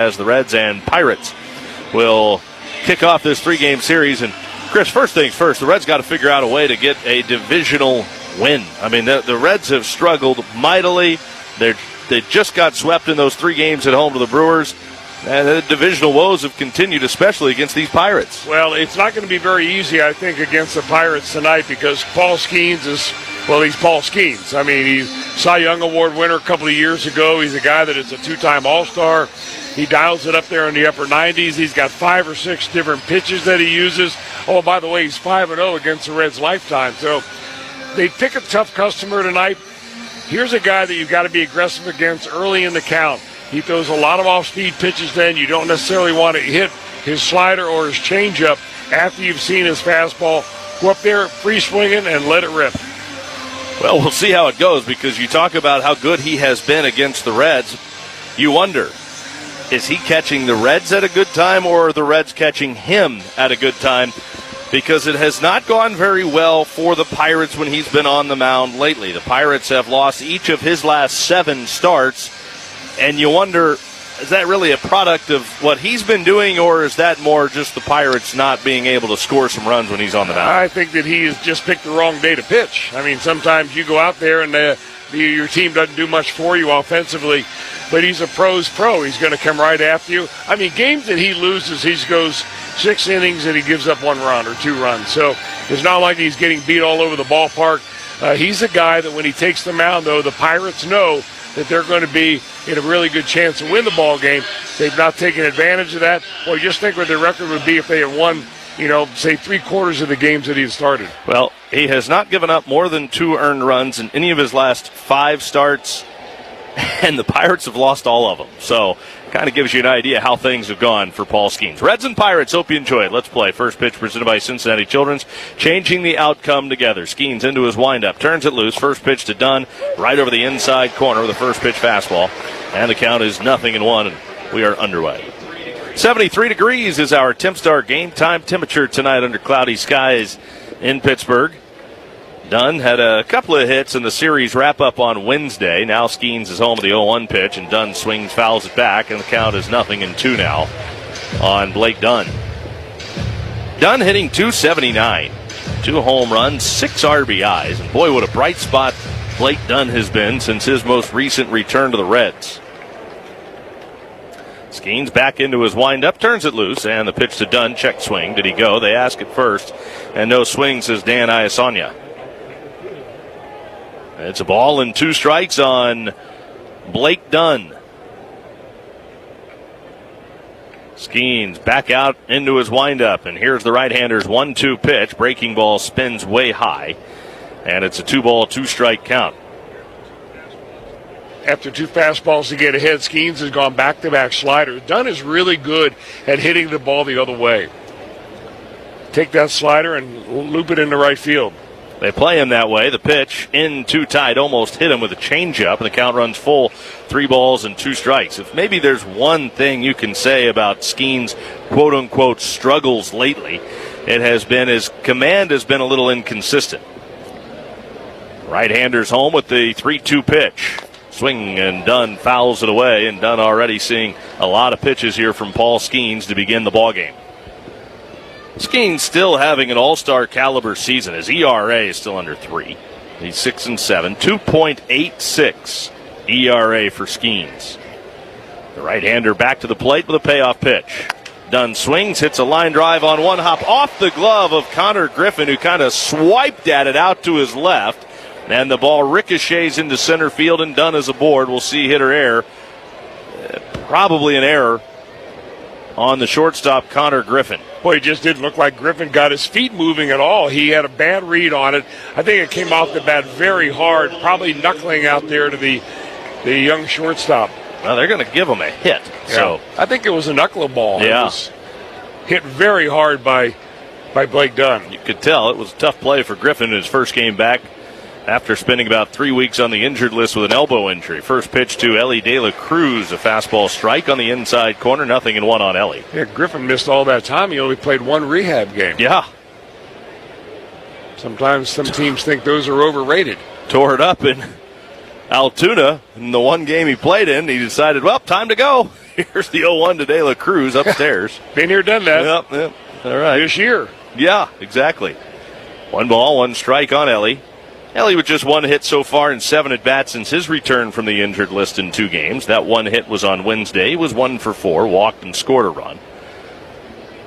as the Reds and Pirates will kick off this 3-game series. And, Chris, first things first, the Reds got to figure out a way to get a divisional win. I mean, the Reds have struggled mightily. They just got swept in those 3 games at home to the Brewers. And the divisional woes have continued, especially against these Pirates. Well, it's not going to be very easy, I think, against the Pirates tonight because Paul Skeens is, well, he's Paul Skeens. I mean, he's Cy Young Award winner a couple of years ago. He's a guy that is a 2-time All-Star. He dials it up there in the upper 90s. He's got 5 or 6 different pitches that he uses. Oh, by the way, he's 5-0 against the Reds lifetime. So they pick a tough customer tonight. Here's a guy that you've got to be aggressive against early in the count. He throws a lot of off-speed pitches then. You don't necessarily want to hit his slider or his changeup after you've seen his fastball. Go up there, free swinging, and let it rip. Well, we'll see how it goes because you talk about how good he has been against the Reds. You wonder, is he catching the Reds at a good time or are the Reds catching him at a good time? Because it has not gone very well for the Pirates when he's been on the mound lately. The Pirates have lost each of his last 7 starts. And you wonder, is that really a product of what he's been doing, or is that more just the Pirates not being able to score some runs when he's on the mound? I think that he has just picked the wrong day to pitch. I mean, sometimes you go out there and your team doesn't do much for you offensively, but he's a pro's pro. He's going to come right after you. I mean, games that he loses, he goes 6 innings and he gives up 1 run or 2 runs. So it's not like he's getting beat all over the ballpark. He's a guy that when he takes the mound, though, the Pirates know that they're going to be in a really good chance to win the ball game. They've not taken advantage of that. Well, just think what their record would be if they had won, say 3/4 of the games that he had started. Well, he has not given up more than 2 earned runs in any of his last 5 starts, and the Pirates have lost all of them. So kind of gives you an idea how things have gone for Paul Skeens. Reds and Pirates, hope you enjoy it. Let's play. First pitch presented by Cincinnati Children's, changing the outcome together. Skeens into his windup, turns it loose. First pitch to Dunn, right over the inside corner with a first pitch fastball. And the count is 0-1, and we are underway. 73 degrees is our Tempstar game time temperature tonight under cloudy skies in Pittsburgh. Dunn had a couple of hits in the series wrap-up on Wednesday. Now Skeens is home with the 0-1 pitch, and Dunn swings, fouls it back, and the count is 0-2 now on Blake Dunn. Dunn hitting .279, 2 home runs, 6 RBIs, and boy, what a bright spot Blake Dunn has been since his most recent return to the Reds. Skeens back into his windup, turns it loose, and the pitch to Dunn, check swing. Did he go? They ask it first, and no swing, says Dan Iasonia. It's a ball and 2 strikes on Blake Dunn. Skeens back out into his windup, and here's the right-hander's 1-2 pitch. Breaking ball spins way high, and it's a 2-ball, 2-strike count. After 2 fastballs to get ahead, Skeens has gone back-to-back sliders. Dunn is really good at hitting the ball the other way. Take that slider and loop it into right field. They play him that way. The pitch in too tight, almost hit him with a changeup, and the count runs full. 3 balls and 2 strikes. If maybe there's one thing you can say about Skeens' quote-unquote struggles lately, it has been his command has been a little inconsistent. Right-hander's home with the 3-2 pitch. Swing, and Dunn fouls it away, and Dunn already seeing a lot of pitches here from Paul Skeens to begin the ballgame. Skeens still having an all-star caliber season. His ERA is still under 3. He's 6-7, 2.86 ERA for Skeens. The right-hander back to the plate with a payoff pitch. Dunn swings, hits a line drive on one hop off the glove of Connor Griffin, who kind of swiped at it out to his left. And the ball ricochets into center field, and Dunn is aboard. We'll see hit or error. Probably an error on the shortstop, Connor Griffin. Boy, it just didn't look like Griffin got his feet moving at all. He had a bad read on it. I think it came off the bat very hard, probably knuckling out there to the young shortstop. Well, they're going to give him a hit. Yeah. So I think it was a knuckleball. Yeah. It was hit very hard by Blake Dunn. You could tell it was a tough play for Griffin in his first game back after spending about 3 weeks on the injured list with an elbow injury. First pitch to Ellie De La Cruz, a fastball strike on the inside corner, 0-1 on Ellie. Yeah, Griffin missed all that time. He only played 1 rehab game. Yeah. Sometimes some teams think those are overrated. Tore it up in Altoona, in the one game he played in, he decided, well, time to go. Here's the 0-1 to De La Cruz upstairs. Been here, done that. Yep. All right. This year. Yeah, exactly. 1 ball, 1 strike on Ellie. Ellie with just 1 hit so far in 7 at-bats since his return from the injured list in 2 games. That 1 hit was on Wednesday. He was 1 for 4, walked and scored a run.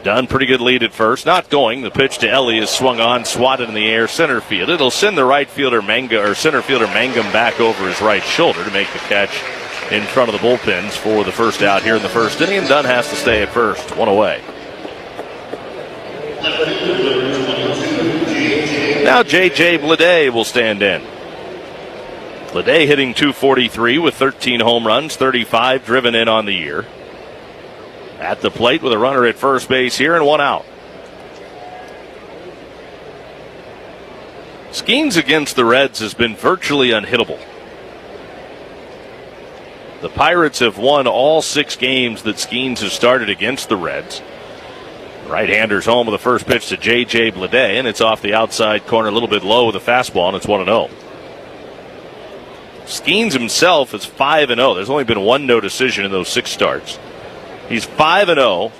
Dunn, pretty good lead at first. Not going. The pitch to Ellie is swung on, swatted in the air, center field. It'll send the center fielder Mangum back over his right shoulder to make the catch in front of the bullpens for the first out here in the first inning. And Dunn has to stay at first. 1 away. Now J.J. Bleday will stand in. Bleday hitting .243 with 13 home runs, 35 driven in on the year. At the plate with a runner at first base here and 1 out. Skeens against the Reds has been virtually unhittable. The Pirates have won all 6 games that Skeens has started against the Reds. Right-hander's home with the first pitch to J.J. Bleday, and it's off the outside corner a little bit low with a fastball, and it's 1-0. Skeens himself is 5-0. There's only been 1 no decision in those 6 starts. He's 5-0,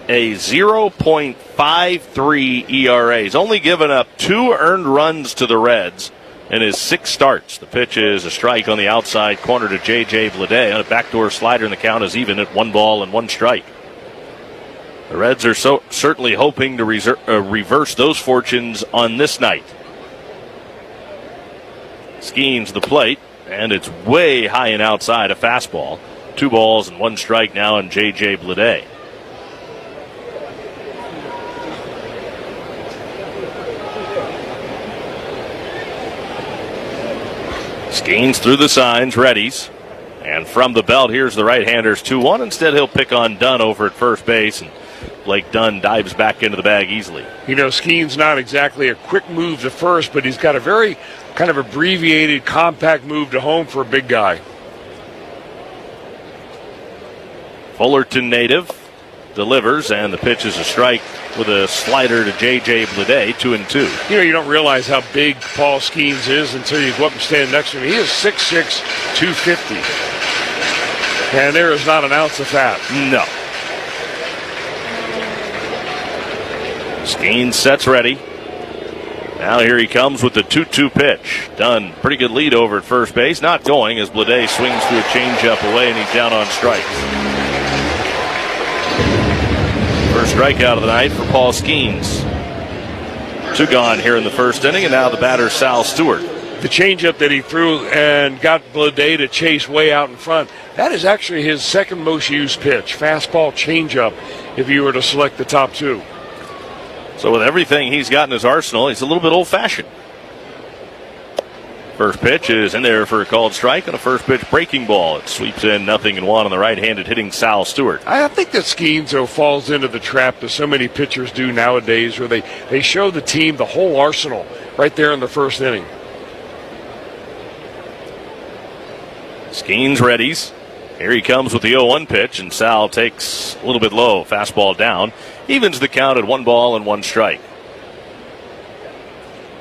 a 0.53 ERA. He's only given up 2 earned runs to the Reds in his 6 starts. The pitch is a strike on the outside corner to J.J. Bleday, and a backdoor slider, and the count is even at 1 ball and 1 strike. The Reds are certainly hoping to reverse those fortunes on this night. Skeens the plate, and it's way high and outside, a fastball. 2 balls and 1 strike now on J.J. Bleday. Skeens through the signs, readies. And from the belt, here's the right-hander's 2-1. Instead, he'll pick on Dunn over at first base, and Blake Dunn dives back into the bag easily. You know, Skeens not exactly a quick move to first, but he's got a very kind of abbreviated, compact move to home for a big guy. Fullerton native delivers, and the pitch is a strike with a slider to J.J. Bleday, 2-2. You know, you don't realize how big Paul Skeens is until you go up and stand next to him. He is 6'6", 250. And there is not an ounce of fat. No. Skeens sets ready. Now here he comes with the 2-2 pitch. Dunn, pretty good lead over at first base. Not going as Bleday swings through a changeup away, and he's down on strikes. First strikeout of the night for Paul Skeens. 2 gone here in the first inning, and now the batter Sal Stewart. The changeup that he threw and got Bleday to chase way out in front, that is actually his second most used pitch. Fastball changeup, if you were to select the top 2. So with everything he's got in his arsenal, he's a little bit old-fashioned. First pitch is in there for a called strike, and a first pitch breaking ball. It sweeps in 0-1 on the right-handed hitting Sal Stewart. I think that Skeens, though, falls into the trap that so many pitchers do nowadays, where they show the team the whole arsenal right there in the first inning. Skeens readies. Here he comes with the 0-1 pitch, and Sal takes a little bit low. Fastball down. Evens the count at 1 ball and 1 strike.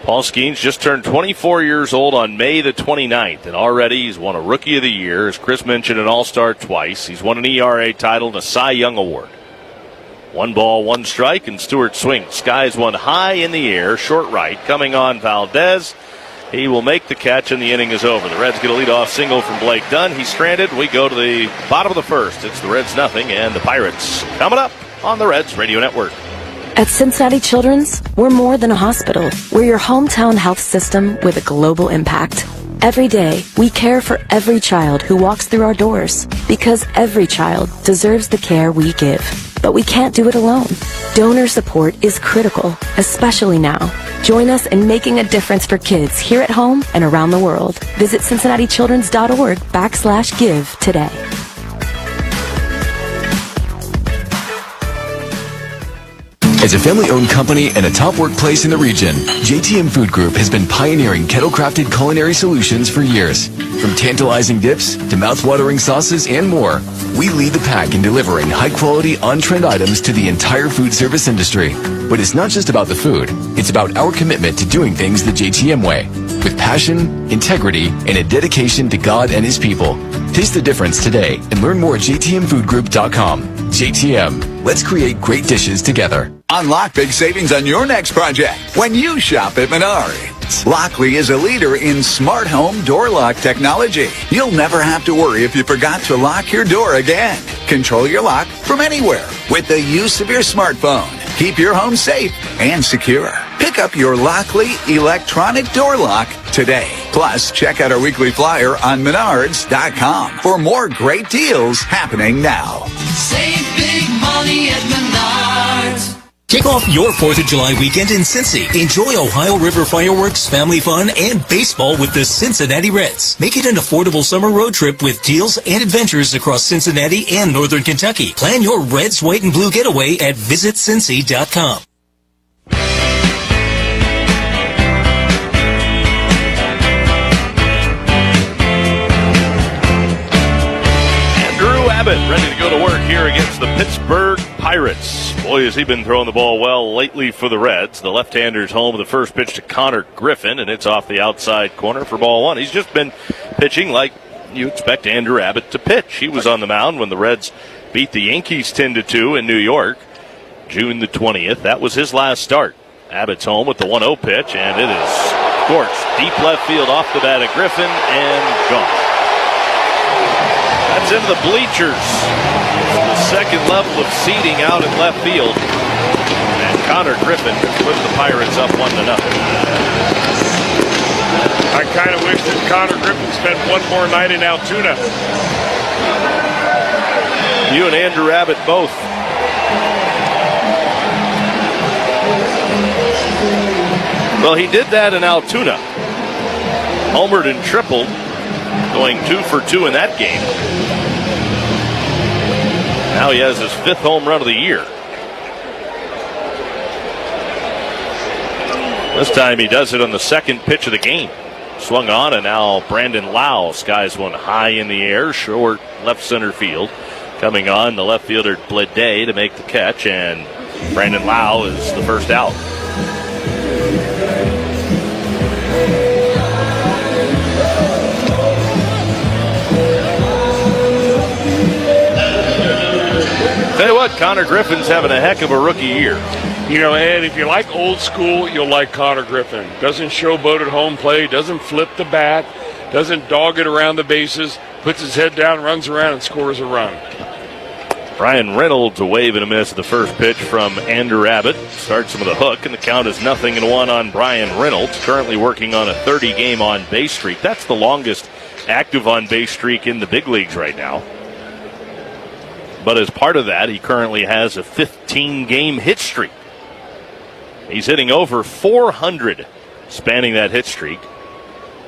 Paul Skeens just turned 24 years old on May the 29th, and already he's won a Rookie of the Year. As Chris mentioned, an All-Star twice. He's won an ERA title and a Cy Young Award. 1 ball, 1 strike, and Stewart swings. Skies one high in the air, short right, coming on Valdez. He will make the catch, and the inning is over. The Reds get a leadoff single from Blake Dunn. He's stranded. We go to the bottom of the first. It's the Reds 0 and the Pirates coming up on the Reds Radio Network. At Cincinnati Children's, we're more than a hospital. We're your hometown health system with a global impact. Every day, we care for every child who walks through our doors, because every child deserves the care we give. But we can't do it alone. Donor support is critical, especially now. Join us in making a difference for kids here at home and around the world. Visit CincinnatiChildren's.org/give today. As a family-owned company and a top workplace in the region, JTM Food Group has been pioneering kettle-crafted culinary solutions for years. From tantalizing dips to mouth-watering sauces and more, we lead the pack in delivering high-quality, on-trend items to the entire food service industry. But it's not just about the food. It's about our commitment to doing things the JTM way. With passion, integrity, and a dedication to God and His people. Taste the difference today and learn more at jtmfoodgroup.com. JTM. Let's create great dishes together. Unlock big savings on your next project when you shop at Menards. Lockley is a leader in smart home door lock technology. You'll never have to worry if you forgot to lock your door again. Control your lock from anywhere with the use of your smartphone. Keep your home safe and secure. Pick up your Lockley electronic door lock today. Plus, check out our weekly flyer on Menards.com for more great deals happening now. Save big money at Menards. Kick off your 4th of July weekend in Cincy. Enjoy Ohio River fireworks, family fun, and baseball with the Cincinnati Reds. Make it an affordable summer road trip with deals and adventures across Cincinnati and Northern Kentucky. Plan your Reds, white, and blue getaway at visitcincy.com. Ready to go to work here against the Pittsburgh Pirates. Boy, has he been throwing the ball well lately for the Reds. The left-hander's home with the first pitch to Connor Griffin, and it's off the outside corner for ball one. He's just been pitching like you expect Andrew Abbott to pitch. He was on the mound when the Reds beat the Yankees 10-2 in New York, June the 20th. That was his last start. Abbott's home with the 1-0 pitch, and it is scorched deep left field off the bat of Griffin and gone. That's into the bleachers. The second level of seating out in left field. And Connor Griffin put the Pirates up 1-0. I kind of wish that Connor Griffin spent one more night in Altoona. You and Andrew Abbott both. Well, he did that in Altoona. Homered and tripled, going 2 for 2 in that game. Now he has his 5th home run of the year. This time he does it on the second pitch of the game. Swung on, and now Brandon Lau skies one high in the air, short left center field. Coming on, the left fielder Blade to make the catch, and Brandon Lau is the first out. Tell you what, Connor Griffin's having a heck of a rookie year. You know, Ed, if you like old school, you'll like Connor Griffin. Doesn't showboat at home play, doesn't flip the bat, doesn't dog it around the bases, puts his head down, runs around, and scores a run. Brian Reynolds a wave and a miss at the first pitch from Andrew Abbott. Starts him with a hook, and the count is 0-1 on Brian Reynolds, currently working on a 30-game on-base streak. That's the longest active on-base streak in the big leagues right now. But as part of that, he currently has a 15-game hit streak. He's hitting over 400 spanning that hit streak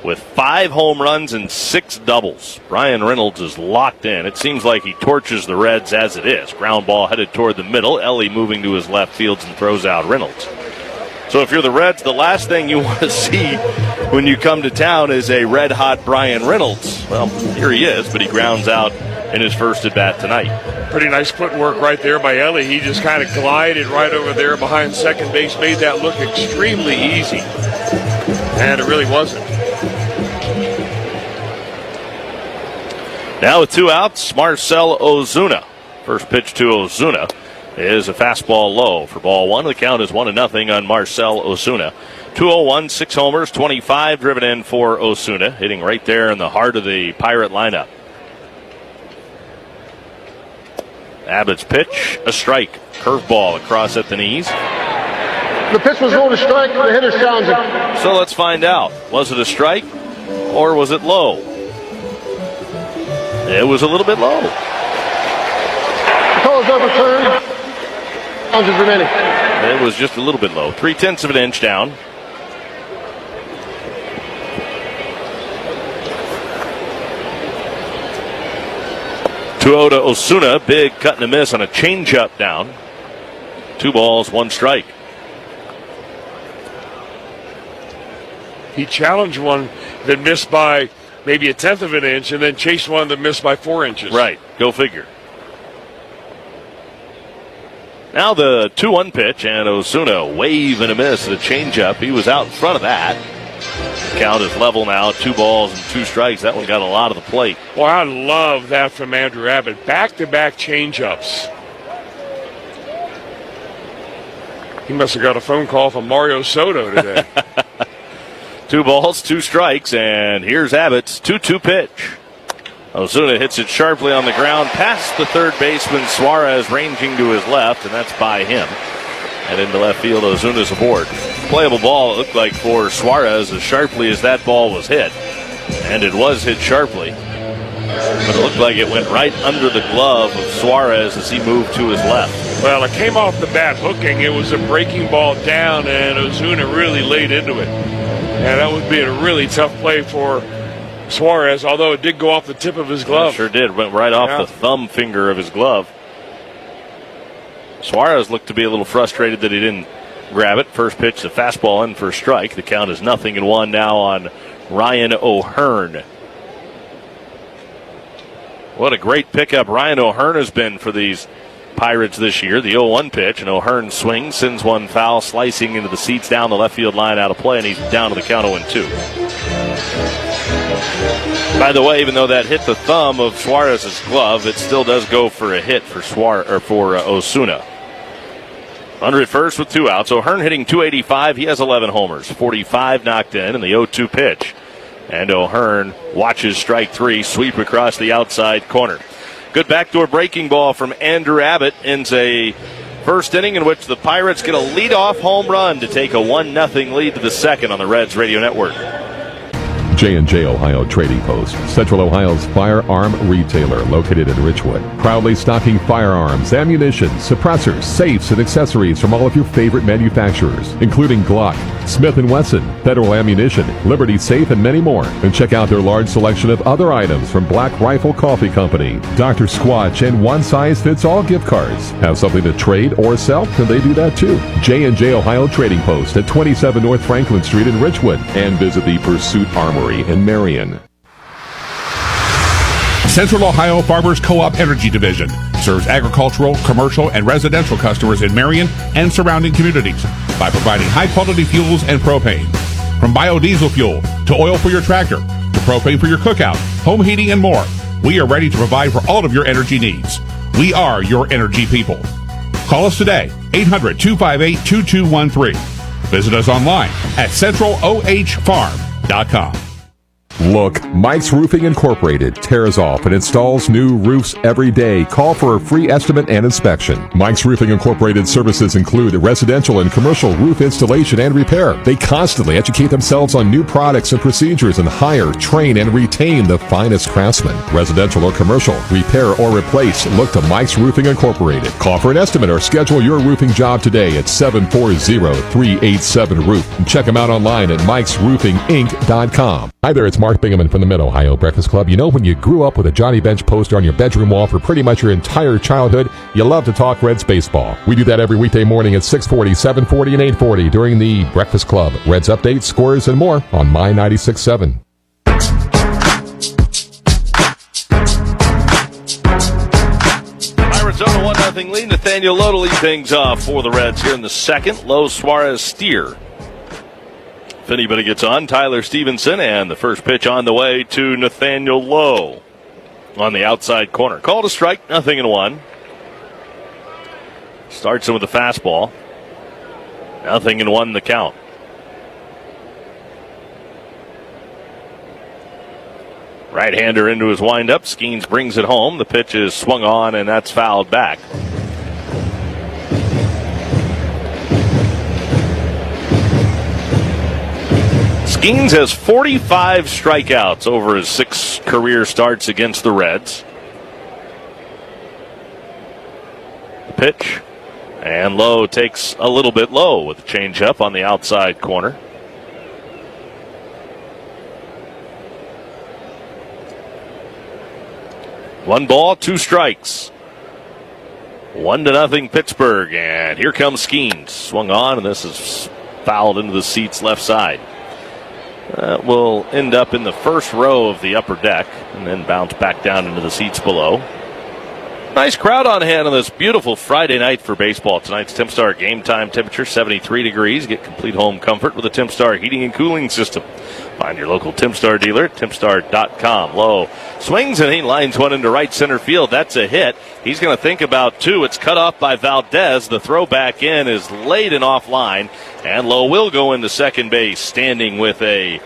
with 5 home runs and 6 doubles. Brian Reynolds is locked in. It seems like he torches the Reds as it is. Ground ball headed toward the middle. Ellie moving to his left field and throws out Reynolds. So if you're the Reds, the last thing you want to see when you come to town is a red-hot Brian Reynolds. Well, here he is, but he grounds out in his first at-bat tonight. Pretty nice footwork right there by Ellie. He just kind of glided right over there behind second base, made that look extremely easy. And it really wasn't. Now with 2 outs, Marcell Ozuna. First pitch to Ozuna is a fastball low for ball one. The count is 1-0 on Marcell Ozuna. 201, 6 homers, 25 driven in for Ozuna, hitting right there in the heart of the Pirate lineup. Abbott's pitch, a strike. Curveball across at the knees. The pitch was going to strike, the hitter's challenging. So let's find out. Was it a strike or was it low? It was a little bit low. The call is overturned. Challenges remaining. It was just a little bit low. 0.3 of an inch down. To Osuna, big cut and a miss on a changeup down. 2 balls, 1 strike. He challenged one that missed by maybe 1/10 of an inch and then chased one that missed by 4 inches. Right, go figure. Now the 2-1 pitch, and Osuna wave and a miss at a changeup. He was out in front of that. The count is level now, 2 balls and 2 strikes. That one got a lot of the plate. Well, I love that from Andrew Abbott. Back-to-back changeups. He must have got a phone call from Mario Soto today. 2 balls, 2 strikes, and here's Abbott's 2-2 pitch. Osuna hits it sharply on the ground past the third baseman, Suarez ranging to his left, and that's by him. And into left field, Ozuna's aboard. Playable ball, it looked like, for Suarez as sharply as that ball was hit. And it was hit sharply. But it looked like it went right under the glove of Suarez as he moved to his left. Well, it came off the bat hooking. It was a breaking ball down, and Ozuna really laid into it. And that would be a really tough play for Suarez, although it did go off the tip of his glove. It sure did. Went right off the thumb finger of his glove. Suarez looked to be a little frustrated that he didn't grab it. First pitch, the fastball in for a strike. The count is 0-1 now on Ryan O'Hearn. What a great pickup Ryan O'Hearn has been for these Pirates this year. The 0-1 pitch, and O'Hearn swings, sends one foul, slicing into the seats down the left field line out of play, and he's down to the count 0-2. By the way, even though that hit the thumb of Suarez's glove, it still does go for a hit for Osuna. Under at first with 2 outs. O'Hearn hitting .285. He has 11 homers, 45 knocked in the 0-2 pitch. And O'Hearn watches strike 3, sweep across the outside corner. Good backdoor breaking ball from Andrew Abbott ends a first inning in which the Pirates get a leadoff home run to take a 1-0 lead to the second on the Reds Radio Network. J&J Ohio Trading Post, Central Ohio's firearm retailer located in Richwood. Proudly stocking firearms, ammunition, suppressors, safes, and accessories from all of your favorite manufacturers, including Glock, Smith & Wesson, Federal Ammunition, Liberty Safe, and many more. And check out their large selection of other items from Black Rifle Coffee Company, Dr. Squatch, and one-size-fits-all gift cards. Have something to trade or sell? Then they do that too. J&J Ohio Trading Post at 27 North Franklin Street in Richwood. And visit the Pursuit Armory in Marion. Central Ohio Farmers Co-op Energy Division serves agricultural, commercial, and residential customers in Marion and surrounding communities by providing high-quality fuels and propane. From biodiesel fuel to oil for your tractor to propane for your cookout, home heating, and more, we are ready to provide for all of your energy needs. We are your energy people. Call us today, 800-258-2213. Visit us online at centralohfarm.com. Look, Mike's Roofing Incorporated tears off and installs new roofs every day. Call for a free estimate and inspection. Mike's Roofing Incorporated services include residential and commercial roof installation and repair. They constantly educate themselves on new products and procedures and hire, train, and retain the finest craftsmen. Residential or commercial, repair or replace, look to Mike's Roofing Incorporated. Call for an estimate or schedule your roofing job today at 740-387-ROOF. And check them out online at mikesroofinginc.com. Hi there, it's Mark Bingaman from the Mid-Ohio Breakfast Club. You know, when you grew up with a Johnny Bench poster on your bedroom wall for pretty much your entire childhood, you love to talk Reds baseball. We do that every weekday morning at 6:40, 7:40, and 8:40 during the Breakfast Club. Reds updates, scores, and more on My 96.7. Arizona 1-0 lead. Nathaniel Lowe to lead things off for the Reds here in the second. Lowe, Suarez, Steer. If anybody gets on, Tyler Stevenson, and the first pitch on the way to Nathaniel Lowe on the outside corner. Called a strike, 0-1. Starts him with a fastball. 0-1 the count. Right-hander into his windup. Skeens brings it home. The pitch is swung on, and that's fouled back. Skeens has 45 strikeouts over his 6 career starts against the Reds. The pitch, and Lowe takes a little bit low with a changeup on the outside corner. One ball, 2 strikes. 1-0 Pittsburgh, and here comes Skeens. Swung on, and this is fouled into the seats left side. Will end up in the first row of the upper deck and then bounce back down into the seats below. Nice crowd on hand on this beautiful Friday night for baseball. Tonight's TimStar game time temperature 73 degrees. Get complete home comfort with a TimStar heating and cooling system. Find your local TimStar dealer at timstar.com. Low swings and he lines one into right center field. That's a hit. He's going to think about two. It's cut off by Valdez. The throw back in is late and offline, and Lowe will go into second base, standing with a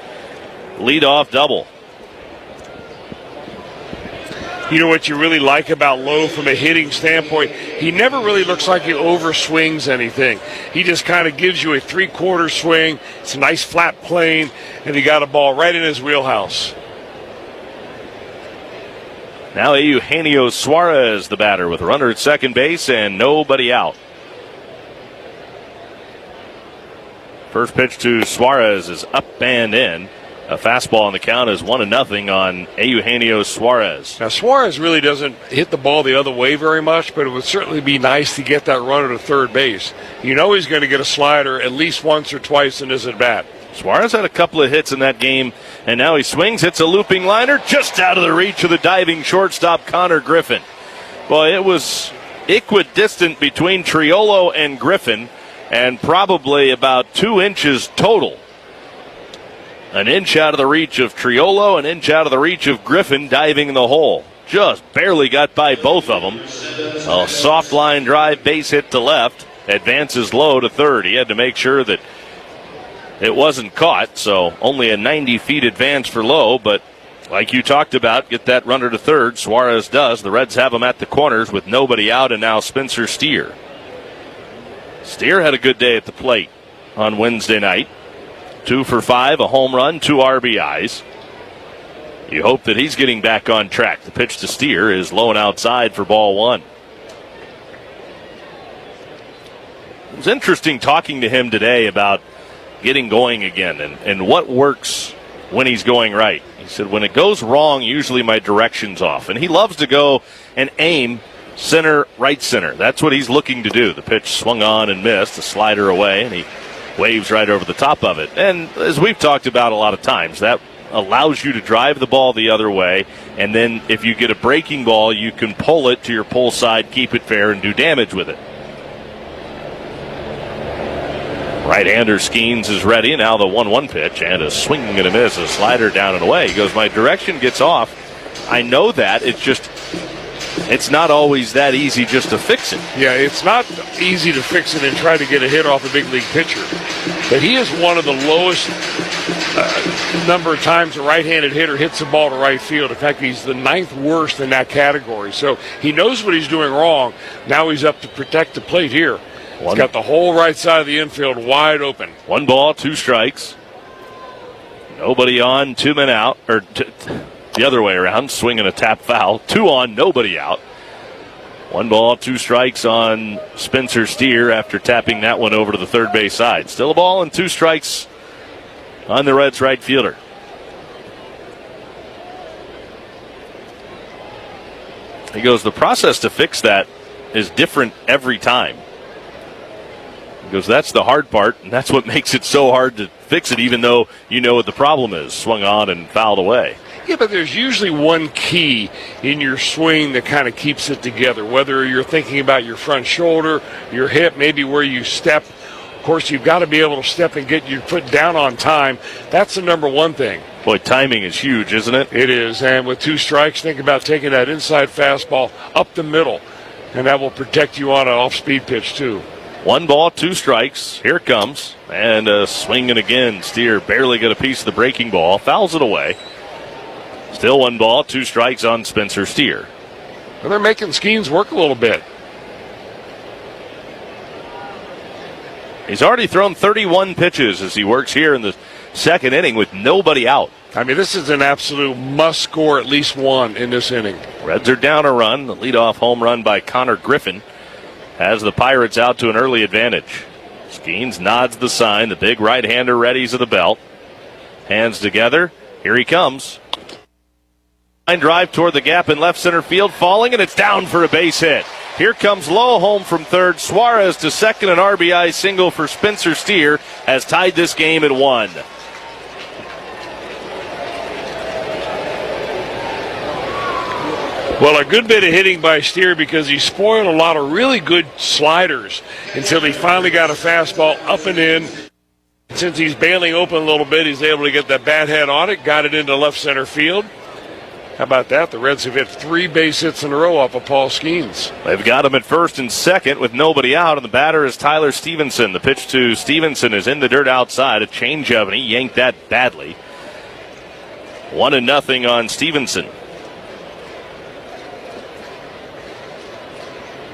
leadoff double. You know what you really like about Lowe from a hitting standpoint? He never really looks like he overswings anything. He just kind of gives you a three-quarter swing. It's a nice flat plane, and he got a ball right in his wheelhouse. Now Eugenio Suarez, the batter, with a runner at second base and nobody out. First pitch to Suarez is up and in. A fastball on the count is 1-0 on Eugenio Suarez. Now, Suarez really doesn't hit the ball the other way very much, but it would certainly be nice to get that runner to third base. You know he's going to get a slider at least once or twice in his at-bat. Suarez had a couple of hits in that game, and now he swings, hits a looping liner just out of the reach of the diving shortstop Connor Griffin. Well, it was equidistant between Triolo and Griffin, and probably about 2 inches total. An inch out of the reach of Triolo, an inch out of the reach of Griffin diving in the hole. Just barely got by both of them. A soft line drive, base hit to left, advances Lowe to third. He had to make sure that it wasn't caught, so only a 90 feet advance for Lowe, but like you talked about, get that runner to third. Suarez does. The Reds have him at the corners with nobody out, and now Spencer Steer. Steer had a good day at the plate on Wednesday night. 2 for 5, a home run, 2 RBIs. You hope that he's getting back on track. The pitch to Steer is low and outside for ball one. It was interesting talking to him today about getting going again and what works when he's going right. He said, when it goes wrong, usually my direction's off. And he loves to go and aim center, right center. That's what he's looking to do. The pitch swung on and missed, a slider away, and he waves right over the top of it. And as we've talked about a lot of times, that allows you to drive the ball the other way, and then if you get a breaking ball, you can pull it to your pull side, keep it fair, and do damage with it. Right-hander Skeens is ready. Now the 1-1 pitch, and a swing and a miss, a slider down and away. He goes, my direction gets off. I know that. It's not always that easy just to fix it. Yeah, it's not easy to fix it and try to get a hit off a big league pitcher. But he is one of the lowest number of times a right-handed hitter hits the ball to right field. In fact, he's the 9th worst in that category. So he knows what he's doing wrong. Now he's up to protect the plate here. He's got the whole right side of the infield wide open. 1 ball, 2 strikes. Nobody on, 2 men out. Or the other way around, swinging a tap foul. 2 on, nobody out. 1 ball, 2 strikes on Spencer Steer after tapping that one over to the third base side. Still a ball and 2 strikes on the Reds right fielder. He goes, the process to fix that is different every time. He goes, that's the hard part, and that's what makes it so hard to fix it, even though you know what the problem is. Swung on and fouled away. Yeah, but there's usually one key in your swing that kind of keeps it together, whether you're thinking about your front shoulder, your hip, maybe where you step. Of course, you've got to be able to step and get your foot down on time. That's the number one thing. Boy, timing is huge, isn't it? It is, and with 2 strikes, think about taking that inside fastball up the middle, and that will protect you on an off-speed pitch, too. 1 ball, 2 strikes. Here it comes. And a swing and again. Steer barely got a piece of the breaking ball. Fouls it away. Still 1 ball, 2 strikes on Spencer Steer. Well, they're making Skeens work a little bit. He's already thrown 31 pitches as he works here in the second inning with nobody out. I mean, this is an absolute must score at least 1 in this inning. Reds are down a run. The leadoff home run by Connor Griffin has the Pirates out to an early advantage. Skeens nods the sign. The big right-hander readies at the belt. Hands together. Here he comes. Line drive toward the gap in left center field. Falling, and it's down for a base hit. Here comes Lowe home from third. Suarez to second. An RBI single for Spencer Steer has tied this game at 1. Well, a good bit of hitting by Steer because he spoiled a lot of really good sliders until he finally got a fastball up and in. Since he's bailing open a little bit, he's able to get that bat head on it, got it into left center field. How about that? The Reds have hit 3 base hits in a row off of Paul Skeens. They've got him at first and second with nobody out, and the batter is Tyler Stevenson. The pitch to Stevenson is in the dirt outside, a changeup, and he yanked that badly. 1-0 on Stevenson.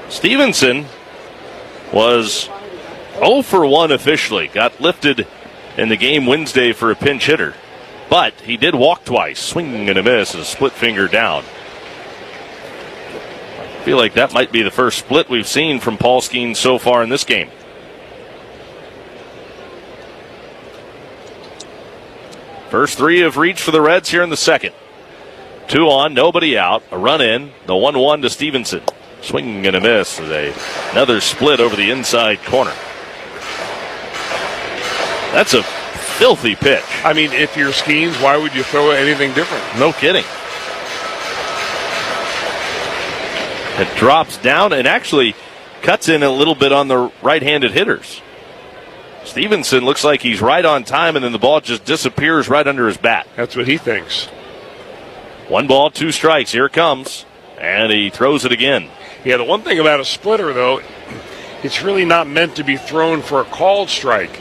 Stevenson was 0 for 1 officially. Got lifted in the game Wednesday for a pinch hitter. But he did walk twice, swing and a miss, a split finger down. I feel like that might be the first split we've seen from Paul Skeens so far in this game. First 3 have reached for the Reds here in the second. 2 on, nobody out, a run in, the 1-1 to Stevenson. Swing and a miss with another split over the inside corner. That's a filthy pitch. I mean, if you're Skeens, why would you throw anything different? No kidding. It drops down and actually cuts in a little bit on the right-handed hitters. Stevenson looks like he's right on time, and then the ball just disappears right under his bat. That's what he thinks. 1 ball, 2 strikes. Here it comes. And he throws it again. Yeah, the one thing about a splitter, though, it's really not meant to be thrown for a called strike.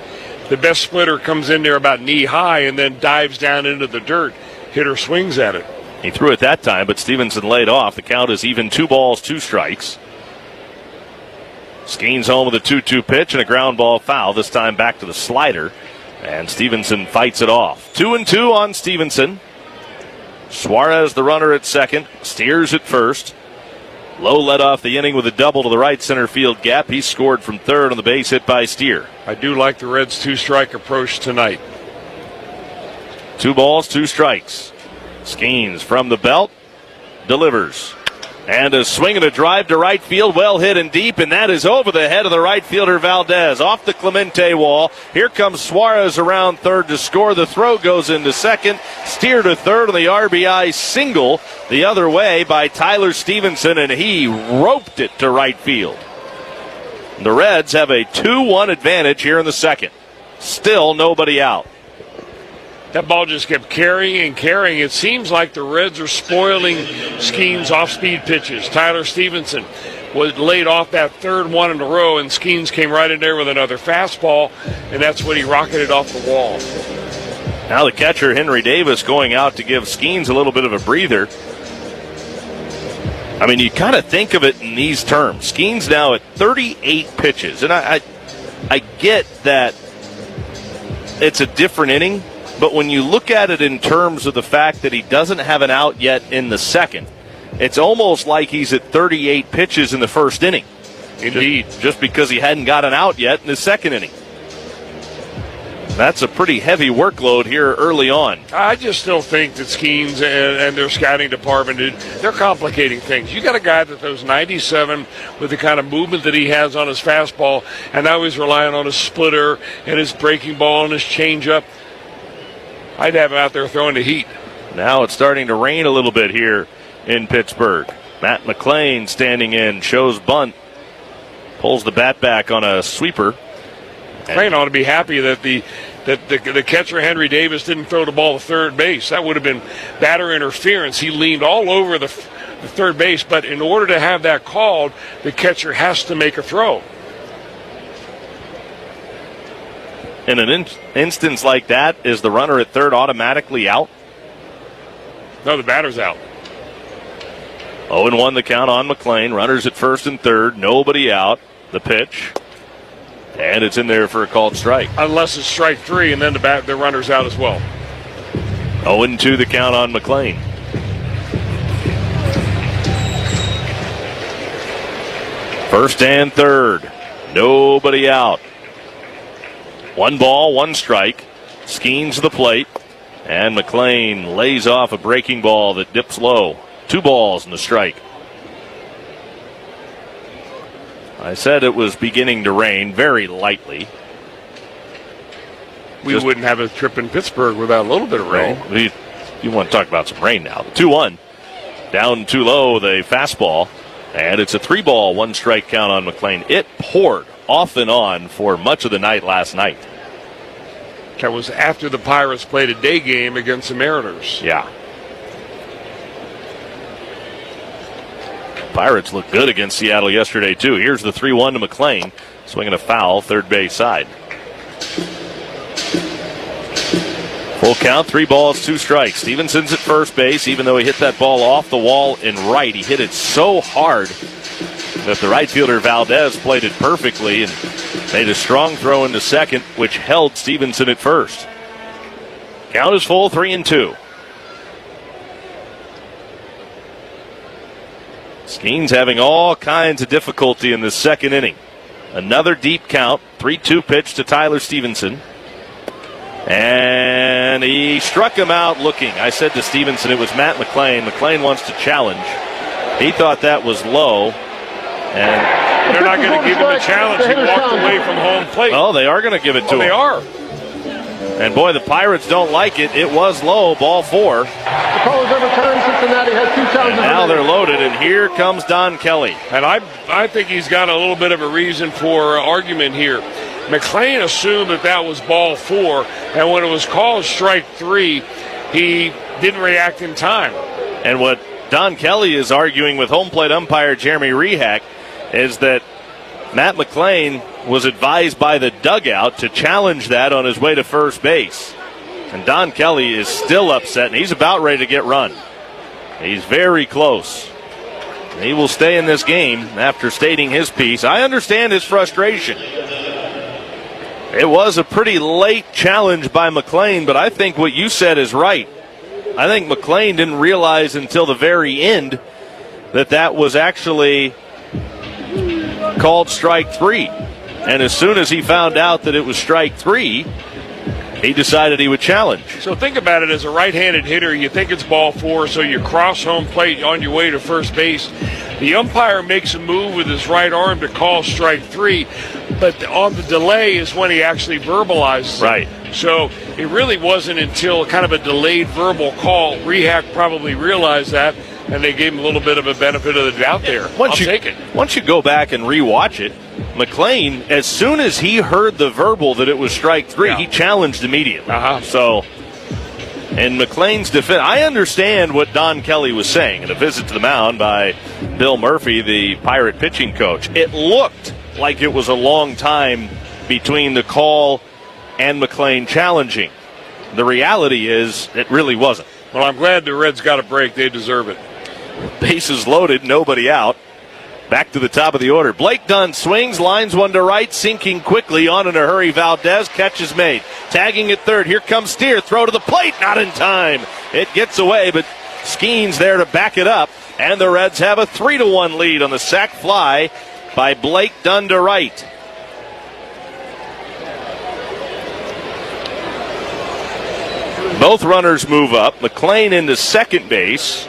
The best splitter comes in there about knee high and then dives down into the dirt. Hitter swings at it. He threw it that time, but Stevenson laid off. The count is even 2 balls, 2 strikes. Skeens home with a 2-2 pitch and a ground ball foul, this time back to the slider. And Stevenson fights it off. 2-2 on Stevenson. Suarez, the runner at second, Steers at first. Lowe led off the inning with a double to the right center field gap. He scored from third on the base hit by Steer. I do like the Reds' 2-strike approach tonight. 2 balls, 2 strikes. Skeens from the belt, delivers. And a swing and a drive to right field, well hit and deep, and that is over the head of the right fielder Valdez, off the Clemente wall. Here comes Suarez around third to score. The throw goes into second. Steer to third on the RBI single the other way by Tyler Stevenson, and he roped it to right field. The Reds have a 2-1 advantage here in the second. Still nobody out. That ball just kept carrying and carrying. It seems like the Reds are spoiling Skeens' off-speed pitches. Tyler Stevenson was laid off that third one in a row, and Skeens came right in there with another fastball, and that's when he rocketed off the wall. Now the catcher, Henry Davis, going out to give Skeens a little bit of a breather. I mean, you kind of think of it in these terms. Skeens now at 38 pitches, and I get that it's a different inning, but when you look at it in terms of the fact that he doesn't have an out yet in the second, it's almost like he's at 38 pitches in the first inning. Indeed. Just because he hadn't got an out yet in the second inning. That's a pretty heavy workload here early on. I just still think that Skeens and their scouting department, they're complicating things. You got a guy that throws 97 with the kind of movement that he has on his fastball, and now he's relying on his splitter and his breaking ball and his changeup. I'd have him out there throwing the heat. Now it's starting to rain a little bit here in Pittsburgh. Matt McClain standing in, shows bunt, pulls the bat back on a sweeper. McClain ought to be happy that the catcher Henry Davis didn't throw the ball to third base. That would have been batter interference. He leaned all over the third base, but in order to have that called, the catcher has to make a throw. In an instance like that, is the runner at third automatically out? No, the batter's out. 0-1 the count on McClain. Runners at first and third. Nobody out. The pitch. And it's in there for a called strike. Unless it's strike 3, and then the runner's out as well. 0-2 the count on McClain. First and third. Nobody out. 1 ball, 1 strike. Skeens to the plate. And McClain lays off a breaking ball that dips low. 2 balls and a strike. I said it was beginning to rain very lightly. We wouldn't have a trip in Pittsburgh without a little bit of rain. You want to talk about some rain now. 2-1. Down too low, the fastball. And it's a 3-ball, 1-strike count on McLean. It poured off and on for much of the night last night. That was after the Pirates played a day game against the Mariners. Yeah. Pirates looked good against Seattle yesterday, too. Here's the 3-1 to McLean. Swinging a foul, third base side. Full count, 3 balls, 2 strikes. Stevenson's at first base, even though he hit that ball off the wall in right. He hit it so hard that the right fielder Valdez played it perfectly and made a strong throw into second, which held Stevenson at first. Count is full, 3-2. Skeens having all kinds of difficulty in the second inning. Another deep count, 3-2 pitch to Tyler Stevenson. And he struck him out looking. I said to Stevenson it was Matt McLean. McLean wants to challenge. He thought that was low. And they're not going to give him a challenge. He walked away from home plate. Oh, they are going to give it to him. They are. And boy, the Pirates don't like it. It was low, ball 4. The call is overturned. Cincinnati has 2 challenges. Now they're loaded, and here comes Don Kelly. And I think he's got a little bit of a reason for argument here. McLean assumed that was ball 4, and when it was called strike 3, he didn't react in time. And what Don Kelly is arguing with home plate umpire Jeremy Rehack is that Matt McLean was advised by the dugout to challenge that on his way to first base. And Don Kelly is still upset, and he's about ready to get run. He's very close. He will stay in this game after stating his piece. I understand his frustration. It was a pretty late challenge by McLean, but I think what you said is right. I think McLean didn't realize until the very end that was actually called strike 3. And as soon as he found out that it was strike 3, he decided he would challenge. So think about it, as a right-handed hitter, you think it's ball 4, so you cross home plate on your way to first base. The umpire makes a move with his right arm to call strike 3, but on the delay is when he actually verbalizes. Right. So it really wasn't until kind of a delayed verbal call. Rehack probably realized that, and they gave him a little bit of a benefit of the doubt there. I'll take it. Once you go back and rewatch it, McLean, as soon as he heard the verbal that it was strike 3, he challenged immediately. So, in McLean's defense, I understand what Don Kelly was saying in a visit to the mound by Bill Murphy, the Pirate pitching coach. It looked like it was a long time between the call and McLean challenging. The reality is it really wasn't. Well, I'm glad the Reds got a break. They deserve it. Bases loaded, nobody out. Back to the top of the order. Blake Dunn swings, lines one to right, sinking quickly, on in a hurry. Valdez, catch is made. Tagging at third, here comes Steer, throw to the plate, not in time. It gets away, but Skeens there to back it up. And the Reds have a 3-1 lead on the sac fly by Blake Dunn to right. Both runners move up. McLean into second base.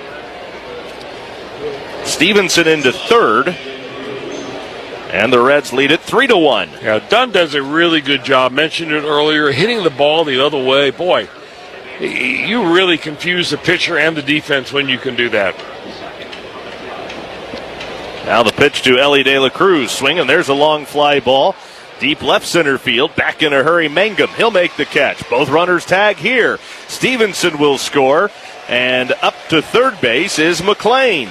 Stevenson into third. And the Reds lead it 3-1. Yeah, Dunn does a really good job. Mentioned it earlier, hitting the ball the other way. Boy, you really confuse the pitcher and the defense when you can do that. Now the pitch to Ellie De La Cruz. Swinging. There's a long fly ball. Deep left center field. Back in a hurry, Mangum. He'll make the catch. Both runners tag here. Stevenson will score. And up to third base is McLean.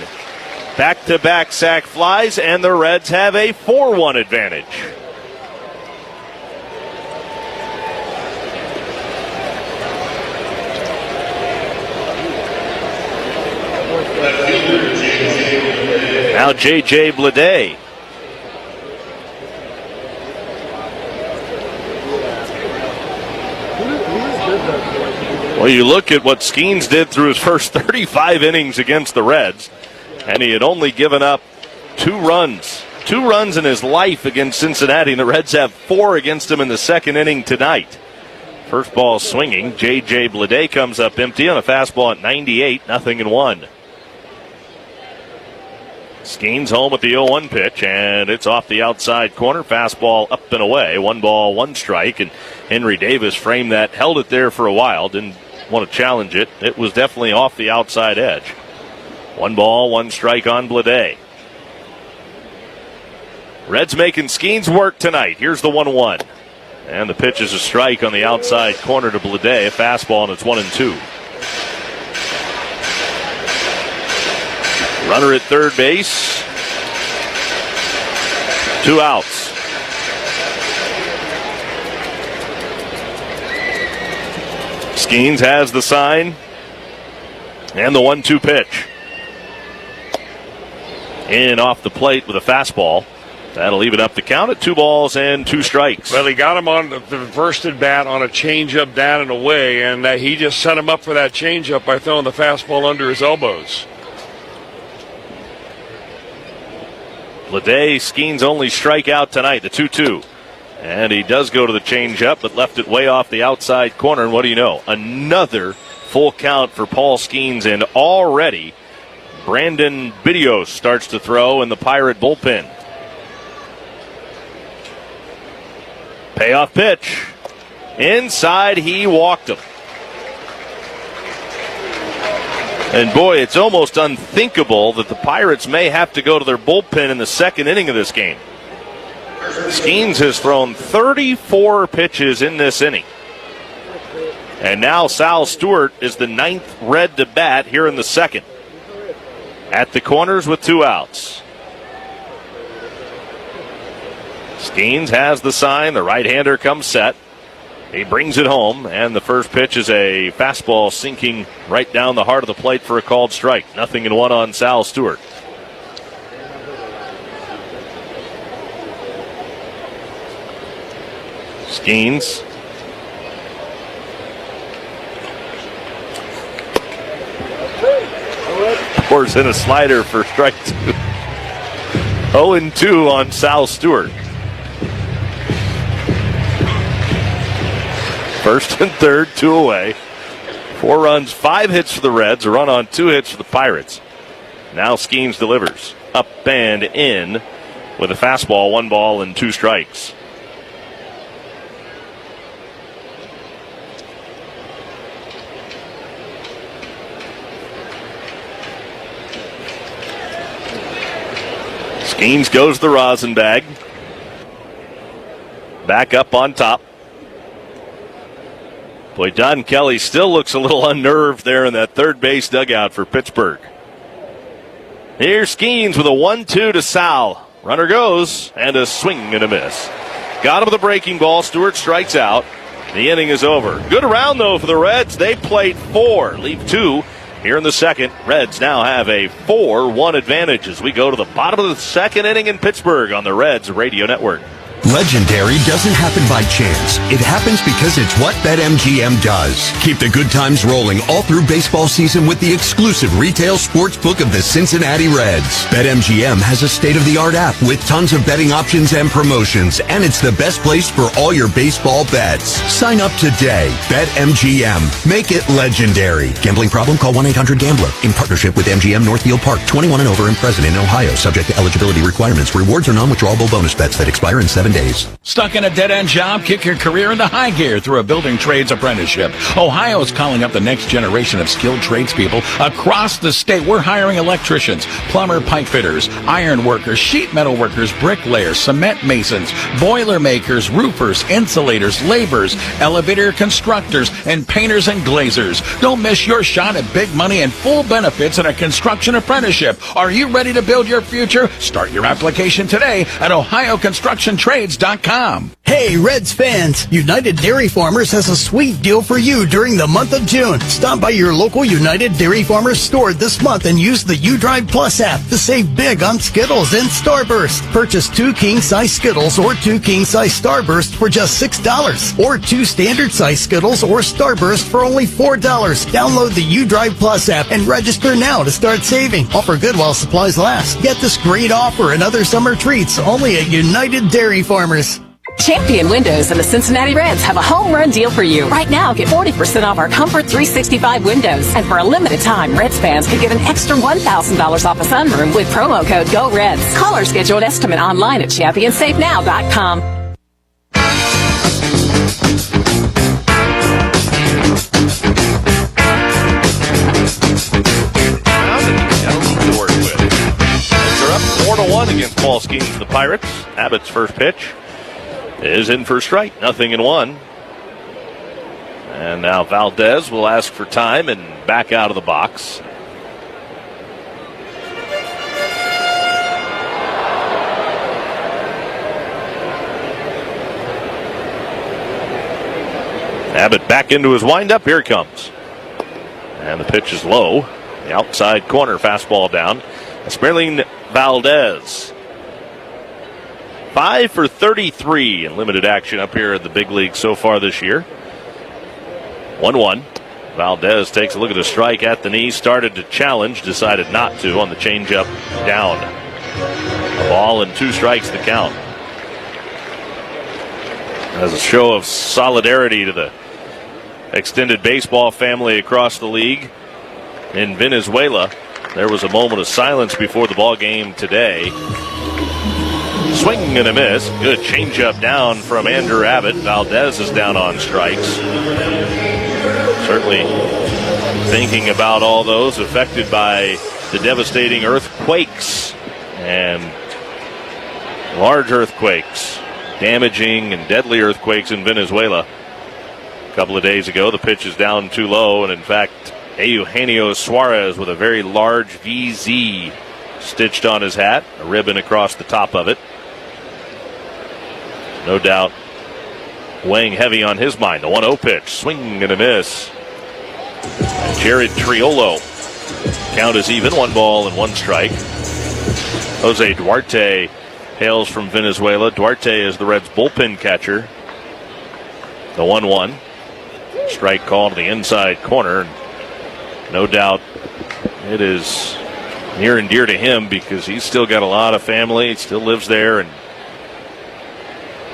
Back-to-back sac flies, and the Reds have a 4-1 advantage. Now J.J. Bleday. Well, you look at what Skeens did through his first 35 innings against the Reds, and he had only given up 2 runs. 2 runs in his life against Cincinnati, and the Reds have 4 against him in the second inning tonight. First ball swinging. J.J. Bleday comes up empty on a fastball at 98, 0-1. Skeens home with the 0-1 pitch, and it's off the outside corner. Fastball up and away. 1 ball, 1 strike, and Henry Davis framed that, held it there for a while, didn't want to challenge it. It was definitely off the outside edge. 1 ball, 1 strike on Blade. Reds making Skeens work tonight. Here's the 1-1. And the pitch is a strike on the outside corner to Blade. A fastball, and it's 1-2. Runner at third base. 2 outs. Skeens has the sign. And the 1-2 pitch. In off the plate with a fastball. That'll even up the count at 2 balls and 2 strikes. Well, he got him on the first at bat on a changeup down and away, and he just set him up for that changeup by throwing the fastball under his elbows. Blade, Skeens' only strikeout tonight, the 2-2. And he does go to the changeup, but left it way off the outside corner. And what do you know? Another full count for Paul Skeens, and already Brandon Bidios starts to throw in the Pirate bullpen. Payoff pitch. Inside, he walked him. And boy, it's almost unthinkable that the Pirates may have to go to their bullpen in the second inning of this game. Skeens has thrown 34 pitches in this inning. And now Sal Stewart is the 9th Red to bat here in the second. At the corners with 2 outs. Skeens has the sign. The right-hander comes set. He brings it home, and the first pitch is a fastball sinking right down the heart of the plate for a called strike. 0-1 on Sal Stewart. Skeens. Pours in a slider for strike 2. 0-2 on Sal Stewart. First and third, 2 away. 4 runs, 5 hits for the Reds, a run on 2 hits for the Pirates. Now Skeens delivers. Up and in with a fastball, 1 ball and 2 strikes. Skeens goes the rosin bag. Back up on top. Boy, Don Kelly still looks a little unnerved there in that third base dugout for Pittsburgh. Here's Skeens with a 1-2 to Sal. Runner goes, and a swing and a miss. Got him with a breaking ball. Stewart strikes out. The inning is over. Good round, though, for the Reds. They played 4, leave 2 here in the second. Reds now have a 4-1 advantage as we go to the bottom of the second inning in Pittsburgh on the Reds Radio Network. Legendary doesn't happen by chance. It happens because it's what BetMGM does. Keep the good times rolling all through baseball season with the exclusive retail sports book of the Cincinnati Reds. BetMGM has a state-of-the-art app with tons of betting options and promotions, and it's the best place for all your baseball bets. Sign up today. BetMGM. Make it legendary. Gambling problem? Call 1-800-GAMBLER. In partnership with MGM Northfield Park. 21 and over and present in Ohio. Subject to eligibility requirements. Rewards are non-withdrawable bonus bets that expire in 7 days. Stuck in a dead-end job? Kick your career into high gear through a building trades apprenticeship. Ohio is calling up the next generation of skilled tradespeople across the state. We're hiring electricians, plumber, pipe fitters, iron workers, sheet metal workers, bricklayers, cement masons, boiler makers, roofers, insulators, laborers, elevator constructors, and painters and glazers. Don't miss your shot at big money and full benefits in a construction apprenticeship. Are you ready to build your future? Start your application today at OhioConstructionTrades.com. Hey, Reds fans! United Dairy Farmers has a sweet deal for you during the month of June. Stop by your local United Dairy Farmers store this month and use the UDrive Plus app to save big on Skittles and Starburst. Purchase 2 king-size Skittles or 2 king-size Starburst for just $6, or 2 standard-size Skittles or Starburst for only $4. Download the UDrive Plus app and register now to start saving. Offer good while supplies last. Get this great offer and other summer treats only at United Dairy Farmers. Champion Windows and the Cincinnati Reds have a home run deal for you. Right now, get 40% off our Comfort 365 windows. And for a limited time, Reds fans can get an extra $1,000 off a sunroom with promo code GOREDS. Call or schedule an estimate online at ChampionSafeNow.com. 4-1 against Paul Skeens and the Pirates. Abbott's first pitch is in for a strike, 0-1. And now Valdez will ask for time and back out of the box. Abbott back into his windup. Here he comes. And the pitch is low. The outside corner fastball down. Smerling Valdez. 5 for 33 in limited action up here at the big league so far this year. 1-1. Valdez takes a look at the strike at the knee. Started to challenge. Decided not to on the changeup down. A ball and 2 strikes to count. As a show of solidarity to the extended baseball family across the league in Venezuela, there was a moment of silence before the ball game today. Swing and a miss. Good changeup down from Andrew Abbott. Valdez is down on strikes. Certainly thinking about all those affected by the devastating earthquakes and large earthquakes, damaging and deadly earthquakes in Venezuela. A couple of days ago, the pitch is down too low, and in fact, Eugenio Suarez with a very large VZ stitched on his hat, a ribbon across the top of it. No doubt weighing heavy on his mind. The 1-0 pitch, swing and a miss. And Jared Triolo. Count is even, 1 ball and 1 strike. Jose Duarte hails from Venezuela. Duarte is the Reds' bullpen catcher. The 1-1. Strike call to the inside corner. No doubt it is near and dear to him because he's still got a lot of family. He still lives there. And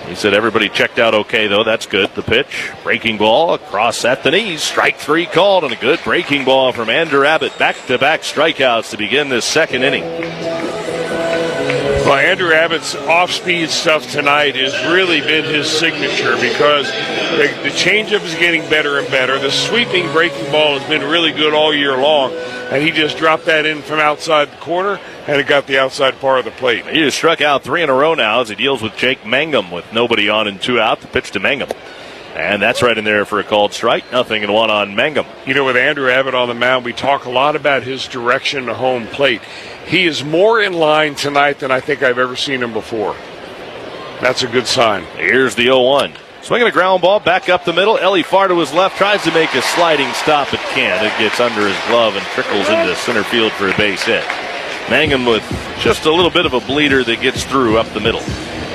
he said everybody checked out okay, though. That's good. The pitch, breaking ball across at the knees. Strike 3 called, and a good breaking ball from Andrew Abbott. Back-to-back strikeouts to begin this second inning. Well, Andrew Abbott's off-speed stuff tonight has really been his signature because the changeup is getting better and better. The sweeping breaking ball has been really good all year long, and he just dropped that in from outside the corner, and it got the outside part of the plate. He has struck out 3 in a row now as he deals with Jake Mangum with nobody on and 2 out. The pitch to Mangum. And that's right in there for a called strike. 0-1 on Mangum. You know, with Andrew Abbott on the mound, we talk a lot about his direction to home plate. He is more in line tonight than I think I've ever seen him before. That's a good sign. Here's the 0-1. Swinging a ground ball back up the middle. Ellie far to his left. Tries to make a sliding stop. It can't. It gets under his glove and trickles into center field for a base hit. Mangum with just a little bit of a bleeder that gets through up the middle.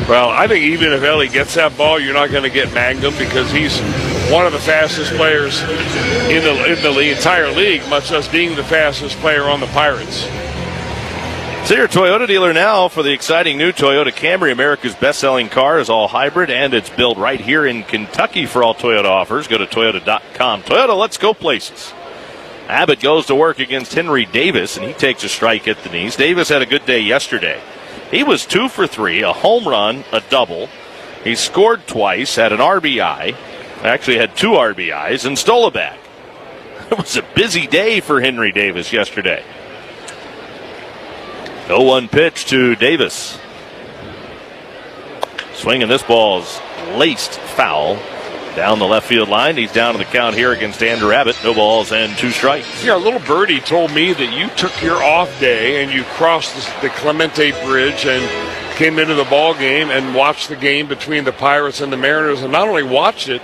Well, I think even if Ellie gets that ball, you're not going to get Mangum because he's one of the fastest players in the entire league, much less being the fastest player on the Pirates. See your Toyota dealer now for the exciting new Toyota Camry. America's best-selling car is all hybrid, and it's built right here in Kentucky. For all Toyota offers, go to Toyota.com. Toyota, let's go places. Abbott goes to work against Henry Davis, and he takes a strike at the knees. Davis had a good day yesterday. He was 2 for 3, a home run, a double. He scored twice, had an RBI, actually had 2 RBIs, and stole a bag. It was a busy day for Henry Davis yesterday. 0-1 pitch to Davis. Swinging, this ball's laced foul down the left field line. He's down to the count here against Andrew Abbott. No balls and 2 strikes. Yeah, little birdie told me that you took your off day and you crossed the Clemente Bridge and came into the ball game and watched the game between the Pirates and the Mariners, and not only watched it,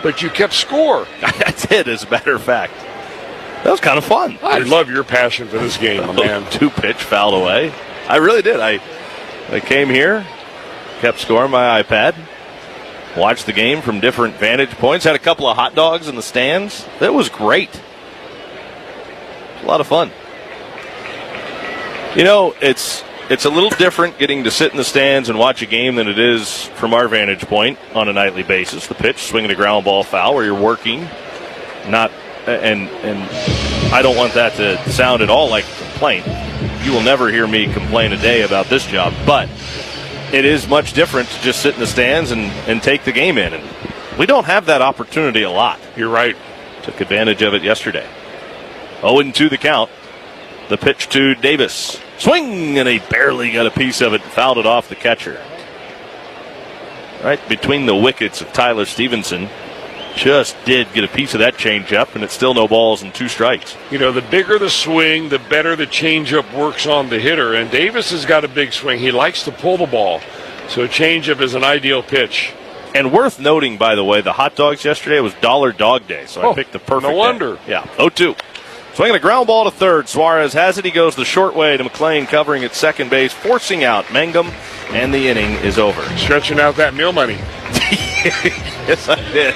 but you kept score. I did, as a matter of fact. That was kind of fun. I love your passion for this game, my man. 2-pitch fouled away. I really did. I came here, kept score on my iPad, watched the game from different vantage points, had a couple of hot dogs in the stands. That was great. A lot of fun. You know, it's a little different getting to sit in the stands and watch a game than it is from our vantage point on a nightly basis. The pitch, swinging a ground ball foul where you're working, not. And I don't want that to sound at all like a complaint. You will never hear me complain a day about this job, but it is much different to just sit in the stands and take the game in. And we don't have that opportunity a lot. You're right. Took advantage of it yesterday. 0-2 the count. The pitch to Davis. Swing, and he barely got a piece of it and fouled it off the catcher. Right between the wickets of Tyler Stevenson. Just did get a piece of that changeup, and it's still no balls and 2 strikes. You know, the bigger the swing, the better the changeup works on the hitter. And Davis has got a big swing. He likes to pull the ball. So a changeup is an ideal pitch. And worth noting, by the way, the hot dogs yesterday was Dollar Dog Day, so I picked the perfect No wonder. day. Yeah, 0-2. Swinging a ground ball to third. Suarez has it. He goes the short way to McClain, covering at second base, forcing out Mangum, and the inning is over. Stretching out that meal money. Yes, I did.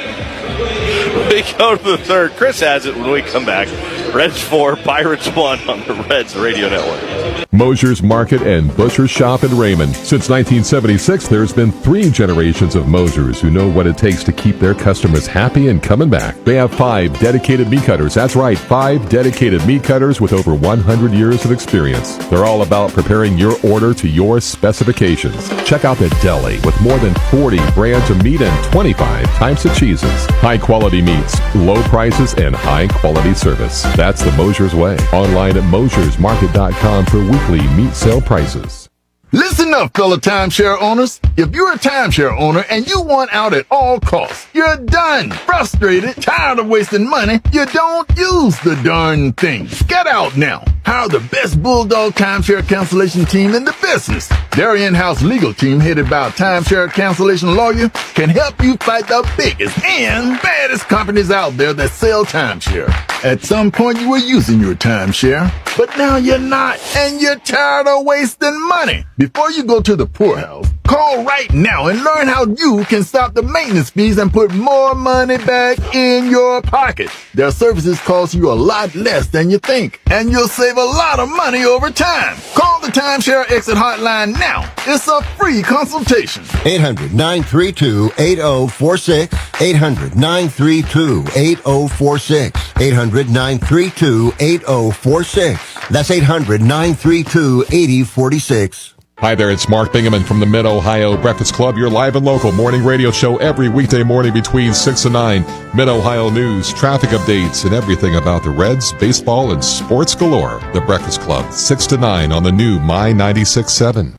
We go to the third. Chris has it when we come back. Reds 4, Pirates 1 on the Reds Radio Network. Mosher's Market and Butcher's Shop in Raymond. Since 1976, there's been 3 generations of Mosers who know what it takes to keep their customers happy and coming back. They have 5 dedicated meat cutters. That's right, 5 dedicated meat cutters with over 100 years of experience. They're all about preparing your order to your specifications. Check out the deli with more than 40 brands of meat and 25 types of cheeses. High-quality meats, low prices, and high-quality service. That's the Mosher's way. Online at mosersmarket.com for weekly meat sale prices. Listen up, fellow timeshare owners. If you're a timeshare owner and you want out at all costs, you're done, frustrated, tired of wasting money, you don't use the darn thing. Get out now. Hire the best Bulldog timeshare cancellation team in the business. Their in-house legal team, headed by a timeshare cancellation lawyer, can help you fight the biggest and baddest companies out there that sell timeshare. At some point, you were using your timeshare, but now you're not, and you're tired of wasting money. Before you go to the poorhouse, call right now and learn how you can stop the maintenance fees and put more money back in your pocket. Their services cost you a lot less than you think, and you'll save a lot of money over time. Call the Timeshare Exit Hotline now. It's a free consultation. 800-932-8046. 800-932-8046. 800-932-8046. That's 800-932-8046. Hi there, it's Mark Bingaman from the Mid-Ohio Breakfast Club, your live and local morning radio show every weekday morning between 6 and 9. Mid-Ohio news, traffic updates, and everything about the Reds, baseball, and sports galore. The Breakfast Club, 6 to 9 on the new My 96.7.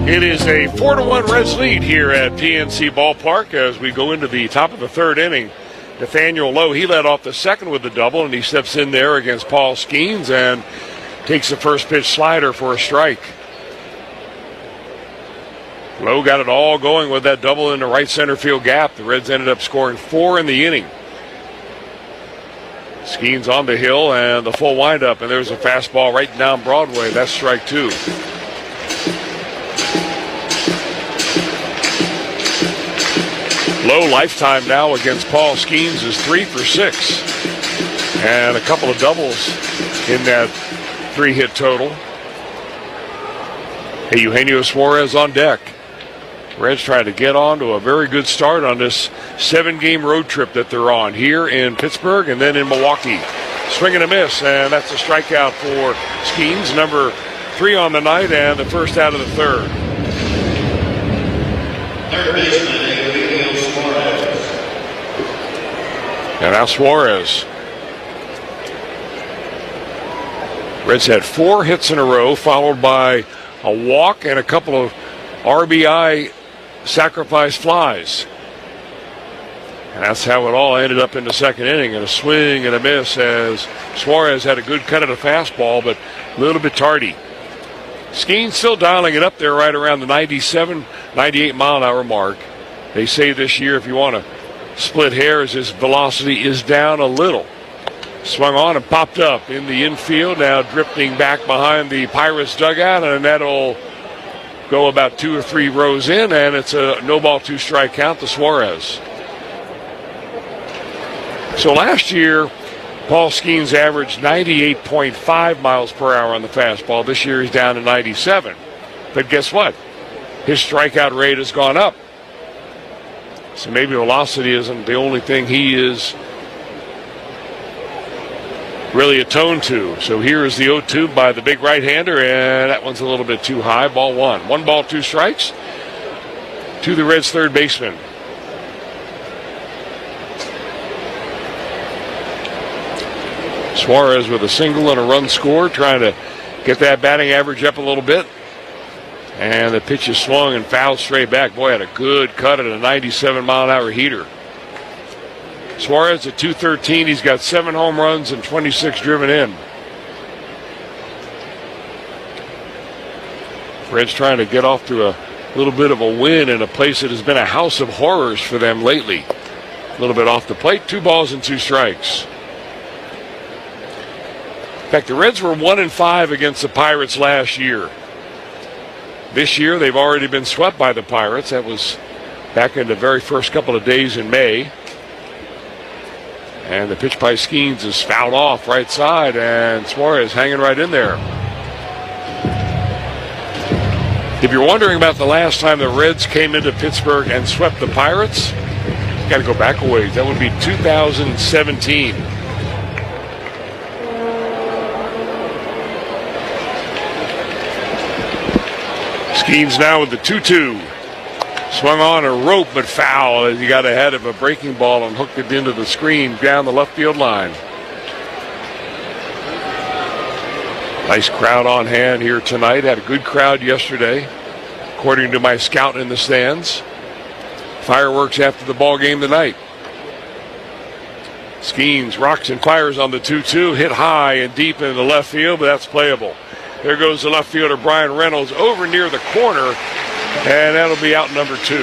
It is a 4-1 Reds lead here at PNC Ballpark as we go into the top of the third inning. Nathaniel Lowe, he led off the second with the double, and he steps in there against Paul Skeens and takes the first pitch slider for a strike. Lowe got it all going with that double in the right center field gap. The Reds ended up scoring 4 in the inning. Skeens on the hill and the full windup, and there's a fastball right down Broadway. That's strike 2. Lowe lifetime now against Paul Skeens is 3 for 6. And a couple of doubles in that 3-hit total. Hey, Eugenio Suarez on deck. Reds trying to get on to a very good start on this 7-game road trip that they're on here in Pittsburgh and then in Milwaukee. Swing and a miss, and that's a strikeout for Skeens, number 3 on the night and the first out of the third. Third baseman, Eugenio Suarez. And now Suarez. Reds had 4 hits in a row, followed by a walk and a couple of RBI sacrifice flies. And that's how it all ended up in the second inning, and a swing and a miss as Suarez had a good cut of the fastball, but a little bit tardy. Skeens still dialing it up there right around the 97, 98 mile an hour mark. They say this year if you want to split hairs, his velocity is down a little. Swung on and popped up in the infield, now drifting back behind the Pirates dugout, and that'll go about 2 or 3 rows in, and it's a no-ball 2-strike count to Suarez. So last year, Paul Skeens averaged 98.5 miles per hour on the fastball. This year he's down to 97. But guess what? His strikeout rate has gone up. So maybe velocity isn't the only thing he is really attuned to. So here is the 0-2 by the big right-hander, and that one's a little bit too high. Ball 1. 1 ball, 2 strikes to the Reds' third baseman. Suarez with a single and a run score, trying to get that batting average up a little bit. And the pitch is swung and fouled straight back. Boy, had a good cut at a 97-mile-an-hour heater. Suarez at 213. He's got 7 home runs and 26 driven in. Reds trying to get off to a little bit of a win in a place that has been a house of horrors for them lately. A little bit off the plate. 2 balls and 2 strikes. In fact, the Reds were 1-5 against the Pirates last year. This year, they've already been swept by the Pirates. That was back in the very first couple of days in May. And the pitch by Skeens is fouled off right side, and Suarez hanging right in there. If you're wondering about the last time the Reds came into Pittsburgh and swept the Pirates, you got to go back a ways. That would be 2017. Skeens now with the 2-2. Swung on a rope, but foul as he got ahead of a breaking ball and hooked it into the screen down the left field line. Nice crowd on hand here tonight. Had a good crowd yesterday, according to my scout in the stands. Fireworks after the ball game tonight. Skeens rocks and fires on the 2-2. Hit high and deep into the left field, but that's playable. There goes the left fielder, Brian Reynolds, over near the corner, and that'll be out number 2.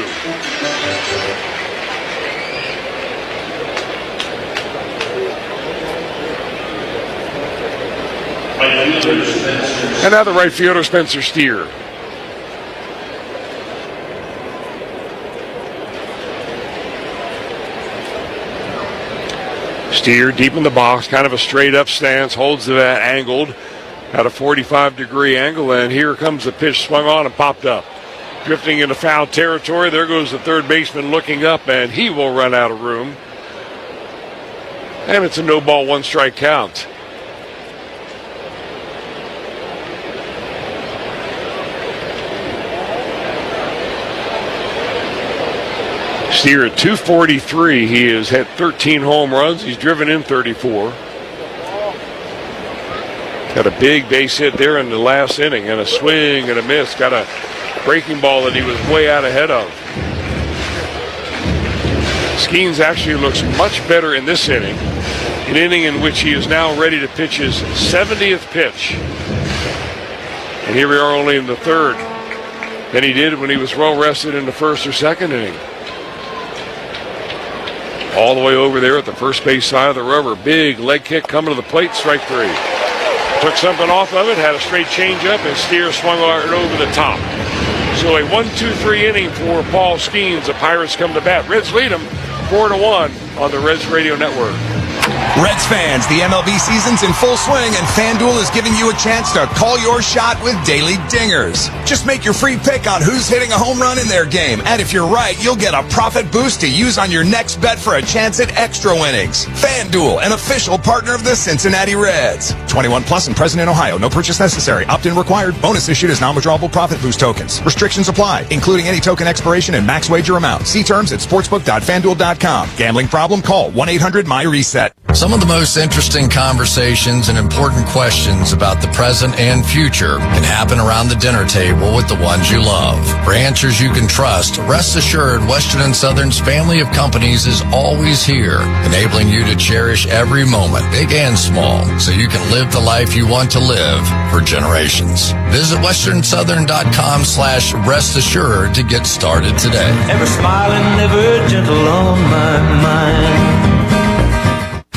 And now the right fielder, Spencer Steer. Steer deep in the box, kind of a straight up stance, holds the bat angled at a 45-degree angle, and here comes the pitch swung on and popped up. Drifting into foul territory, there goes the third baseman looking up, and he will run out of room. And it's a no-ball, 1-strike count. Steer at 243. He has had 13 home runs. He's driven in 34. Got a big base hit there in the last inning, and a swing and a miss. Got a breaking ball that he was way out ahead of. Skeens actually looks much better in this inning, an inning in which he is now ready to pitch his 70th pitch. And here we are only in the 3rd than he did when he was well rested in the 1st or 2nd inning. All the way over there at the first base side of the rubber. Big leg kick coming to the plate, strike 3. Took something off of it, had a straight changeup, and Steer swung it over the top. So a 1-2-3 inning for Paul Skeens. The Pirates come to bat. Reds lead them 4-1 on the Reds Radio Network. Reds fans, the MLB season's in full swing, and FanDuel is giving you a chance to call your shot with daily dingers. Just make your free pick on who's hitting a home run in their game, and if you're right, you'll get a profit boost to use on your next bet for a chance at extra winnings. FanDuel, an official partner of the Cincinnati Reds. 21 plus and present in Ohio. No purchase necessary. Opt-in required. Bonus issued as non-withdrawable profit boost tokens. Restrictions apply, including any token expiration and max wager amount. See terms at sportsbook.fanduel.com. Gambling problem? Call 1-800-MY-RESET. Some of the most interesting conversations and important questions about the present and future can happen around the dinner table with the ones you love. For answers you can trust, rest assured Western and Southern's family of companies is always here, enabling you to cherish every moment, big and small, so you can live the life you want to live for generations. Visit westernsouthern.com/rest assured to get started today. Ever smiling, ever gentle on my mind.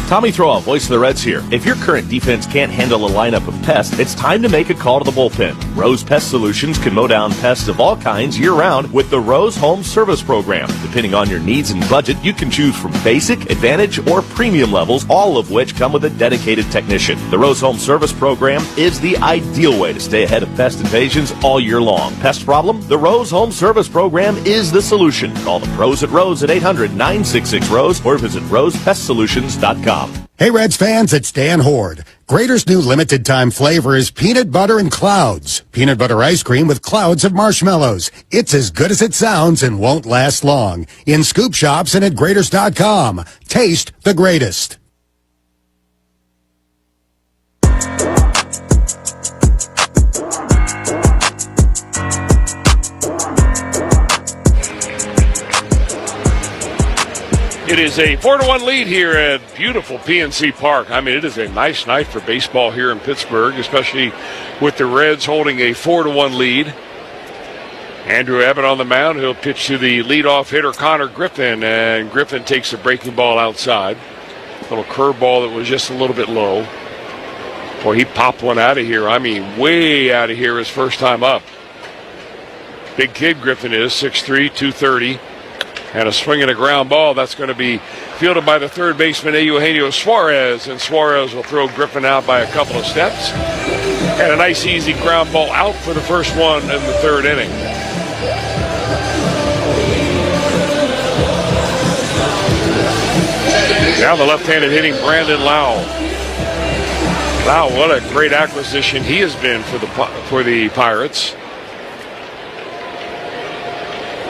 Tommy Throa, voice of the Reds here. If your current defense can't handle a lineup of pests, it's time to make a call to the bullpen. Rose Pest Solutions can mow down pests of all kinds year-round with the Rose Home Service Program. Depending on your needs and budget, you can choose from basic, advantage, or premium levels, all of which come with a dedicated technician. The Rose Home Service Program is the ideal way to stay ahead of pest invasions all year long. Pest problem? The Rose Home Service Program is the solution. Call the pros at Rose at 800-966-ROSE or visit rosepestsolutions.com. Hey Reds fans, it's Dan Horde. Grater's new limited time flavor is peanut butter and clouds. Peanut butter ice cream with clouds of marshmallows. It's as good as it sounds and won't last long. In scoop shops and at Graters.com. Taste the greatest. It is a 4-1 lead here at beautiful PNC Park. I mean, it is a nice night for baseball here in Pittsburgh, especially with the Reds holding a 4-1 lead. Andrew Abbott on the mound. He'll pitch to the leadoff hitter, Connor Griffin, and Griffin takes a breaking ball outside. A little curveball that was just a little bit low. Boy, he popped one out of here. I mean, way out of here his first time up. Big kid Griffin is, 6'3", 230. And a swing and a ground ball. That's going to be fielded by the third baseman, Eugenio Suarez. And Suarez will throw Griffin out by a couple of steps. And a nice, easy ground ball out for the first one in the third inning. Now the left-handed hitting Brandon Lau. Lau, what a great acquisition he has been for the Pirates.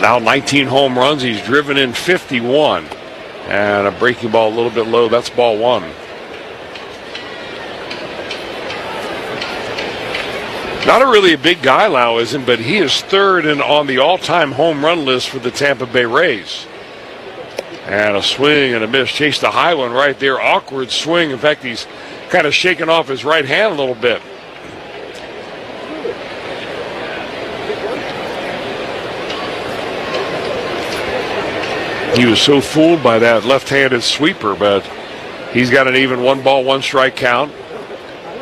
Now 19 home runs. He's driven in 51. And a breaking ball a little bit low. That's ball one. Not really a big guy, Lau isn't, but he is third on the all-time home run list for the Tampa Bay Rays. And a swing and a miss. Chased a high one right there. Awkward swing. In fact, he's kind of shaking off his right hand a little bit. He was so fooled by that left-handed sweeper, but he's got an even 1-ball, 1-strike count.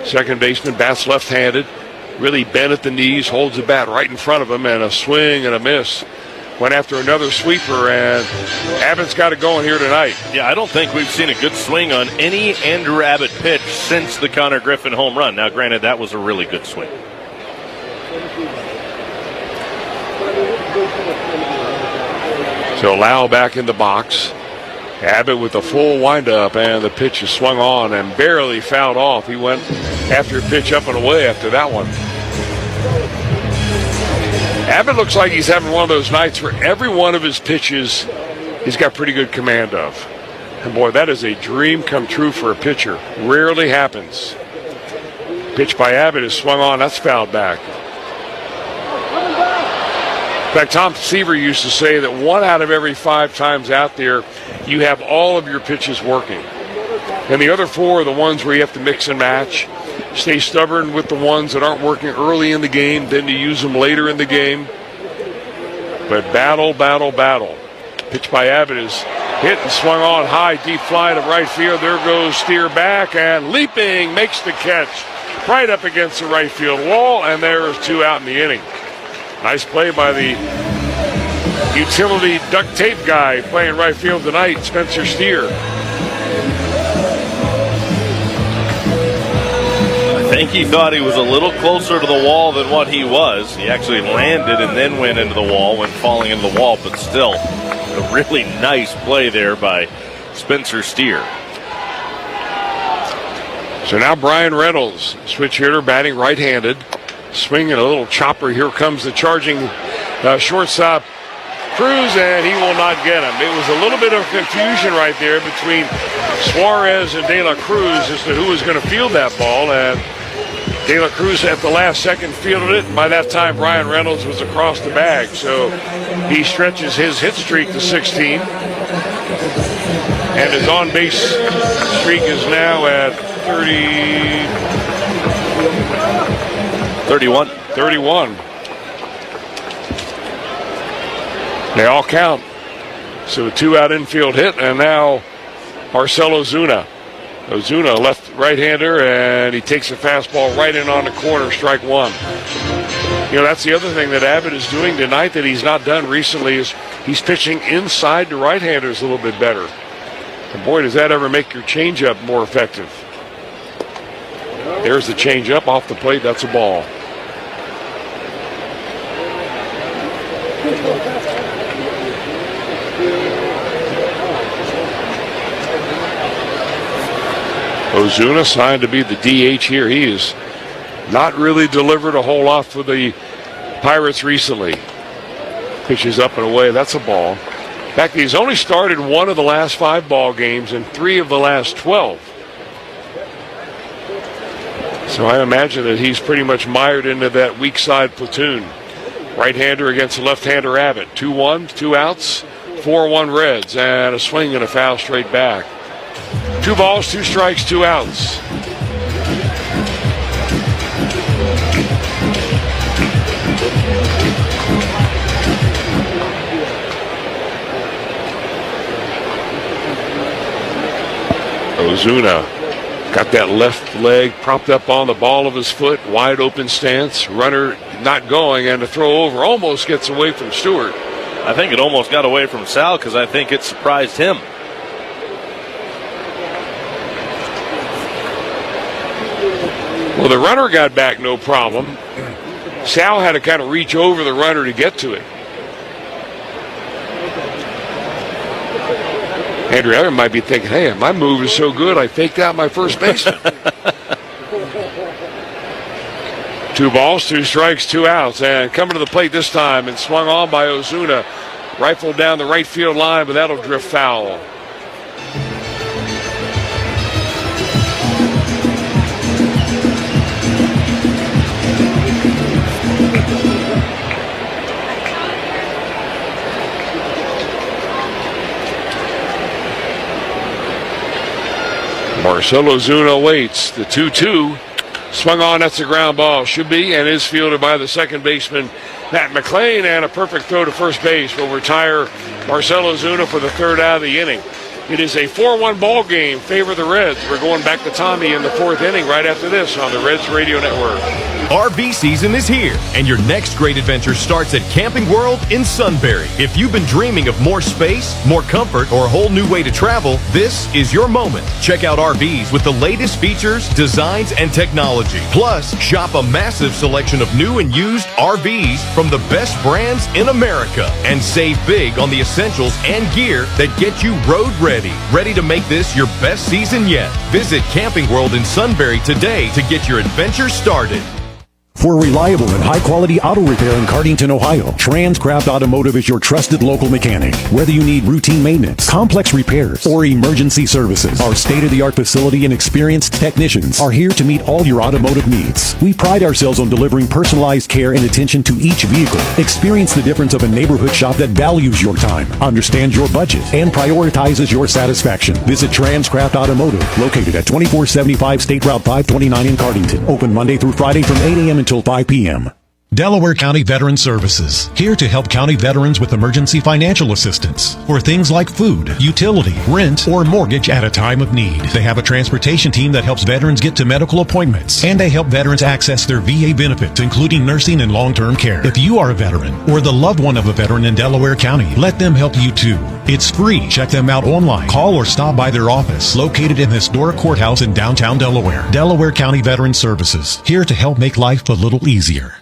Second baseman bats left-handed, really bent at the knees, holds the bat right in front of him, and a swing and a miss. Went after another sweeper, and Abbott's got it going here tonight. Yeah, I don't think we've seen a good swing on any Andrew Abbott pitch since the Connor Griffin home run. Now, granted, that was a really good swing. So Lau back in the box. Abbott with a full windup, and the pitch is swung on and barely fouled off. He went after a pitch up and away after that one. Abbott looks like he's having one of those nights where every one of his pitches he's got pretty good command of. And boy, that is a dream come true for a pitcher. Rarely happens. Pitch by Abbott is swung on. That's fouled back. In fact, Tom Seaver used to say that 1 out of every 5 times out there, you have all of your pitches working. And the other 4 are the ones where you have to mix and match. Stay stubborn with the ones that aren't working early in the game, then you use them later in the game. But battle, battle, battle. Pitch by Abbott is hit and swung on high, deep fly to right field. There goes Steer back, and leaping makes the catch right up against the right field wall, and there is 2 out in the inning. Nice play by the utility duct tape guy playing right field tonight, Spencer Steer. I think he thought he was a little closer to the wall than what he was. He actually landed and then went into the wall, went falling into the wall, but still a really nice play there by Spencer Steer. So now Brian Reynolds, switch hitter, batting right-handed. Swinging a little chopper. Here comes the charging shortstop Cruz, and he will not get him. It was a little bit of confusion right there between Suarez and De La Cruz as to who was going to field that ball, and De La Cruz at the last second fielded it. By that time, Brian Reynolds was across the bag, so he stretches his hit streak to 16, and his on-base streak is now at 31. They all count. So a 2-out infield hit, and now Marcell Ozuna. Ozuna, right-hander, and he takes a fastball right in on the corner, strike one. You know, that's the other thing that Abbott is doing tonight that he's not done recently is he's pitching inside the right-handers a little bit better. And boy, does that ever make your changeup more effective. There's the changeup off the plate. That's a ball. Ozuna signed to be the DH here. He has not really delivered a whole lot for the Pirates recently. Pitches up and away. That's a ball. In fact, he's only started 1 of the last 5 ball games and 3 of the last 12. So I imagine that he's pretty much mired into that weak side platoon. Right-hander against left-hander Abbott. 2-1, 2 outs. 4-1 Reds, and a swing and a foul straight back. 2 balls, 2 strikes, 2 outs. Ozuna got that left leg propped up on the ball of his foot, wide open stance, runner not going, and the throw over almost gets away from Stewart. I think it almost got away from Sal because I think it surprised him. Well, the runner got back no problem. Sal had to kind of reach over the runner to get to it. Andrew Elliott might be thinking, hey, my move is so good, I faked out my first baseman. 2 balls, 2 strikes, 2 outs. And coming to the plate this time and swung on by Ozuna. Rifled down the right field line, but that'll drift foul. Marcell Ozuna waits. The 2-2 swung on. That's a ground ball. Should be and is fielded by the second baseman, Matt McLean, and a perfect throw to first base will retire Marcell Ozuna for the 3rd out of the inning. It is a 4-1 ball game, favor the Reds. We're going back to Tommy in the 4th inning right after this on the Reds Radio Network. RV season is here, and your next great adventure starts at Camping World in Sunbury. If you've been dreaming of more space, more comfort, or a whole new way to travel, this is your moment. Check out RVs with the latest features, designs, and technology. Plus, shop a massive selection of new and used RVs from the best brands in America. And save big on the essentials and gear that get you road ready. Ready to make this your best season yet. Visit Camping World in Sunbury today to get your adventure started. For reliable and high-quality auto repair in Cardington, Ohio, Transcraft Automotive is your trusted local mechanic. Whether you need routine maintenance, complex repairs, or emergency services, our state-of-the-art facility and experienced technicians are here to meet all your automotive needs. We pride ourselves on delivering personalized care and attention to each vehicle. Experience the difference of a neighborhood shop that values your time, understands your budget, and prioritizes your satisfaction. Visit Transcraft Automotive, located at 2475 State Route 529 in Cardington. Open Monday through Friday from 8 a.m. until 5 p.m. Delaware County Veteran Services, here to help county veterans with emergency financial assistance for things like food, utility, rent, or mortgage at a time of need. They have a transportation team that helps veterans get to medical appointments, and they help veterans access their VA benefits, including nursing and long-term care. If you are a veteran or the loved one of a veteran in Delaware County, let them help you too. It's free. Check them out online. Call or stop by their office, located in the historic courthouse in downtown Delaware. Delaware County Veteran Services, here to help make life a little easier.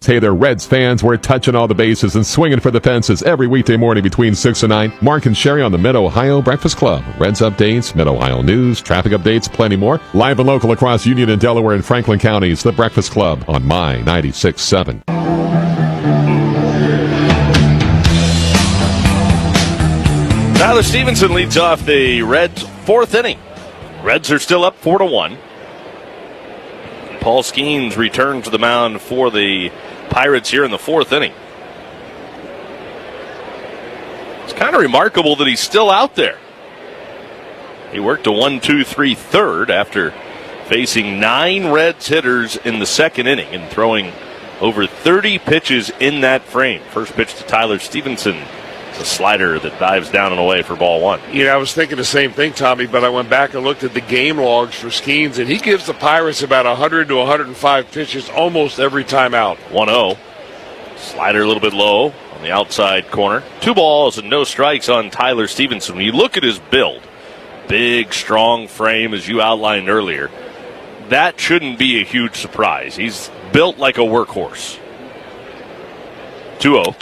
Hey there, Reds fans. We're touching all the bases and swinging for the fences every weekday morning between 6 and 9. Mark and Sherry on the Mid-Ohio Breakfast Club. Reds updates, Mid-Ohio news, traffic updates, plenty more. Live and local across Union and Delaware and Franklin counties. The Breakfast Club on My 96.7. Tyler Stevenson leads off the Reds' 4th inning. Reds are still up 4-1. Paul Skeens returns to the mound for the Pirates here in the 4th inning. It's kind of remarkable that he's still out there. He worked a 1-2-3 third after facing 9 Reds hitters in the 2nd inning and throwing over 30 pitches in that frame. First pitch to Tyler Stevenson. A slider that dives down and away for ball 1. You know, I was thinking the same thing, Tommy, but I went back and looked at the game logs for Skeens, and he gives the Pirates about 100 to 105 pitches almost every time out. 1-0. Slider a little bit low on the outside corner. 2 balls and no strikes on Tyler Stevenson. When you look at his build, big, strong frame, as you outlined earlier, that shouldn't be a huge surprise. He's built like a workhorse. 2-0.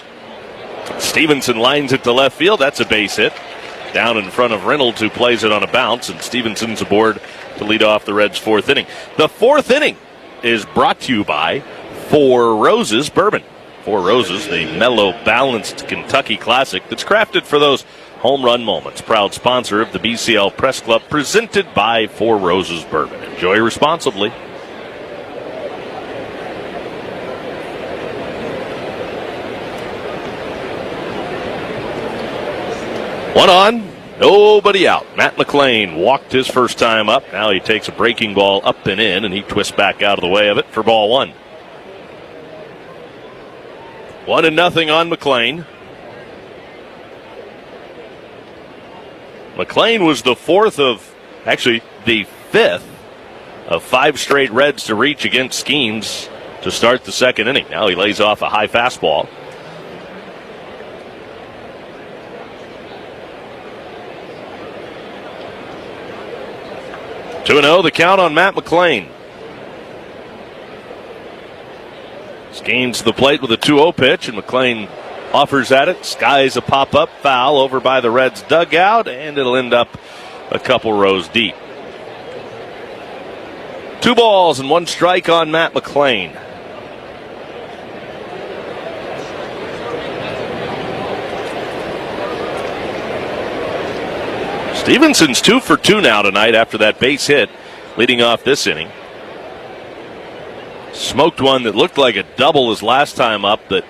Stevenson lines it to left field. That's a base hit. Down in front of Reynolds, who plays it on a bounce, and Stevenson's aboard to lead off the Reds' 4th inning. The 4th inning is brought to you by Four Roses Bourbon. Four Roses, the mellow, balanced Kentucky classic that's crafted for those home run moments. Proud sponsor of the BCL Press Club, presented by Four Roses Bourbon. Enjoy responsibly. One on, nobody out. Matt McLean walked his first time up. Now he takes a breaking ball up and in, and he twists back out of the way of it for ball one. 1-0 on McLean. McLean was the the fifth of 5 straight Reds to reach against Skeens to start the second inning. Now he lays off a high fastball. Two 2-0 the count on Matt McLean. Skeens to the plate with a 2-0 pitch, and McLean offers at it. Skies a pop-up foul over by the Reds dugout, and it'll end up a couple rows deep. 2 balls and 1 strike on Matt McLean. Stevenson's 2 for 2 now tonight after that base hit leading off this inning. Smoked one that looked like a double his last time up that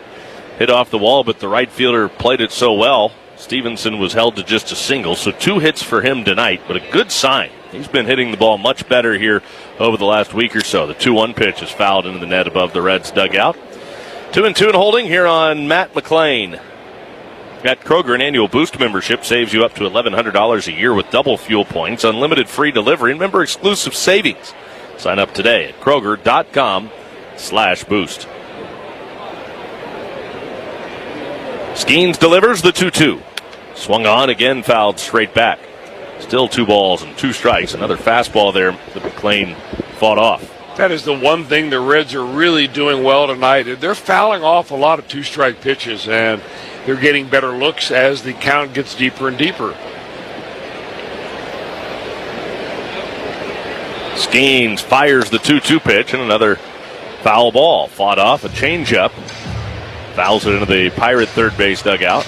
hit off the wall, but the right fielder played it so well. Stevenson was held to just a single, so 2 hits for him tonight, but a good sign. He's been hitting the ball much better here over the last week or so. The 2-1 pitch is fouled into the net above the Reds dugout. 2-2 and holding here on Matt McLean. At Kroger, an annual Boost membership saves you up to $1,100 a year with double fuel points, unlimited free delivery, and member-exclusive savings. Sign up today at Kroger.com/boost. Skeens delivers the 2-2. Swung on, again fouled straight back. Still 2 balls and 2 strikes. Another fastball there that McLean fought off. That is the one thing the Reds are really doing well tonight. They're fouling off a lot of 2-strike pitches, and they're getting better looks as the count gets deeper and deeper. Skeens fires the 2-2 pitch, and another foul ball. Fought off a changeup. Fouls it into the Pirate third base dugout.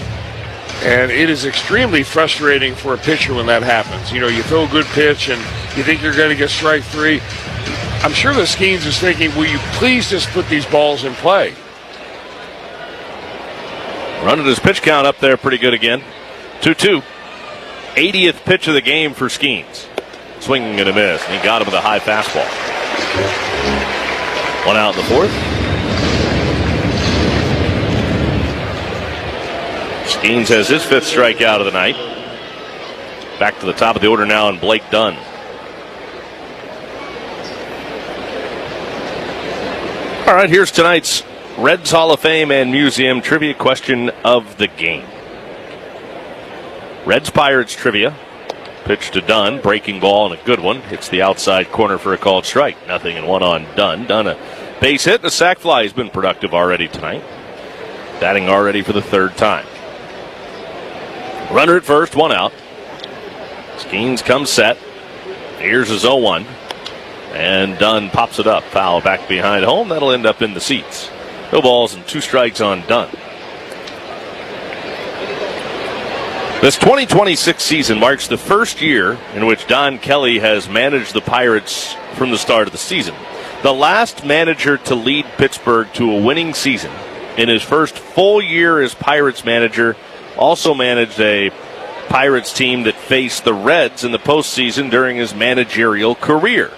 And it is extremely frustrating for a pitcher when that happens. You know, you throw a good pitch and you think you're going to get strike 3. I'm sure the Skeens is thinking, will you please just put these balls in play? Running his pitch count up there pretty good again. 2-2. 80th pitch of the game for Skeens. Swinging and a miss. And he got him with a high fastball. 1 out in the 4th. Skeens has his 5th strikeout of the night. Back to the top of the order now, and Blake Dunn. All right, here's tonight's Reds Hall of Fame and Museum trivia question of the game. Reds Pirates trivia. Pitch to Dunn, breaking ball and a good one. Hits the outside corner for a called strike. 0-1 on Dunn. Dunn a base hit and a sac fly. Has been productive already tonight. Batting already for the 3rd time. Runner at first, 1 out. Skeens comes set. Here's his 0-1. And Dunn pops it up. Foul back behind home. That'll end up in the seats. 2 balls and 2 strikes on Dunn. This 2026 season marks the first year in which Don Kelly has managed the Pirates from the start of the season. The last manager to lead Pittsburgh to a winning season in his first full year as Pirates manager also managed a Pirates team that faced the Reds in the postseason during his managerial career.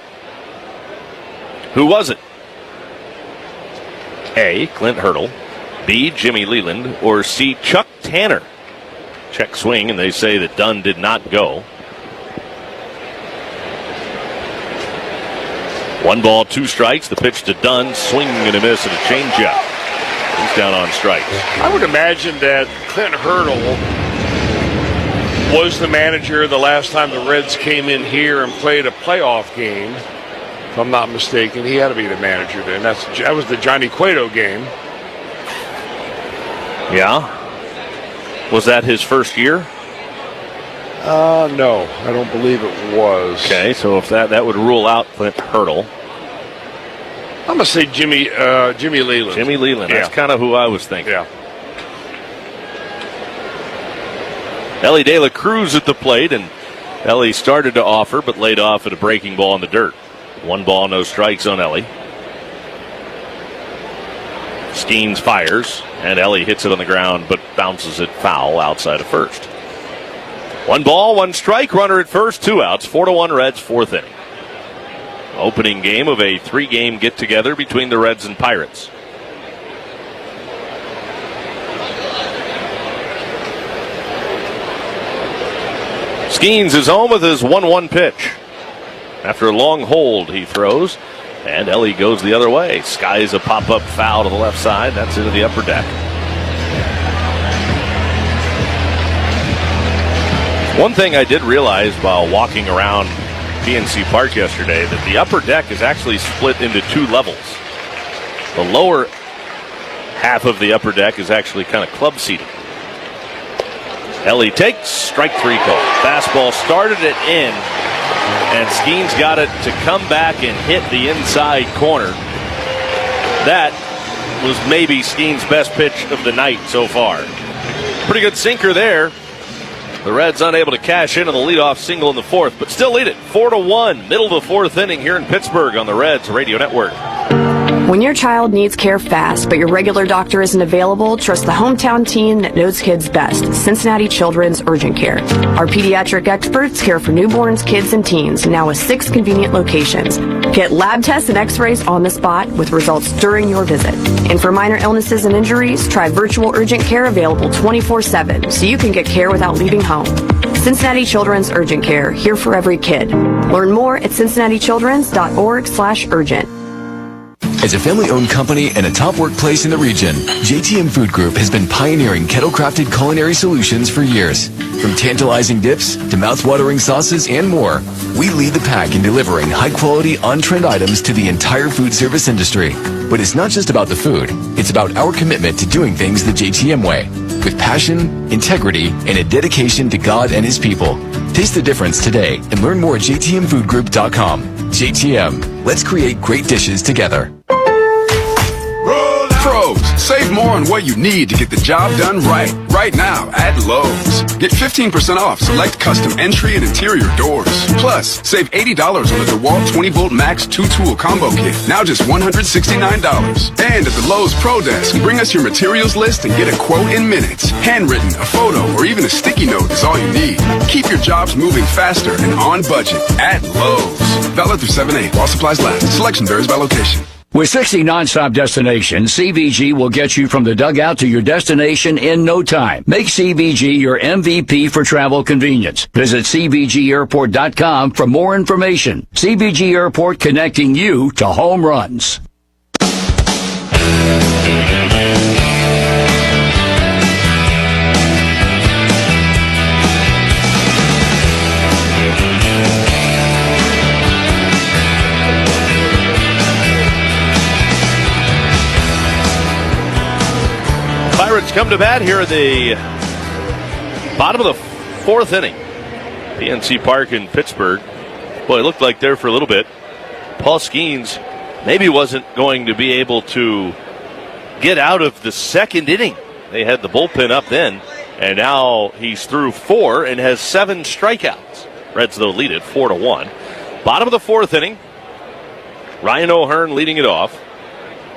Who was it? A, Clint Hurdle, B, Jimmy Leland, or C, Chuck Tanner? Check swing, and they say that Dunn did not go. 1 ball, 2 strikes. The pitch to Dunn, swing and a miss and a changeup. He's down on strikes. I would imagine that Clint Hurdle was the manager the last time the Reds came in here and played a playoff game. If I'm not mistaken, he had to be the manager then. That was the Johnny Cueto game. Yeah. Was that his first year? No, I don't believe it was. Okay, so if that would rule out Clint Hurdle. I'm going to say Jimmy Leland. Jimmy Leland, that's kind of who I was thinking. Yeah. Ellie De La Cruz at the plate, and Ellie started to offer, but laid off at a breaking ball in the dirt. 1 ball, no strikes on Ellie. Skeens fires, and Ellie hits it on the ground, but bounces it foul outside of first. 1 ball, 1 strike, runner at first, 2 outs, 4-1 Reds, 4th inning. Opening game of a 3-game get-together between the Reds and Pirates. Skeens is home with his 1-1 pitch. After a long hold, he throws, and Ellie goes the other way. Skies a pop-up foul to the left side. That's into the upper deck. One thing I did realize while walking around PNC Park yesterday, that the upper deck is actually split into 2 levels. The lower half of the upper deck is actually kind of club seating. Ellie takes strike 3 call. Fastball started it in, and Skeens got it to come back and hit the inside corner. That was maybe Skeens' best pitch of the night so far. Pretty good sinker there. The Reds unable to cash in on the leadoff single in the 4th, but still lead it 4-1. Middle of the 4th inning here in Pittsburgh on the Reds Radio Network. When your child needs care fast, but your regular doctor isn't available, trust the hometown team that knows kids best, Cincinnati Children's Urgent Care. Our pediatric experts care for newborns, kids, and teens, now with 6 convenient locations. Get lab tests and x-rays on the spot with results during your visit. And for minor illnesses and injuries, try virtual urgent care available 24/7 so you can get care without leaving home. Cincinnati Children's Urgent Care, here for every kid. Learn more at cincinnatichildrens.org/urgent. As a family-owned company and a top workplace in the region, JTM Food Group has been pioneering kettle-crafted culinary solutions for years. From tantalizing dips to mouth-watering sauces and more, we lead the pack in delivering high-quality, on-trend items to the entire food service industry. But it's not just about the food. It's about our commitment to doing things the JTM way, with passion, integrity, and a dedication to God and His people. Taste the difference today and learn more at jtmfoodgroup.com. JTM, let's create great dishes together. Pros, save more on what you need to get the job done right. Right now at Lowe's. Get 15% off select custom entry and interior doors. Plus, save $80 on the DeWalt 20-volt Max 2-tool combo kit. Now just $169. And at the Lowe's Pro Desk, bring us your materials list and get a quote in minutes. Handwritten, a photo, or even a sticky note is all you need. Keep your jobs moving faster and on budget at Lowe's. Valid through 7/8 while supplies last. Selection varies by location. With 60 nonstop destinations, CVG will get you from the dugout to your destination in no time. Make CVG your MVP for travel convenience. Visit CVGAirport.com for more information. CVG Airport, connecting you to home runs. Pirates come to bat here at the bottom of the 4th inning. PNC Park in Pittsburgh. Boy, it looked like there for a little bit. Paul Skeens maybe wasn't going to be able to get out of the 2nd inning. They had the bullpen up then, and now he's through 4 and has 7 strikeouts. Reds, though, lead it 4-1. Bottom of the 4th inning. Ryan O'Hearn leading it off.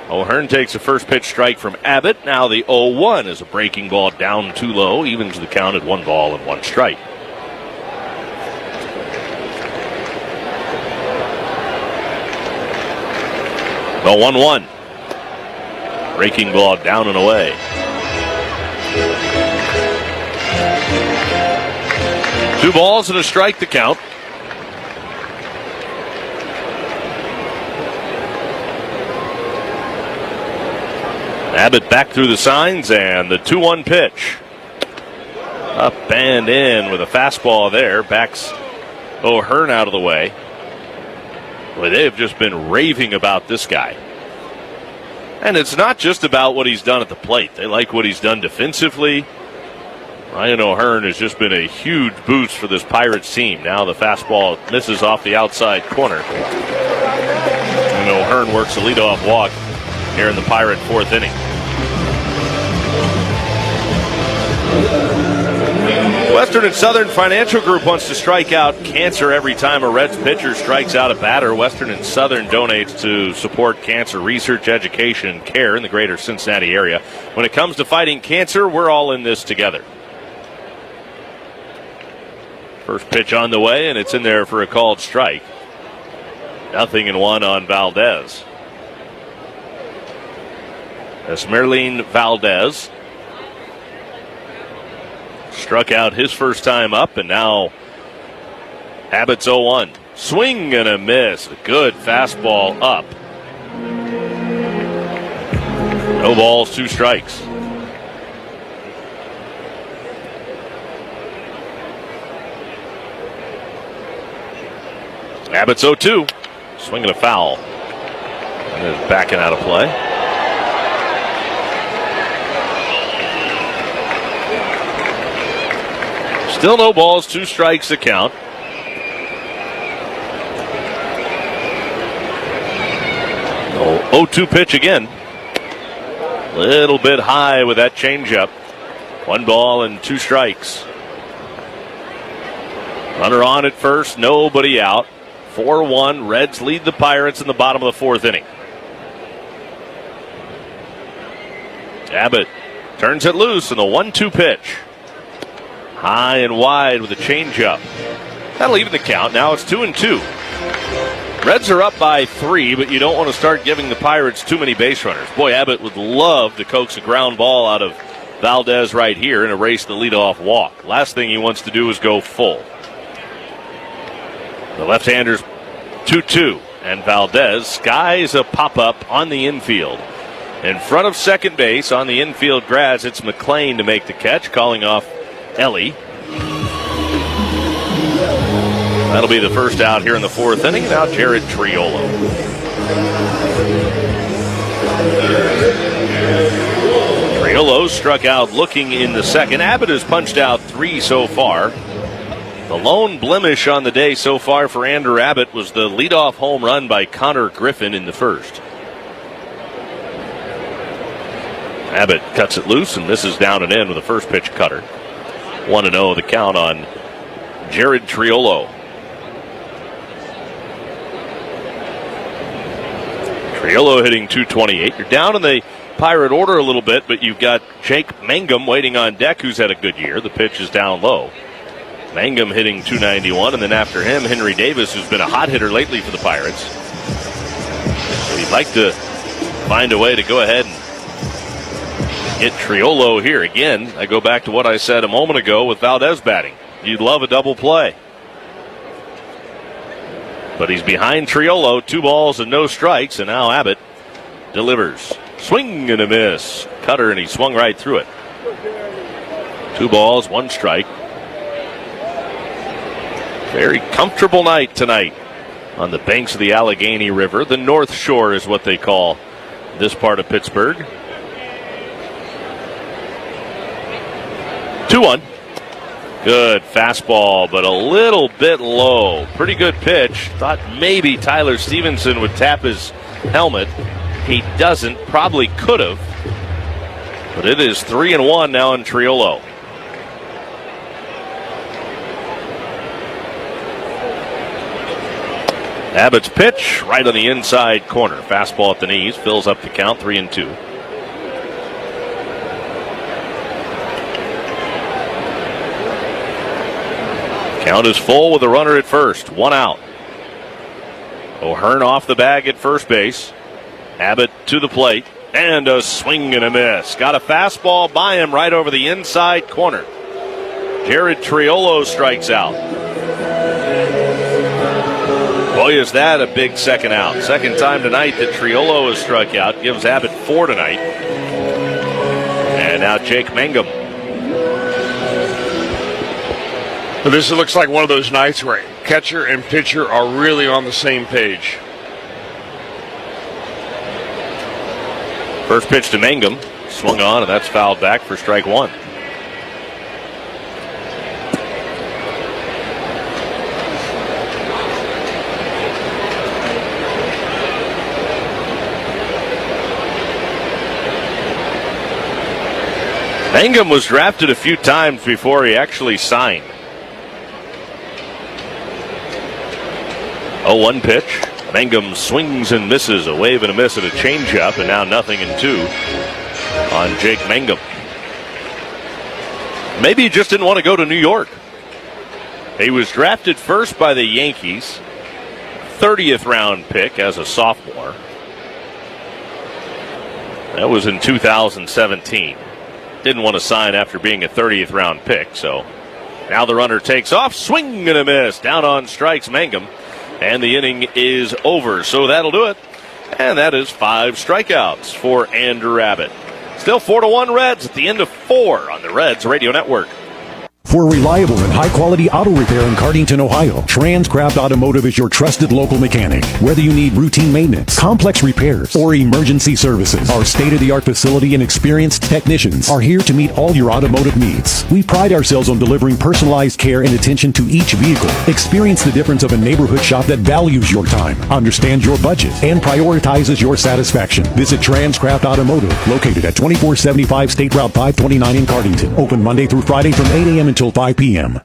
O'Hearn takes a first pitch strike from Abbott. Now the 0-1 is a breaking ball down too low, evens the count at 1 ball and 1 strike. The 1-1. Breaking ball down and away. Two balls and a strike to count. Abbott back through the signs, and the 2-1 pitch. Up and in with a fastball there. Backs O'Hearn out of the way. Boy, they've just been raving about this guy. And it's not just about what he's done at the plate. They like what he's done defensively. Ryan O'Hearn has just been a huge boost for this Pirates team. Now the fastball misses off the outside corner. And O'Hearn works a leadoff walk here in the Pirate 4th inning. Western and Southern Financial Group wants to strike out cancer every time a Reds pitcher strikes out a batter. Western and Southern donates to support cancer research, education, and care in the greater Cincinnati area. When it comes to fighting cancer, we're all in this together. First pitch on the way, and it's in there for a called strike. 0-1 on Valdez. Esmerlin Valdez struck out his first time up, and now Abbott's 0-1. Swing and a miss. A good fastball up. No balls, 2 strikes. Abbott's 0-2. Swinging a foul. And is backing out of play. Still no balls, 2 strikes to count. Oh, 0-2 pitch again. Little bit high with that changeup. 1 ball and 2 strikes. Runner on at first, nobody out. 4-1, Reds lead the Pirates in the bottom of the 4th inning. Abbott turns it loose in the 1-2 pitch. High and wide with a changeup. That'll even the count. Now it's 2-2. Reds are up by 3, but you don't want to start giving the Pirates too many base runners. Boy, Abbott would love to coax a ground ball out of Valdez right here and erase the leadoff walk. Last thing he wants to do is go full. The left-hander's 2-2, and Valdez skies a pop-up on the infield. In front of second base on the infield grass, it's McLean to make the catch, calling off Ellie. That'll be the first out here in the 4th inning. Now Jared Triolo. Triolo struck out looking in the second. Abbott has punched out 3 so far. The lone blemish on the day so far for Andrew Abbott was the leadoff home run by Connor Griffin in the first. Abbott cuts it loose and misses down and in with a first pitch cutter. 1-0 the count on Jared Triolo. Triolo hitting .228. You're down in the Pirate order a little bit, but you've got Jake Mangum waiting on deck, who's had a good year. The pitch is down low. Mangum hitting .291, and then after him, Henry Davis, who's been a hot hitter lately for the Pirates. So you'd like to find a way to go ahead and get Triolo here. Again, I go back to what I said a moment ago with Valdez batting. You'd love a double play. But he's behind Triolo, 2 balls and no strikes, and now Abbott delivers. Swing and a miss. Cutter, and he swung right through it. 2 balls, 1 strike. Very comfortable night tonight on the banks of the Allegheny River. The North Shore is what they call this part of Pittsburgh. 2-1. Good fastball, but a little bit low. Pretty good pitch. Thought maybe Tyler Stevenson would tap his helmet. He doesn't. Probably could have. But it is 3-1 now in Triolo. Abbott's pitch right on the inside corner. Fastball at the knees. Fills up the count. 3-2. Count is full with a runner at first. 1 out. O'Hearn off the bag at first base. Abbott to the plate. And a swing and a miss. Got a fastball by him right over the inside corner. Jared Triolo strikes out. Boy, is that a big second out. Second time tonight that Triolo has struck out. Gives Abbott 4 tonight. And now Jake Mangum. This looks like one of those nights where catcher and pitcher are really on the same page. First pitch to Mangum. Swung on, and that's fouled back for strike 1. Mangum was drafted a few times before he actually signed. 0-1 pitch. Mangum swings and misses. A wave and a miss and a changeup, and now 0-2 on Jake Mangum. Maybe he just didn't want to go to New York. He was drafted first by the Yankees, 30th round pick as a sophomore. That was in 2017. Didn't want to sign after being a 30th round pick, so now the runner takes off, swing and a miss, down on strikes Mangum, and the inning is over. So that'll do it, and that is 5 strikeouts for Andrew Abbott. Still 4-1 Reds at the end of 4 on the Reds Radio Network. For reliable and high-quality auto repair in Cardington, Ohio, Transcraft Automotive is your trusted local mechanic. Whether you need routine maintenance, complex repairs, or emergency services, our state-of-the-art facility and experienced technicians are here to meet all your automotive needs. We pride ourselves on delivering personalized care and attention to each vehicle. Experience the difference of a neighborhood shop that values your time, understands your budget, and prioritizes your satisfaction. Visit Transcraft Automotive, located at 2475 State Route 529 in Cardington. Open Monday through Friday from 8 a.m. until 5 p.m.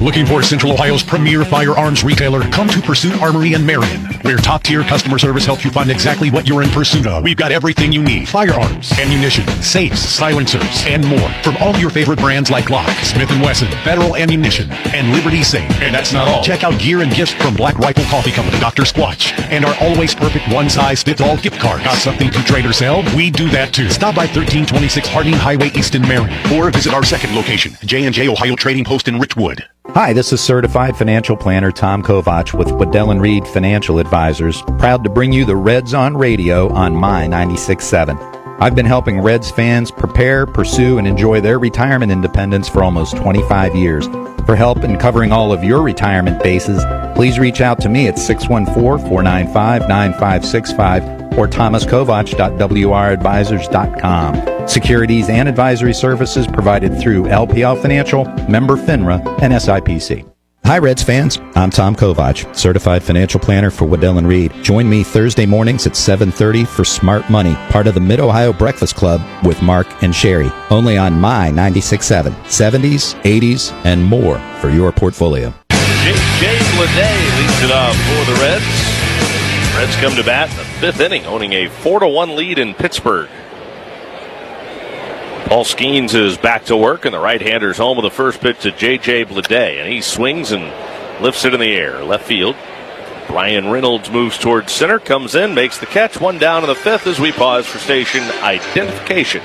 Looking for Central Ohio's premier firearms retailer? Come to Pursuit Armory in Marion, where top-tier customer service helps you find exactly what you're in pursuit of. We've got everything you need: firearms, ammunition, safes, silencers, and more. From all your favorite brands like Glock, Smith & Wesson, Federal Ammunition, and Liberty Safe. And that's not all. Check out gear and gifts from Black Rifle Coffee Company, Dr. Squatch, and our always perfect one-size-fits-all gift card. Got something to trade or sell? We do that too. Stop by 1326 Harding Highway East in Marion, or visit our second location, J&J Ohio Trading Post in Richwood. Hi, this is Certified Financial Planner Tom Kovach with Waddell & Reed Financial Advisors, proud to bring you the Reds on Radio on My 96.7. I've been helping Reds fans prepare, pursue, and enjoy their retirement independence for almost 25 years. For help in covering all of your retirement bases, please reach out to me at 614-495-9565 or thomaskovach.wradvisors.com. Securities and advisory services provided through LPL Financial, member FINRA, and SIPC. Hi, Reds fans. I'm Tom Kovach, Certified Financial Planner for Waddell & Reed. Join me Thursday mornings at 7:30 for Smart Money, part of the Mid-Ohio Breakfast Club with Mark and Sherry. Only on My 96.7. 70s, 80s, and more for your portfolio. Jay Bleday leads it off for the Reds. Reds come to bat in the 5th inning, owning a 4-1 lead in Pittsburgh. Paul Skeens is back to work, and the right-hander's home with the first pitch to J.J. Bleday, and he swings and lifts it in the air. Left field. Brian Reynolds moves towards center, comes in, makes the catch. 1 down in the 5th as we pause for station identification.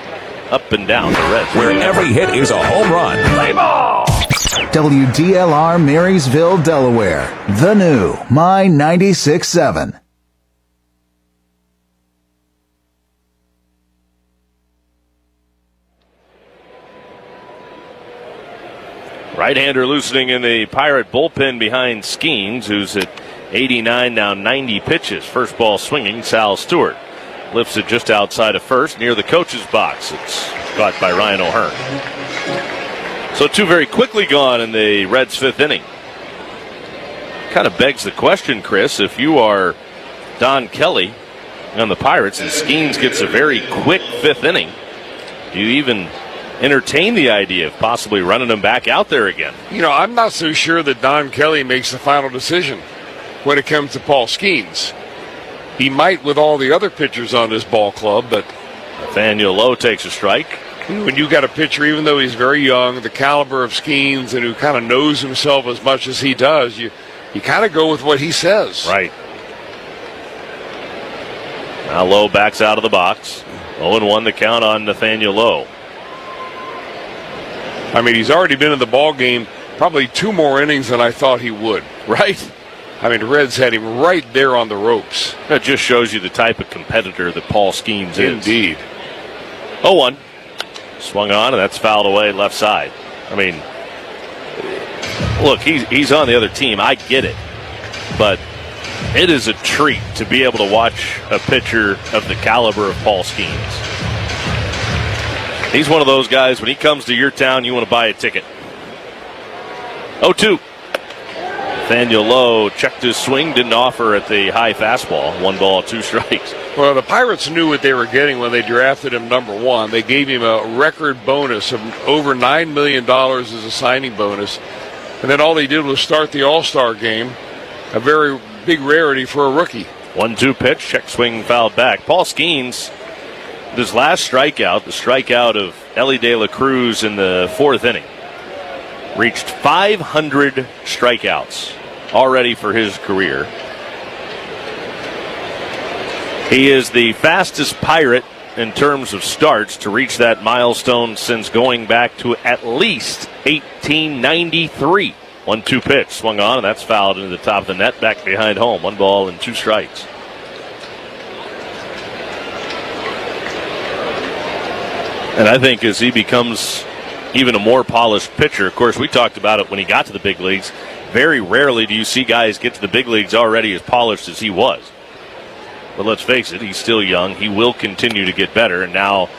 Up and down the Reds. Where every hit is a home run. Play ball! WDLR Marysville, Delaware. The new My 96.7. Right-hander loosening in the Pirate bullpen behind Skeens, who's at 89, now 90 pitches. First ball swinging, Sal Stewart lifts it just outside of first, near the coach's box. It's caught by Ryan O'Hearn. So 2 very quickly gone in the Reds' 5th inning. Kind of begs the question, Chris, if you are Don Kelly on the Pirates and Skeens gets a very quick 5th inning, do you even entertain the idea of possibly running him back out there again? You know, I'm not so sure that Don Kelly makes the final decision when it comes to Paul Skeens. He might with all the other pitchers on this ball club, but Nathaniel Lowe takes a strike. When you got a pitcher, even though he's very young, the caliber of Skeens, and who kind of knows himself as much as he does, you kind of go with what he says. Right. Now Lowe backs out of the box. 0-1 the count on Nathaniel Lowe. I mean, he's already been in the ball game probably 2 more innings than I thought he would. Right. I mean, the Reds had him right there on the ropes. That just shows you the type of competitor that Paul Skeens is. Indeed. 0-1. Swung on, and that's fouled away left side. I mean, look, he's on the other team. I get it. But it is a treat to be able to watch a pitcher of the caliber of Paul Skeens. He's one of those guys, when he comes to your town, you want to buy a ticket. 0-2. Nathaniel Lowe checked his swing, didn't offer at the high fastball. 1 ball, 2 strikes. Well, the Pirates knew what they were getting when they drafted him number 1. They gave him a record bonus of over $9 million as a signing bonus. And then all they did was start the All-Star game, a very big rarity for a rookie. 1-2 pitch, check swing, fouled back. Paul Skeens, his last strikeout, the strikeout of Ellie De La Cruz in the 4th inning. reached 500 strikeouts already for his career. He is the fastest Pirate in terms of starts to reach that milestone since going back to at least 1893. 1-2 pitch, swung on, and that's fouled into the top of the net, back behind home. 1 ball and 2 strikes. And I think as he becomes even a more polished pitcher, of course, we talked about it when he got to the big leagues. Very rarely do you see guys get to the big leagues already as polished as he was. But let's face it, he's still young. He will continue to get better. And now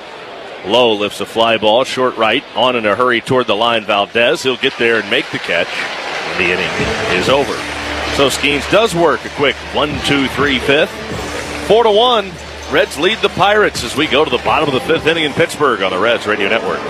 Lowe lifts a fly ball, short right, on in a hurry toward the line. Valdez, he'll get there and make the catch. And the inning is over. So Skeens does work a quick 1-2-3 fifth. 4-1. Reds lead the Pirates as we go to the bottom of the 5th inning in Pittsburgh on the Reds Radio Network.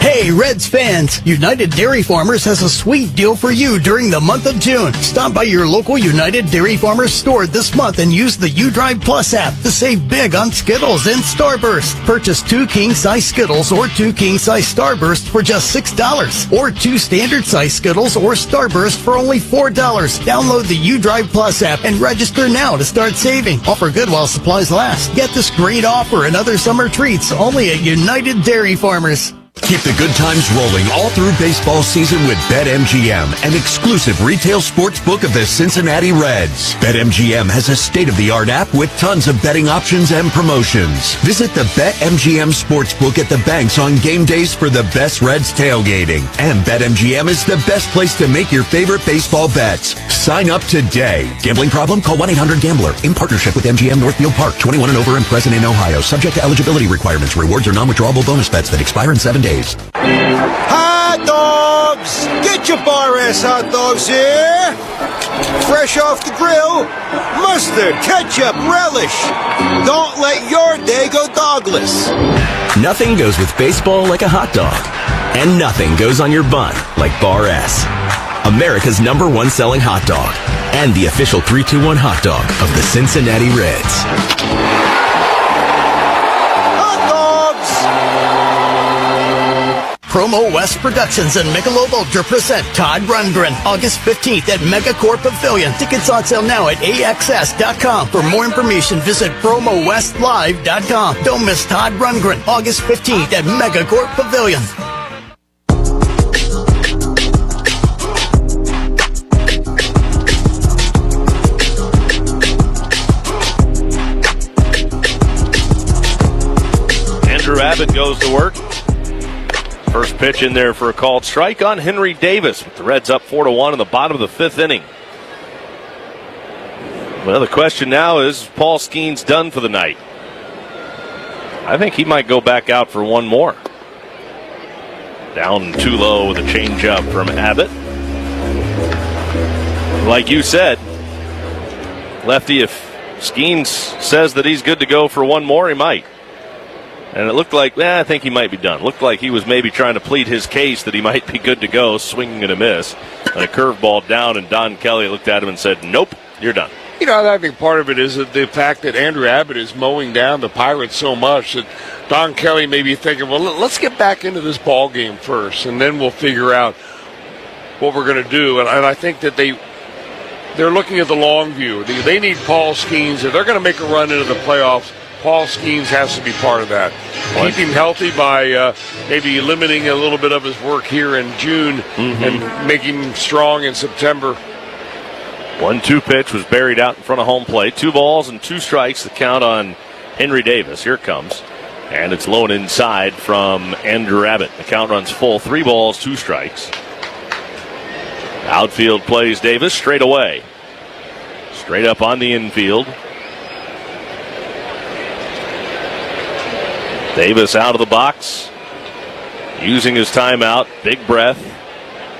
Hey, Reds fans, United Dairy Farmers has a sweet deal for you during the month of June. Stop by your local United Dairy Farmers store this month and use the UDrive Plus app to save big on Skittles and Starburst. Purchase 2 king-size Skittles or 2 king-size Starburst for just $6, or 2 standard-size Skittles or Starburst for only $4. Download the UDrive Plus app and register now to start saving. Offer good while supplies last. Get this great offer and other summer treats only at United Dairy Farmers. Keep the good times rolling all through baseball season with BetMGM, an exclusive retail sports book of the Cincinnati Reds. BetMGM has a state-of-the-art app with tons of betting options and promotions. Visit the BetMGM Sportsbook at the banks on game days for the best Reds tailgating. And BetMGM is the best place to make your favorite baseball bets. Sign up today. Gambling problem? Call 1-800-GAMBLER. In partnership with MGM Northfield Park. 21 and over and present in Ohio. Subject to eligibility requirements. Rewards are non-withdrawable bonus bets that expire in 7 days. Hot dogs! Get your bar-ass hot dogs here! Fresh off the grill, mustard, ketchup, relish. Don't let your day go dogless. Nothing goes with baseball like a hot dog. And nothing goes on your bun like Bar S. America's #1 selling hot dog. And the official 3-2-1 hot dog of the Cincinnati Reds. Promo West Productions and Michelob Ultra present Todd Rundgren, August 15th at Megacorp Pavilion. Tickets on sale now at AXS.com. For more information, visit PromoWestLive.com. Don't miss Todd Rundgren, August 15th at Megacorp Pavilion. Andrew Abbott goes to work. First pitch in there for a called strike on Henry Davis, with the Reds up 4-1 in the bottom of the 5th inning. Well, the question now is Paul Skeens done for the night? I think he might go back out for one more. Down too low with a changeup from Abbott. Like you said, Lefty, if Skeens says that he's good to go for one more, he might. And it looked like, I think he might be done. Looked like he was maybe trying to plead his case that he might be good to go, swinging and a miss. And a curveball down, and Don Kelly looked at him and said, nope, you're done. You know, I think part of it is the fact that Andrew Abbott is mowing down the Pirates so much that Don Kelly may be thinking, well, let's get back into this ball game first, and then we'll figure out what we're going to do. And I think that they're looking at the long view. They need Paul Skeens. If they're going to make a run into the playoffs, Paul Skeens has to be part of that. Keep him healthy by maybe limiting a little bit of his work here in June and making him strong in September. 1-2 pitch was buried out in front of home plate. 2 balls and 2 strikes, the count on Henry Davis. Here it comes. And it's low and inside from Andrew Abbott. The count runs full. 3 balls, 2 strikes. Outfield plays Davis straight away. Straight up on the infield. Davis out of the box, using his timeout, big breath,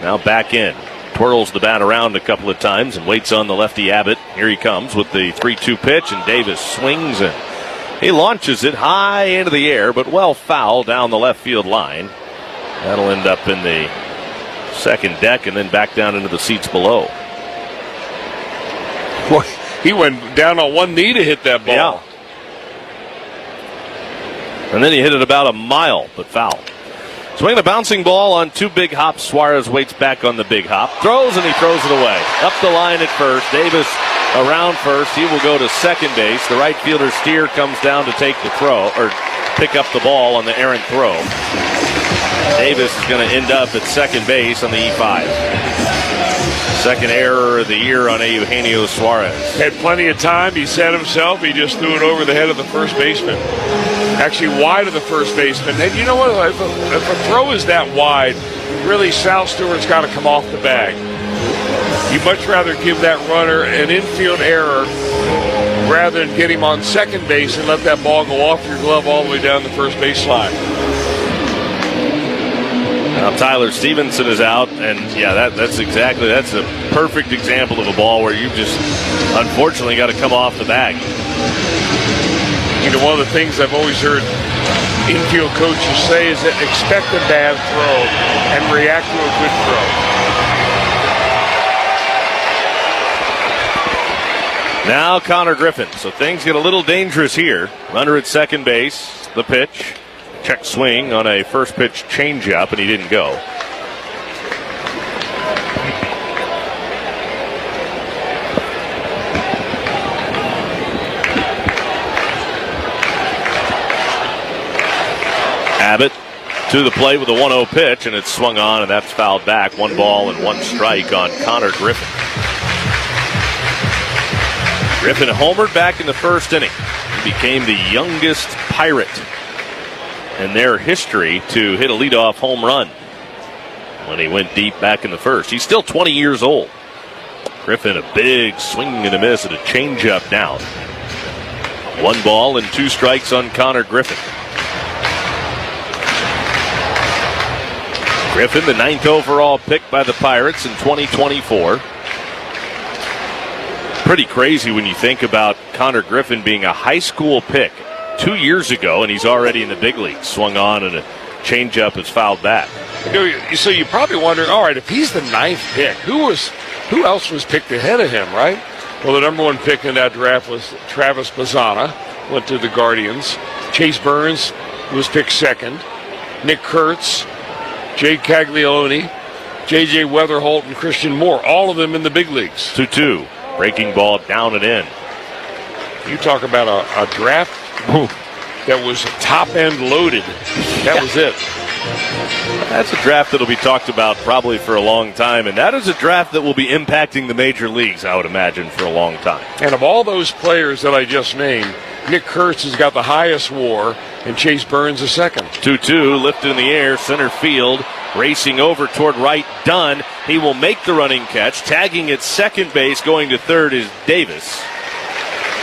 now back in. Twirls the bat around a couple of times and waits on the lefty Abbott. Here he comes with the 3-2 pitch, and Davis swings and he launches it high into the air, but well foul down the left field line. That'll end up in the second deck and then back down into the seats below. Boy, he went down on one knee to hit that ball. Yeah. And then he hit it about a mile, but foul. Swinging a bouncing ball on 2 big hops. Suarez waits back on the big hop. Throws, and he throws it away. Up the line at first. Davis around first. He will go to second base. The right fielder Steer comes down to take the throw, or pick up the ball on the errant throw. Davis is going to end up at second base on the E5. Second error of the year on Eugenio Suarez. Had plenty of time. He set himself. He just threw it over the head of the first baseman. Actually wide of the first baseman. And you know what? If a throw is that wide, really Sal Stewart's got to come off the bag. You'd much rather give that runner an infield error rather than get him on second base and let that ball go off your glove all the way down the first base line. Now Tyler Stevenson is out, and yeah, that's a perfect example of a ball where you just unfortunately got to come off the bag. You know, one of the things I've always heard infield coaches say is that expect a bad throw and react to a good throw. Now Connor Griffin. So things get a little dangerous here. Runner at second base. The pitch. Check swing on a first pitch changeup, and he didn't go. Abbott to the plate with a 1-0 pitch, and it's swung on, and that's fouled back. 1 ball and 1 strike on Connor Griffin. Griffin homered back in the first inning. He became the youngest Pirate in their history to hit a leadoff home run when he went deep back in the first. He's still 20 years old. Griffin, a big swing and a miss at a changeup down. 1 ball and 2 strikes on Connor Griffin. Griffin, the 9th overall pick by the Pirates in 2024. Pretty crazy when you think about Connor Griffin being a high school pick 2 years ago, and he's already in the big leagues. Swung on, and a changeup is fouled back. So you're probably wondering, all right, if he's the 9th pick, who else was picked ahead of him, right? Well, the number 1 pick in that draft was Travis Bazzana, went to the Guardians. Chase Burns was picked 2nd. Nick Kurtz, Jay Caglione, J.J. Weatherholt, and Christian Moore, all of them in the big leagues. 2-2, breaking ball down and in. You talk about a draft that was top-end loaded. That was it. That's a draft that will be talked about probably for a long time, and that is a draft that will be impacting the major leagues, I would imagine, for a long time. And of all those players that I just named, Nick Kurtz has got the highest WAR, and Chase Burns the 2nd. 2-2, lifted in the air, center field, racing over toward right, Dunn. He will make the running catch. Tagging at second base, going to third is Davis.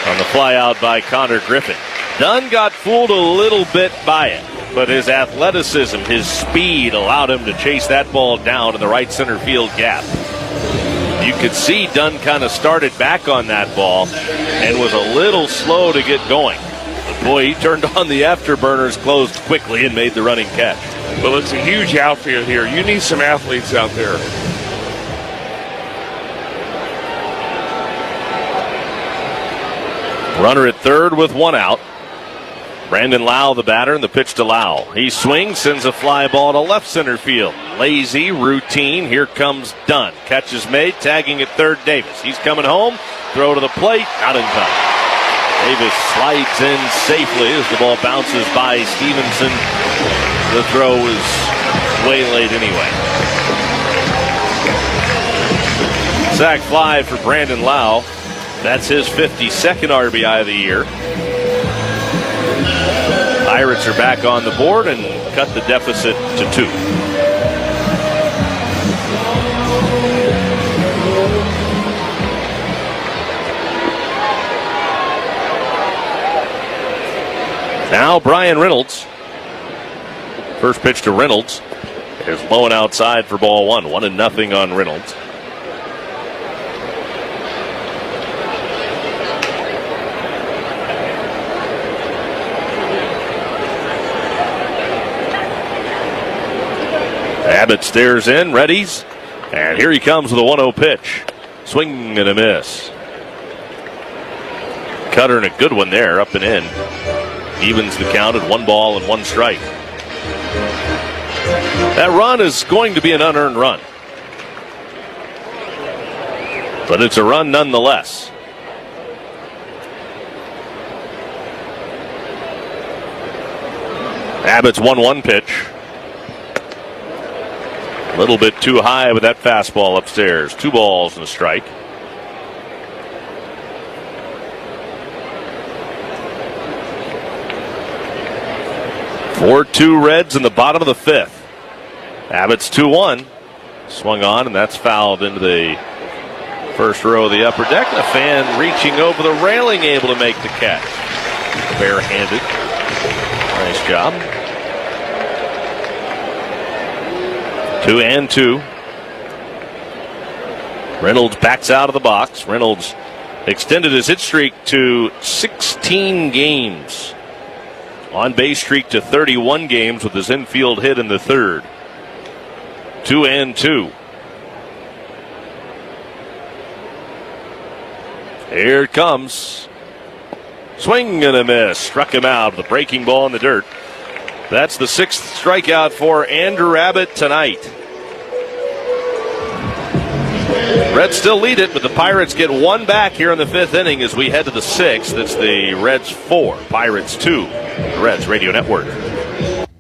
On the fly out by Connor Griffin. Dunn got fooled a little bit by it, but his athleticism, his speed allowed him to chase that ball down in the right center field gap. You could see Dunn kind of started back on that ball and was a little slow to get going. But boy, he turned on the afterburners, closed quickly, and made the running catch. Well, it's a huge outfield here. You need some athletes out there. Runner at third with 1 out. Brandon Lau, the batter, and the pitch to Lau. He swings, sends a fly ball to left center field. Lazy, routine. Here comes Dunn. Catch is made, tagging at third, Davis. He's coming home. Throw to the plate, not in time. Davis slides in safely as the ball bounces by Stevenson. The throw is way late anyway. Sac fly for Brandon Lau. That's his 52nd RBI of the year. Pirates are back on the board and cut the deficit to 2. Now Brian Reynolds. First pitch to Reynolds is low and outside for ball 1. 1-0 on Reynolds. Abbott stares in, readies, and here he comes with a 1-0 pitch. Swing and a miss. Cutter and a good one there, up and in. Evens the count at 1 ball and 1 strike. That run is going to be an unearned run. But it's a run nonetheless. Abbott's 1-1 pitch. A little bit too high with that fastball upstairs. 2 balls and a strike. Four-2 Reds in the bottom of the 5th. Abbott's 2-1. Swung on, and that's fouled into the first row of the upper deck. The fan reaching over the railing, able to make the catch. Barehanded. Nice job. 2-2. Reynolds backs out of the box. Reynolds extended his hit streak to 16 games. On base streak to 31 games with his infield hit in the 3rd. 2-2. Here it comes. Swing and a miss. Struck him out. The breaking ball in the dirt. That's the 6th strikeout for Andrew Abbott tonight. Reds still lead it, but the Pirates get 1 back here in the 5th inning as we head to the 6th. It's the Reds 4, Pirates 2. The Reds Radio Network.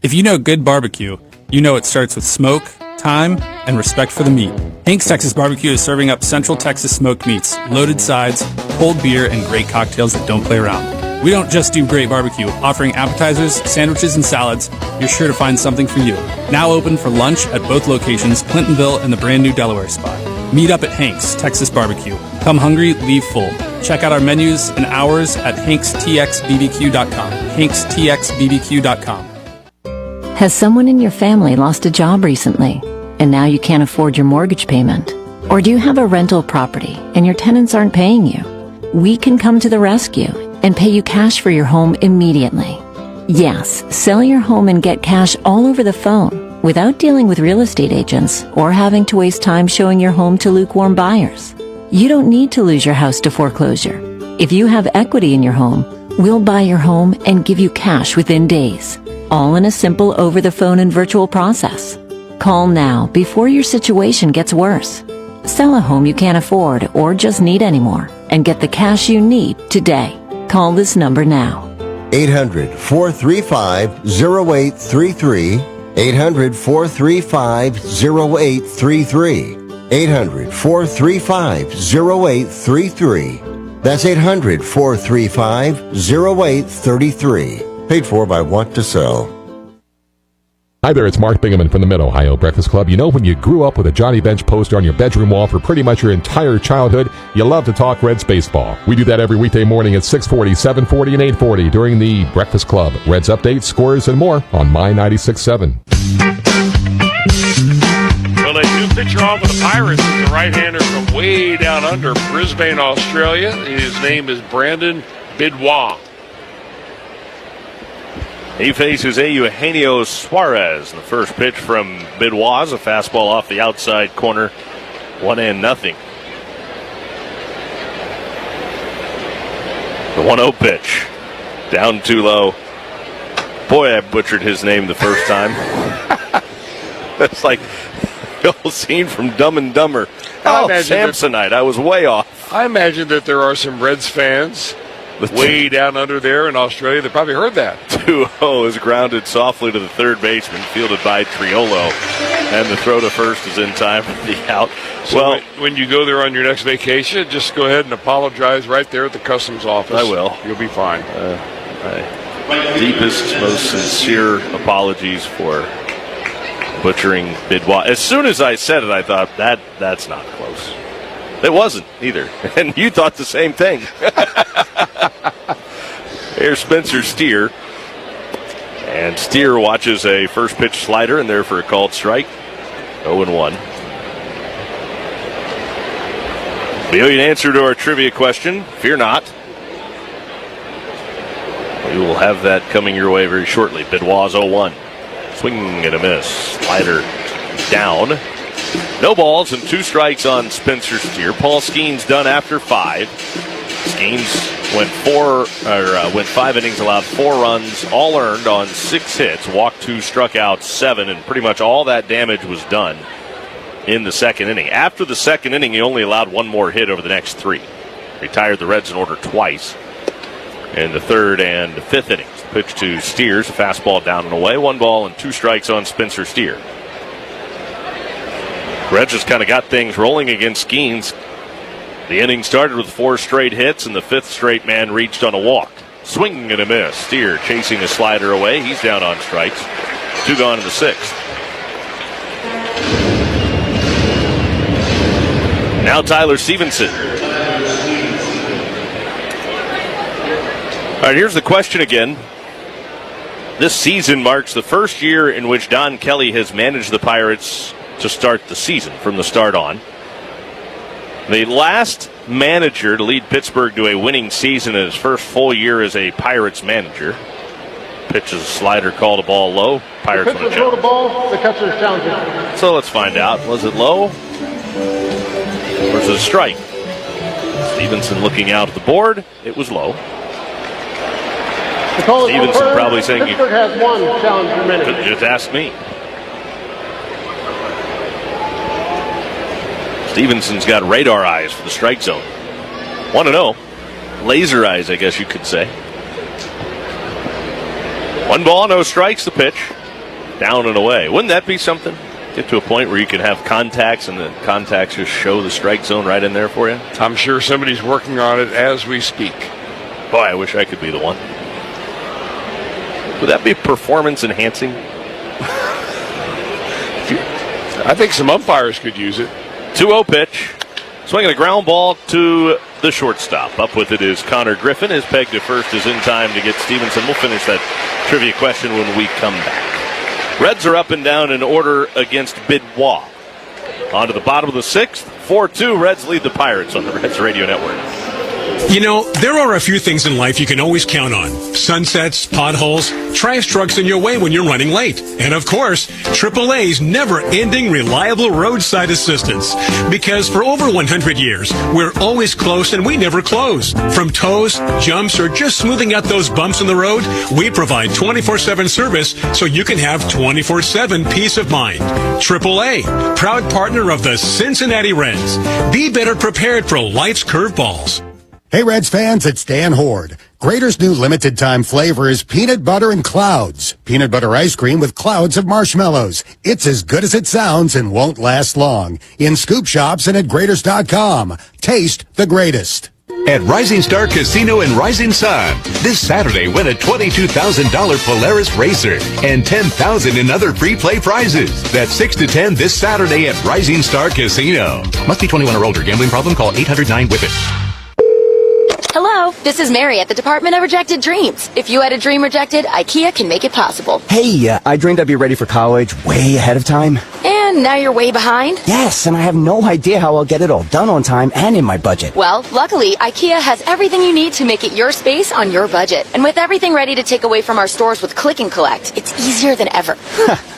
If you know good barbecue, you know it starts with smoke, time, and respect for the meat. Hank's Texas Barbecue is serving up Central Texas smoked meats, loaded sides, cold beer, and great cocktails that don't play around. We don't just do great barbecue. Offering appetizers, sandwiches, and salads, you're sure to find something for you. Now open for lunch at both locations, Clintonville and the brand new Delaware spot. Meet up at Hank's Texas Barbecue. Come hungry, leave full. Check out our menus and hours at hankstxbbq.com. hankstxbbq.com. Has someone in your family lost a job recently, and now you can't afford your mortgage payment? Or do you have a rental property and your tenants aren't paying you? We can come to the rescue and pay you cash for your home immediately. Yes, sell your home and get cash all over the phone without dealing with real estate agents or having to waste time showing your home to lukewarm buyers. You don't need to lose your house to foreclosure. If you have equity in your home, we'll buy your home and give you cash within days, all in a simple over-the-phone and virtual process. Call now before your situation gets worse. Sell a home you can't afford or just need anymore and get the cash you need today. Call this number now. 800-435-0833. 800-435-0833. 800-435-0833. That's 800-435-0833. Paid for by Want to Sell. Hi there, it's Mark Bingaman from the Mid-Ohio Breakfast Club. You know, when you grew up with a Johnny Bench poster on your bedroom wall for pretty much your entire childhood, you love to talk Reds baseball. We do that every weekday morning at 640, 740, and 840 during the Breakfast Club. Reds updates, scores, and more on My 96.7. Well, they do pitcher off with the Pirates is the right-hander from way down under Brisbane, Australia. His name is Brandon Bidwell. He faces Eugenio Suarez. The first pitch from Bidwell is a fastball off the outside corner. 1-0. The 1-0 pitch. Down too low. Boy, I butchered his name the first time. That's like the old scene from Dumb and Dumber. Samsonite. I was way off. I imagine that there are some Reds fans way down under there in Australia. They probably heard that. 2-0 is grounded softly to the third baseman, fielded by Triolo. And the throw to first is in time for the out. So well, when you go there on your next vacation, just go ahead and apologize right there at the customs office. I will. You'll be fine. My deepest, most sincere apologies for butchering Bidwell. As soon as I said it, I thought, that's not close. It wasn't either. And you thought the same thing. Here's Spencer Steer. And Steer watches a first pitch slider in there for a called strike. 0-1. The answer to our trivia question, fear not. We will have that coming your way very shortly. Bidwell's 0-1. Swing and a miss. Slider down. No balls and 2 strikes on Spencer Steer. Paul Skeens done after 5. Skeens went 5 innings, allowed 4 runs, all earned on 6 hits, walked 2, struck out 7, and pretty much all that damage was done in the second inning. After the second inning, he only allowed 1 more hit over the next 3. Retired the Reds in order twice in the 3rd and 5th innings. Pitch to Steers, a fastball down and away, 1 ball and 2 strikes on Spencer Steer. Reds just kind of got things rolling against Skeens. The inning started with 4 straight hits, and the 5th straight man reached on a walk. Swinging and a miss. Steer chasing a slider away. He's down on strikes. 2 gone in the 6th. Now Tyler Stevenson. All right, here's the question again. This season marks the first year in which Don Kelly has managed the Pirates to start the season from the start on. The last manager to lead Pittsburgh to a winning season in his first full year as a Pirates manager. Pitches a slider, called a ball low. Pirates want to challenge. The ball, the catcher's challenging. So let's find out. Was it low? Or was it a strike? Stevenson looking out at the board. It was low. Stevenson probably saying, Pittsburgh has 1 challenge remaining. Just ask me. Stevenson's got radar eyes for the strike zone. 1-0. Laser eyes, I guess you could say. 1 ball, no strikes, the pitch. Down and away. Wouldn't that be something? Get to a point where you can have contacts and the contacts just show the strike zone right in there for you? I'm sure somebody's working on it as we speak. Boy, I wish I could be the one. Would that be performance enhancing? I think some umpires could use it. 2-0 pitch. Swinging a ground ball to the shortstop. Up with it is Connor Griffin. His peg to first is in time to get Stevenson. We'll finish that trivia question when we come back. Reds are up and down in order against Bidwell. On to the bottom of the 6th. 4-2. Reds lead the Pirates on the Reds Radio Network. You know, there are a few things in life you can always count on. Sunsets, potholes, trash trucks in your way when you're running late. And of course, AAA's never-ending reliable roadside assistance. Because for over 100 years, we're always close and we never close. From tows, jumps, or just smoothing out those bumps in the road, we provide 24/7 service so you can have 24/7 peace of mind. AAA, proud partner of the Cincinnati Reds. Be better prepared for life's curveballs. Hey Reds fans, it's Dan Horde. Grater's new limited time flavor is peanut butter and clouds. Peanut butter ice cream with clouds of marshmallows. It's as good as it sounds and won't last long. In scoop shops and at Graters.com. Taste the greatest. At Rising Star Casino in Rising Sun, this Saturday win a $22,000 Polaris Racer and $10,000 in other free play prizes. That's 6 to 10 this Saturday at Rising Star Casino. Must be 21 or older. Gambling problem? Call 800-9-WHIP-IT. Hello, this is Mary at the Department of Rejected Dreams. If you had a dream rejected, IKEA can make it possible. Hey, I dreamed I'd be ready for college way ahead of time. And now you're way behind? Yes, and I have no idea how I'll get it all done on time and in my budget. Well, luckily, IKEA has everything you need to make it your space on your budget. And with everything ready to take away from our stores with Click and Collect, it's easier than ever.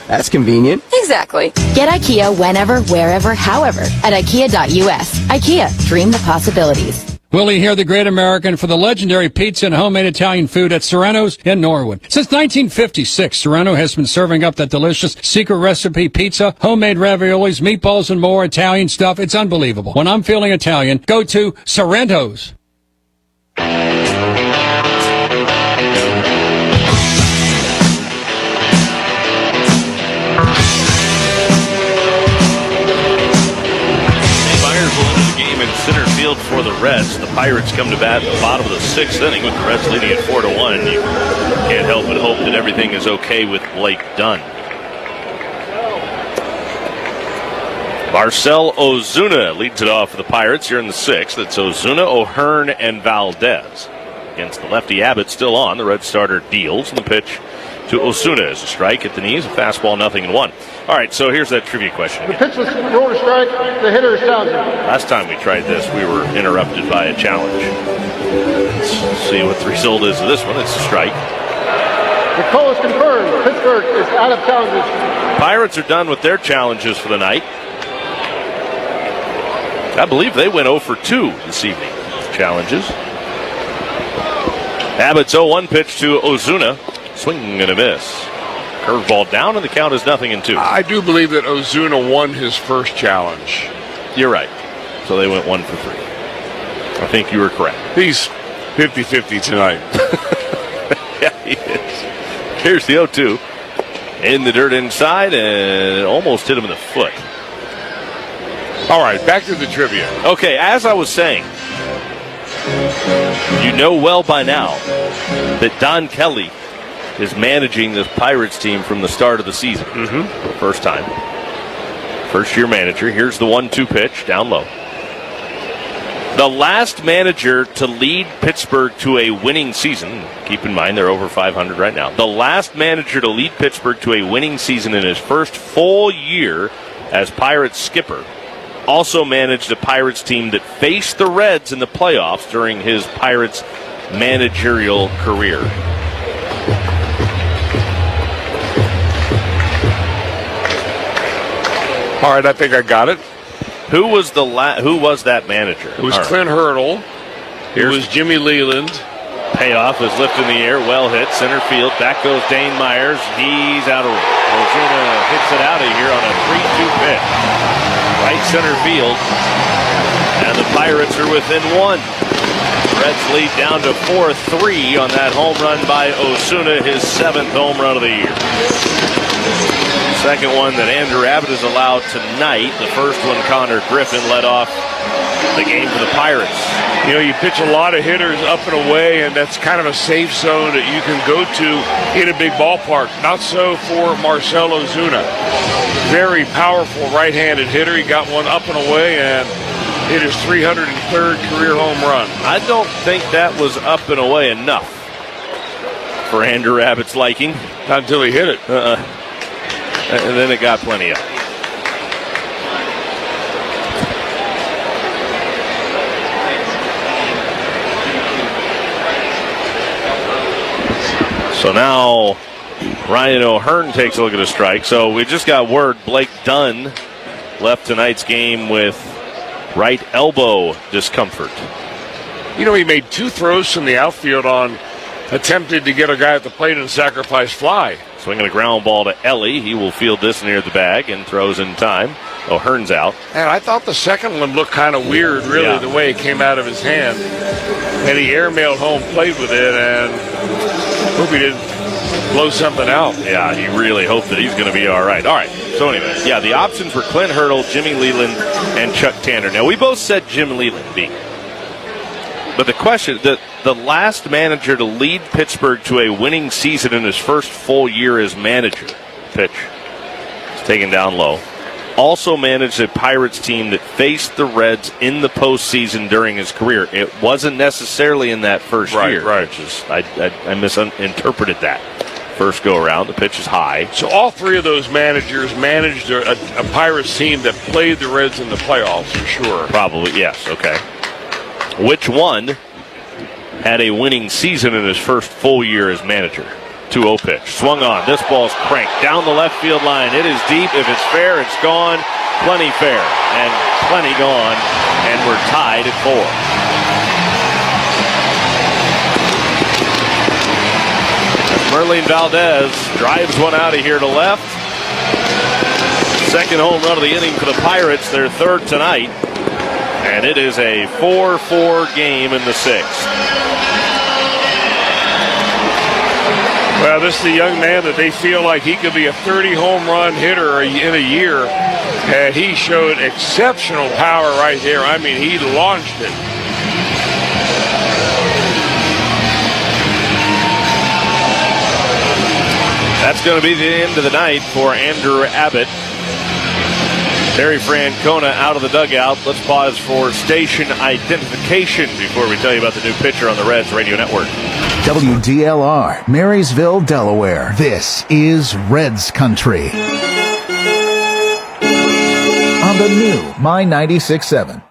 That's convenient. Exactly. Get IKEA whenever, wherever, however at IKEA.us. IKEA, dream the possibilities. Willie here, the great American, for the legendary pizza and homemade Italian food at Serrano's in Norwood. Since 1956, Serrano has been serving up that delicious secret recipe pizza, homemade raviolis, meatballs, and more Italian stuff. It's unbelievable. When I'm feeling Italian, go to Serrano's. Center field for the Reds. The Pirates come to bat at the bottom of the 6th inning with the Reds leading at 4-1. You can't help but hope that everything is okay with Blake Dunn. Marcell Ozuna leads it off for the Pirates here in the 6th. It's Ozuna, O'Hearn, and Valdez. Against the lefty Abbott still on. The Red starter deals, and the pitch to Ozuna is a strike at the knees, a fastball, 0-1. All right, so here's that trivia question. The pitch was rolled a strike. The hitter is challenging. Last time we tried this, we were interrupted by a challenge. Let's see what the result is of this one. It's a strike. The call is confirmed. Pittsburgh is out of challenges. Pirates are done with their challenges for the night. I believe they went 0 for 2 this evening. Challenges. Abbott's 0-1 pitch to Ozuna. Swing and a miss. Curveball down, and the count is 0-2. I do believe that Ozuna won his first challenge. You're right. So they went 1 for 3. I think you were correct. He's 50-50 tonight. Yeah, he is. Here's the 0-2. In the dirt inside, and it almost hit him in the foot. All right, back to the trivia. Okay, as I was saying, you know well by now that Don Kelly is managing the Pirates team from the start of the season. For the first time. First-year manager. Here's the 1-2 pitch, down low. The last manager to lead Pittsburgh to a winning season, keep in mind they're over 500 right now. The last manager to lead Pittsburgh to a winning season in his first full year as Pirates skipper also managed a Pirates team that faced the Reds in the playoffs during his Pirates managerial career. All right, I think I got it. Who was that manager? It was Clint Hurdle. It was Jimmy Leland. Payoff is lifted in the air, well hit, center field. Back goes Dane Myers. He's out of reach. Ozuna hits it out of here on a 3-2 pitch. Right center field. And the Pirates are within 1. Reds lead down to 4-3 on that home run by Ozuna, his 7th home run of the year. Second one that Andrew Abbott has allowed tonight. The first one, Connor Griffin led off the game for the Pirates. You know, you pitch a lot of hitters up and away, and that's kind of a safe zone that you can go to in a big ballpark. Not so for Marcell Ozuna. Very powerful right-handed hitter. He got one up and away and hit his 303rd career home run. I don't think that was up and away enough for Andrew Abbott's liking. Not until he hit it. And then it got plenty up. So now Ryan O'Hearn takes a look at a strike. So we just got word Blake Dunn left tonight's game with right elbow discomfort. You know, he made 2 throws from the outfield on attempted to get a guy at the plate and sacrifice fly. Swinging a ground ball to Ellie. He will field this near the bag and throws in time. O'Hearn's out. And I thought the second one looked kind of weird, really, the way it came out of his hand. And he airmailed home plate with it, and hope he didn't blow something out. Yeah, he really hoped that he's going to be all right. All right, so anyway, yeah, the options were Clint Hurdle, Jimmy Leland, and Chuck Tanner. Now, we both said Jim Leland, B. But the question, the last manager to lead Pittsburgh to a winning season in his first full year as manager, pitch, is taken down low. Also managed a Pirates team that faced the Reds in the postseason during his career. It wasn't necessarily in that first year. Right. Which is, I misinterpreted that first go around. The pitch is high. So all 3 of those managers managed a Pirates team that played the Reds in the playoffs, for sure. Probably, yes. Okay. Which one had a winning season in his first full year as manager? 2-0 pitch. Swung on. This ball's cranked down the left field line. It is deep. If it's fair, it's gone. Plenty fair. And plenty gone. And we're tied at 4. Merlin Valdez drives one out of here to left. Second home run of the inning for the Pirates. Their 3rd tonight. And it is a 4-4 game in the 6th. Well, this is a young man that they feel like he could be a 30 home run hitter in a year. And he showed exceptional power right there. I mean, he launched it. That's going to be the end of the night for Andrew Abbott. Terry Francona out of the dugout. Let's pause for station identification before we tell you about the new pitcher on the Reds Radio Network. WDLR, Marysville, Delaware. This is Reds Country. On the new My 96.7.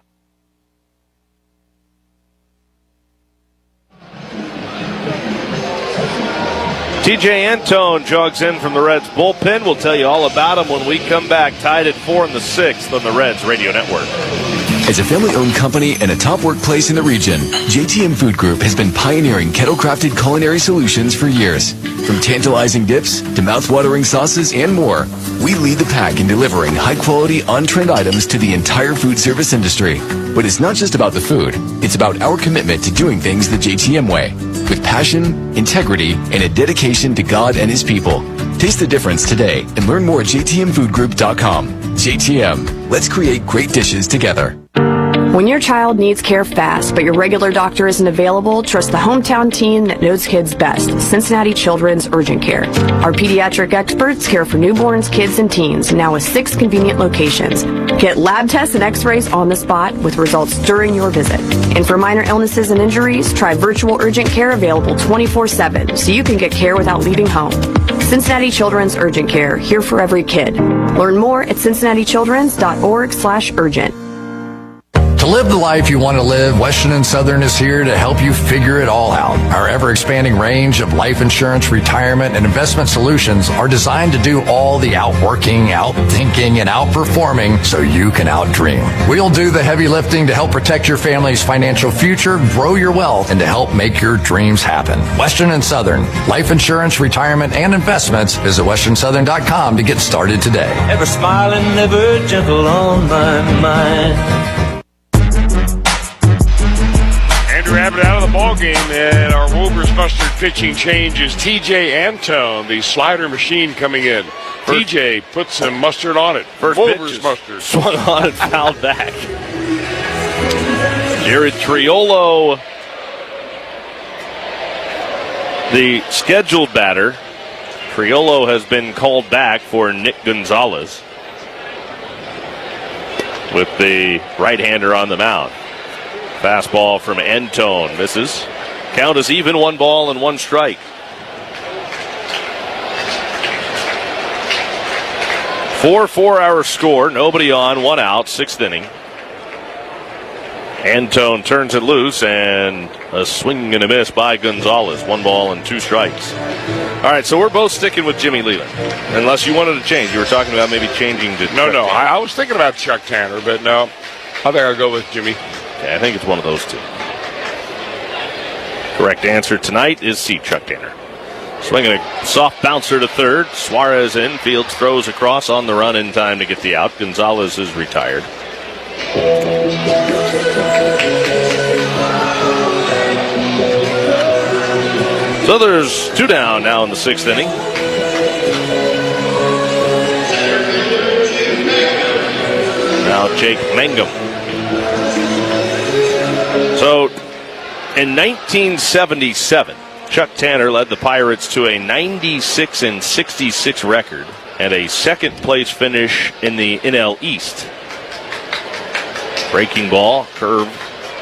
TJ Antone jogs in from the Reds bullpen. We'll tell you all about him when we come back. Tied at 4 in the 6th on the Reds Radio Network. As a family-owned company and a top workplace in the region, JTM Food Group has been pioneering kettle-crafted culinary solutions for years. From tantalizing dips to mouth-watering sauces and more, we lead the pack in delivering high-quality, on-trend items to the entire food service industry. But it's not just about the food. It's about our commitment to doing things the JTM way, with passion, integrity, and a dedication to God and His people. Taste the difference today and learn more at jtmfoodgroup.com. JTM, let's create great dishes together. When your child needs care fast, but your regular doctor isn't available, trust the hometown team that knows kids best, Cincinnati Children's Urgent Care. Our pediatric experts care for newborns, kids, and teens, now with 6 convenient locations. Get lab tests and x-rays on the spot with results during your visit. And for minor illnesses and injuries, try virtual urgent care available 24/7 so you can get care without leaving home. Cincinnati Children's Urgent Care, here for every kid. Learn more at cincinnatichildrens.org/urgent. To live the life you want to live, Western & Southern is here to help you figure it all out. Our ever-expanding range of life insurance, retirement, and investment solutions are designed to do all the outworking, outthinking, and outperforming so you can outdream. We'll do the heavy lifting to help protect your family's financial future, grow your wealth, and to help make your dreams happen. Western & Southern, life insurance, retirement, and investments. Visit westernsouthern.com to get started today. Ever smiling, never gentle on my mind. Andrew Abbott out of the ball game, and our Wolvers mustard pitching change is TJ Antone, the slider machine coming in. TJ puts some mustard on it. First Wolvers mustard swung on and fouled back. Jared Triolo, the scheduled batter. Triolo has been called back for Nick Gonzalez with the right-hander on the mound. Fastball from Antone misses. Count is even, 1 ball and 1 strike. 4-4 score, nobody on, 1 out, 6th inning. Antone turns it loose and a swing and a miss by Gonzalez. 1 ball and 2 strikes. All right, so we're both sticking with Jimmy Leland. Unless you wanted to change. You were talking about maybe changing to No, I was thinking about Chuck Tanner, but no. I think I'll go with Jimmy. Okay, I think it's one of those two. Correct answer tonight is C, Chuck Tanner. Swinging a soft bouncer to third. Suarez in. Fields throws across on the run in time to get the out. Gonzalez is retired. So there's 2 down now in the 6th inning. Now Jake Mangum. So in 1977, Chuck Tanner led the Pirates to a 96-66 record and a second-place finish in the NL East. Breaking ball, curve,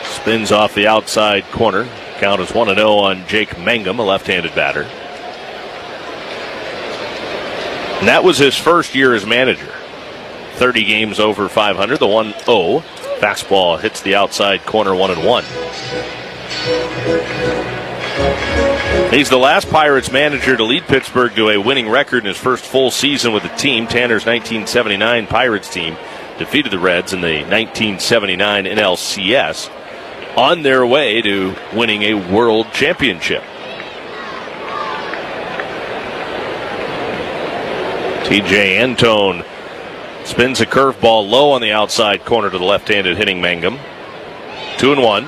spins off the outside corner. Count is 1-0 on Jake Mangum, a left-handed batter. And that was his first year as manager. 30 games over 500, the 1-0. Fastball hits the outside corner, 1-1. He's the last Pirates manager to lead Pittsburgh to a winning record in his first full season with the team. Tanner's 1979 Pirates team defeated the Reds in the 1979 NLCS on their way to winning a world championship. TJ Antone spins a curveball low on the outside corner to the left-handed hitting Mangum. 2-1.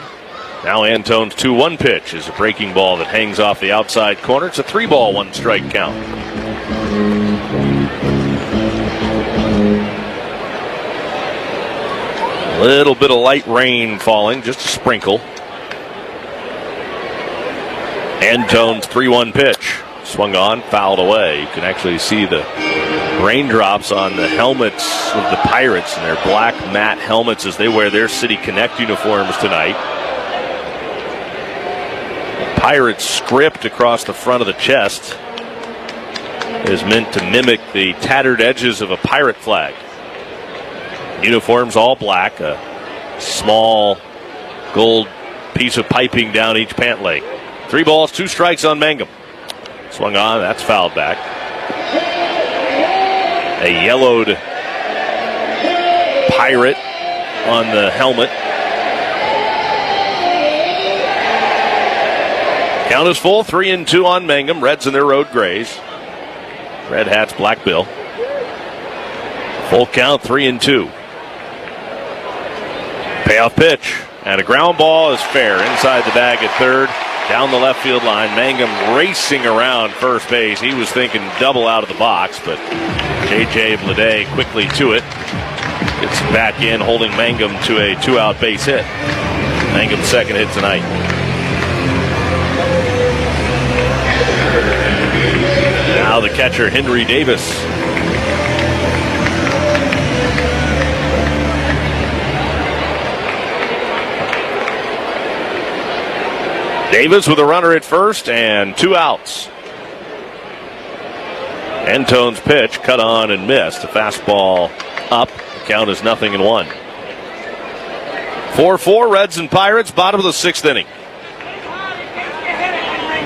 Now Antone's 2-1 pitch is a breaking ball that hangs off the outside corner. It's a 3-ball, 1 strike count. A little bit of light rain falling, just a sprinkle. Antone's 3-1 pitch. Swung on, fouled away. You can actually see the raindrops on the helmets of the Pirates and their black matte helmets as they wear their City Connect uniforms tonight. The Pirates script across the front of the chest is meant to mimic the tattered edges of a pirate flag. Uniforms all black, a small gold piece of piping down each pant leg. 3 balls, 2 strikes on Mangum. Swung on, that's fouled back. A yellowed Pirate on the helmet. Count is full, 3-2 on Mangum. Reds in their road grays. Red hats, black bill. Full count, 3-2. Payoff pitch. And a ground ball is fair inside the bag at third. Down the left field line. Mangum racing around first base. He was thinking double out of the box, but J.J. Bleday quickly to it. Gets back in, holding Mangum to a 2-out base hit. Mangum's second hit tonight. Now the catcher, Henry Davis. Davis with a runner at first and 2 outs. Antone's pitch cut on and missed. A fastball up. The count is 0-1. 4-4 Reds and Pirates, bottom of the 6th inning.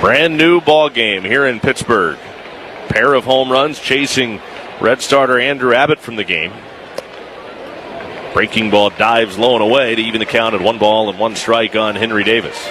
Brand new ball game here in Pittsburgh. Pair of home runs chasing Red starter Andrew Abbott from the game. Breaking ball dives low and away to even the count at 1 ball and 1 strike on Henry Davis.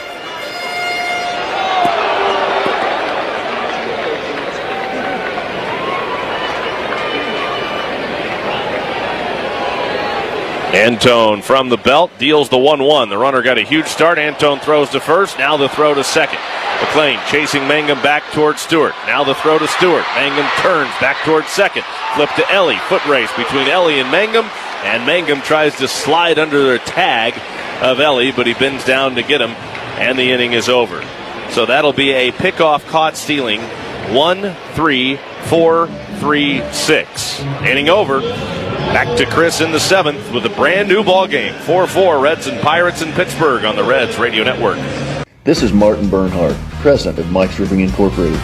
Antone from the belt deals the 1-1. The runner got a huge start. Antone throws to first. Now the throw to second. McLean chasing Mangum back towards Stewart. Now the throw to Stewart. Mangum turns back towards second. Flip to Ellie. Foot race between Ellie and Mangum. And Mangum tries to slide under the tag of Ellie, but he bends down to get him. And the inning is over. So that'll be a pickoff caught stealing. 1-3-4-3-6. Inning over. Back to Chris in the 7th with a brand new ball game. 4-4 Reds and Pirates in Pittsburgh on the Reds Radio Network. This is Martin Bernhardt, president of Mike's Roofing Incorporated.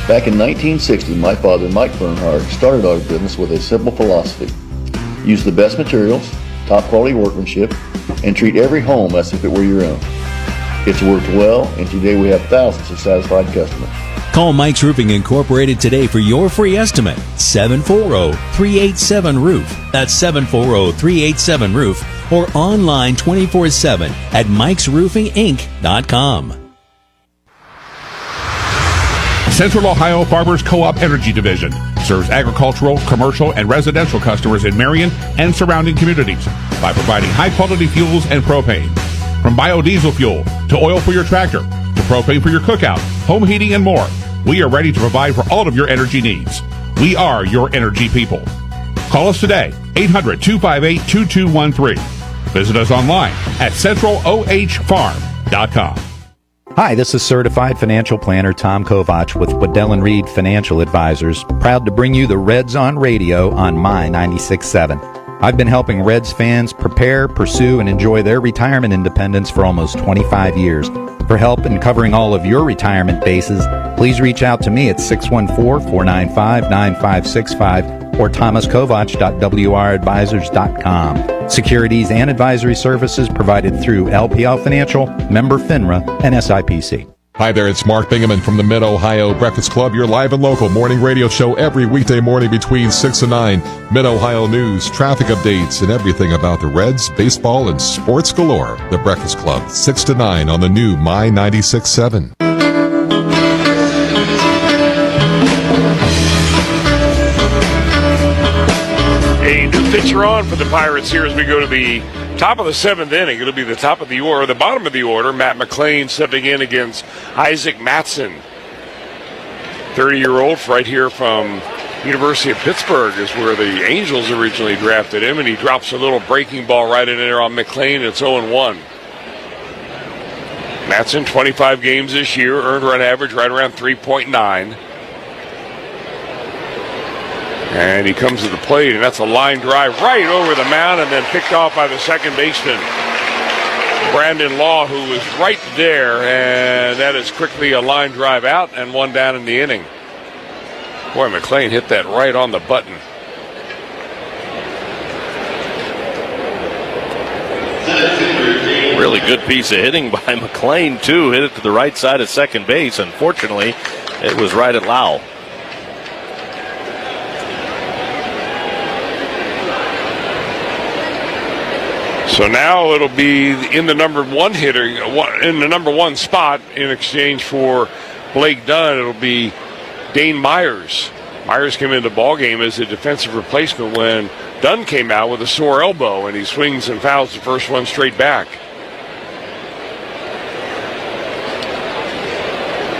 Back in 1960, my father, Mike Bernhardt, started our business with a simple philosophy. Use the best materials, top quality workmanship, and treat every home as if it were your own. It's worked well, and today we have thousands of satisfied customers. Call Mike's Roofing Incorporated today for your free estimate. 740-387-ROOF. That's 740-387-ROOF. Or online 24/7 at mikesroofinginc.com. Central Ohio Farmers Co-op Energy Division serves agricultural, commercial, and residential customers in Marion and surrounding communities by providing high-quality fuels and propane. From biodiesel fuel to oil for your tractor to propane for your cookout, home heating, and more, we are ready to provide for all of your energy needs. We are your energy people. Call us today, 800-258-2213. Visit us online at centralohfarm.com. Hi, this is Certified Financial Planner Tom Kovach with Waddell & Reed Financial Advisors, proud to bring you the Reds on Radio on My 96.7. I've been helping Reds fans prepare, pursue, and enjoy their retirement independence for almost 25 years. For help in covering all of your retirement bases, please reach out to me at 614-495-9565 or thomaskovach.wradvisors.com. Securities and advisory services provided through LPL Financial, member FINRA, and SIPC. Hi there, it's Mark Bingaman from the Mid-Ohio Breakfast Club, your live and local morning radio show every weekday morning between 6 and 9. Mid-Ohio news, traffic updates, and everything about the Reds, baseball, and sports galore. The Breakfast Club, 6 to 9 on the new My 96.7. A new pitcher on for the Pirates here as we go to the top of the 7th inning. It'll be the top of the order, the bottom of the order. Matt McLean stepping in against Isaac Matson. 30-year-old right here from University of Pittsburgh is where the Angels originally drafted him, and he drops a little breaking ball right in there on McLean. It's 0-1. Matson, 25 games this year, earned run average right around 3.9. And he comes to the plate, and that's a line drive right over the mound and then picked off by the second baseman, Brandon Law, who was right there, and that is quickly a line drive out and 1 down in the inning. Boy, McLean hit that right on the button. Really good piece of hitting by McLean, too. Hit it to the right side of second base. Unfortunately, it was right at Lau. So now it'll be in the number one hitter, in the number one spot in exchange for Blake Dunn. It'll be Dane Myers. Myers came into the ballgame as a defensive replacement when Dunn came out with a sore elbow, and he swings and fouls the first one straight back.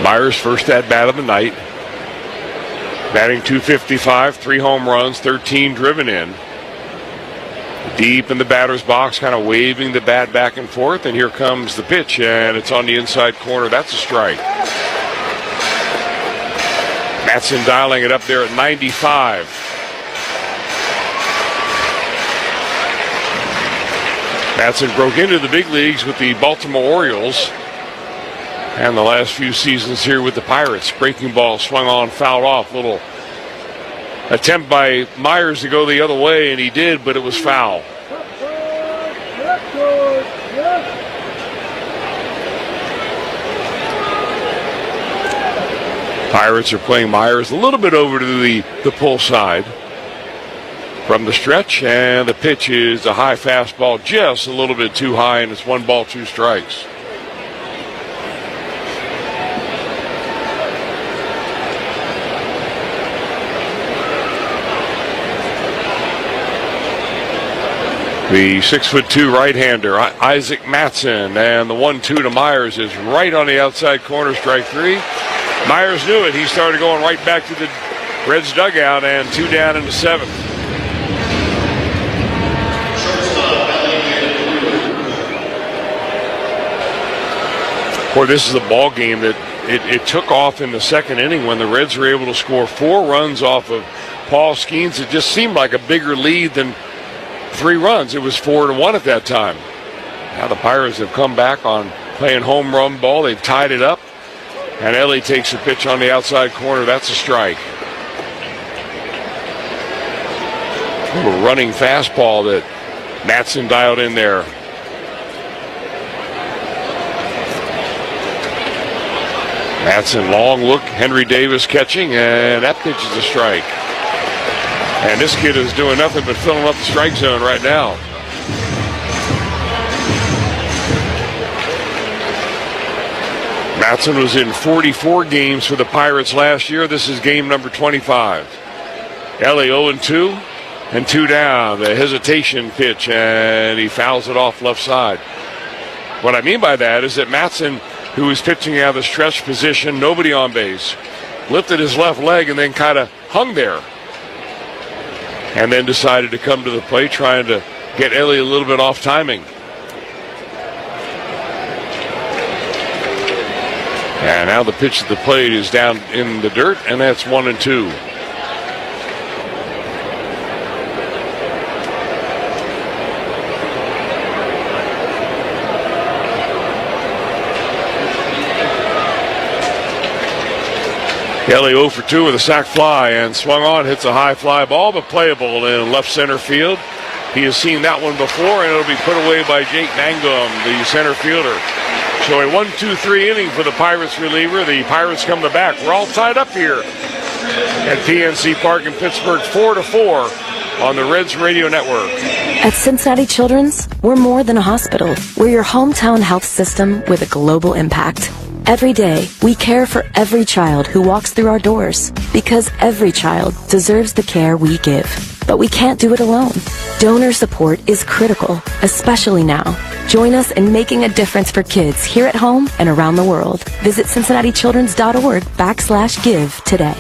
Myers' first at-bat of the night. Batting .255, 3 home runs, 13 driven in. Deep in the batter's box, kind of waving the bat back and forth, and here comes the pitch, and it's on the inside corner. That's a strike. Matson dialing it up there at 95. Matson broke into the big leagues with the Baltimore Orioles, and the last few seasons here with the Pirates. Breaking ball swung on, fouled off. Little attempt by Myers to go the other way, and he did, but it was foul. Pirates are playing Myers a little bit over to the pull side from the stretch, and the pitch is a high fastball, just a little bit too high, and it's 1 ball, 2 strikes. The 6'2" right-hander, Isaac Matson, and the 1-2 to Myers is right on the outside corner, strike 3. Myers knew it. He started going right back to the Reds dugout, and 2 down in the 7th. Boy, this is a ball game that it took off in the 2nd inning when the Reds were able to score 4 runs off of Paul Skeens. It just seemed like a bigger lead than 3 runs. It was 4-1 at that time. Now the Pirates have come back on playing home run ball. They've tied it up. And Ellie takes a pitch on the outside corner. That's a strike. A little running fastball that Matson dialed in there. Matson, long look. Henry Davis catching, and that pitch is a strike. And this kid is doing nothing but filling up the strike zone right now. Matson was in 44 games for the Pirates last year. This is game number 25. Ellie 0-2 and 2 down. The hesitation pitch, and he fouls it off left side. What I mean by that is that Matson, who was pitching out of the stretch position, nobody on base, lifted his left leg and then kind of hung there. And then decided to come to the plate, trying to get Ellie a little bit off timing. And now the pitch at the plate is down in the dirt, and that's 1-2. Kelly 0 for 2 with a sac fly, and swung on, hits a high fly ball, but playable in left center field. He has seen that one before, and it'll be put away by Jake Mangum, the center fielder. So a 1-2-3 inning for the Pirates reliever. The Pirates come to bat. We're all tied up here at PNC Park in Pittsburgh, 4-4 on the Reds Radio Network. At Cincinnati Children's, we're more than a hospital. We're your hometown health system with a global impact. Every day, we care for every child who walks through our doors, because every child deserves the care we give. But we can't do it alone. Donor support is critical, especially now. Join us in making a difference for kids here at home and around the world. Visit CincinnatiChildren's.org/give today.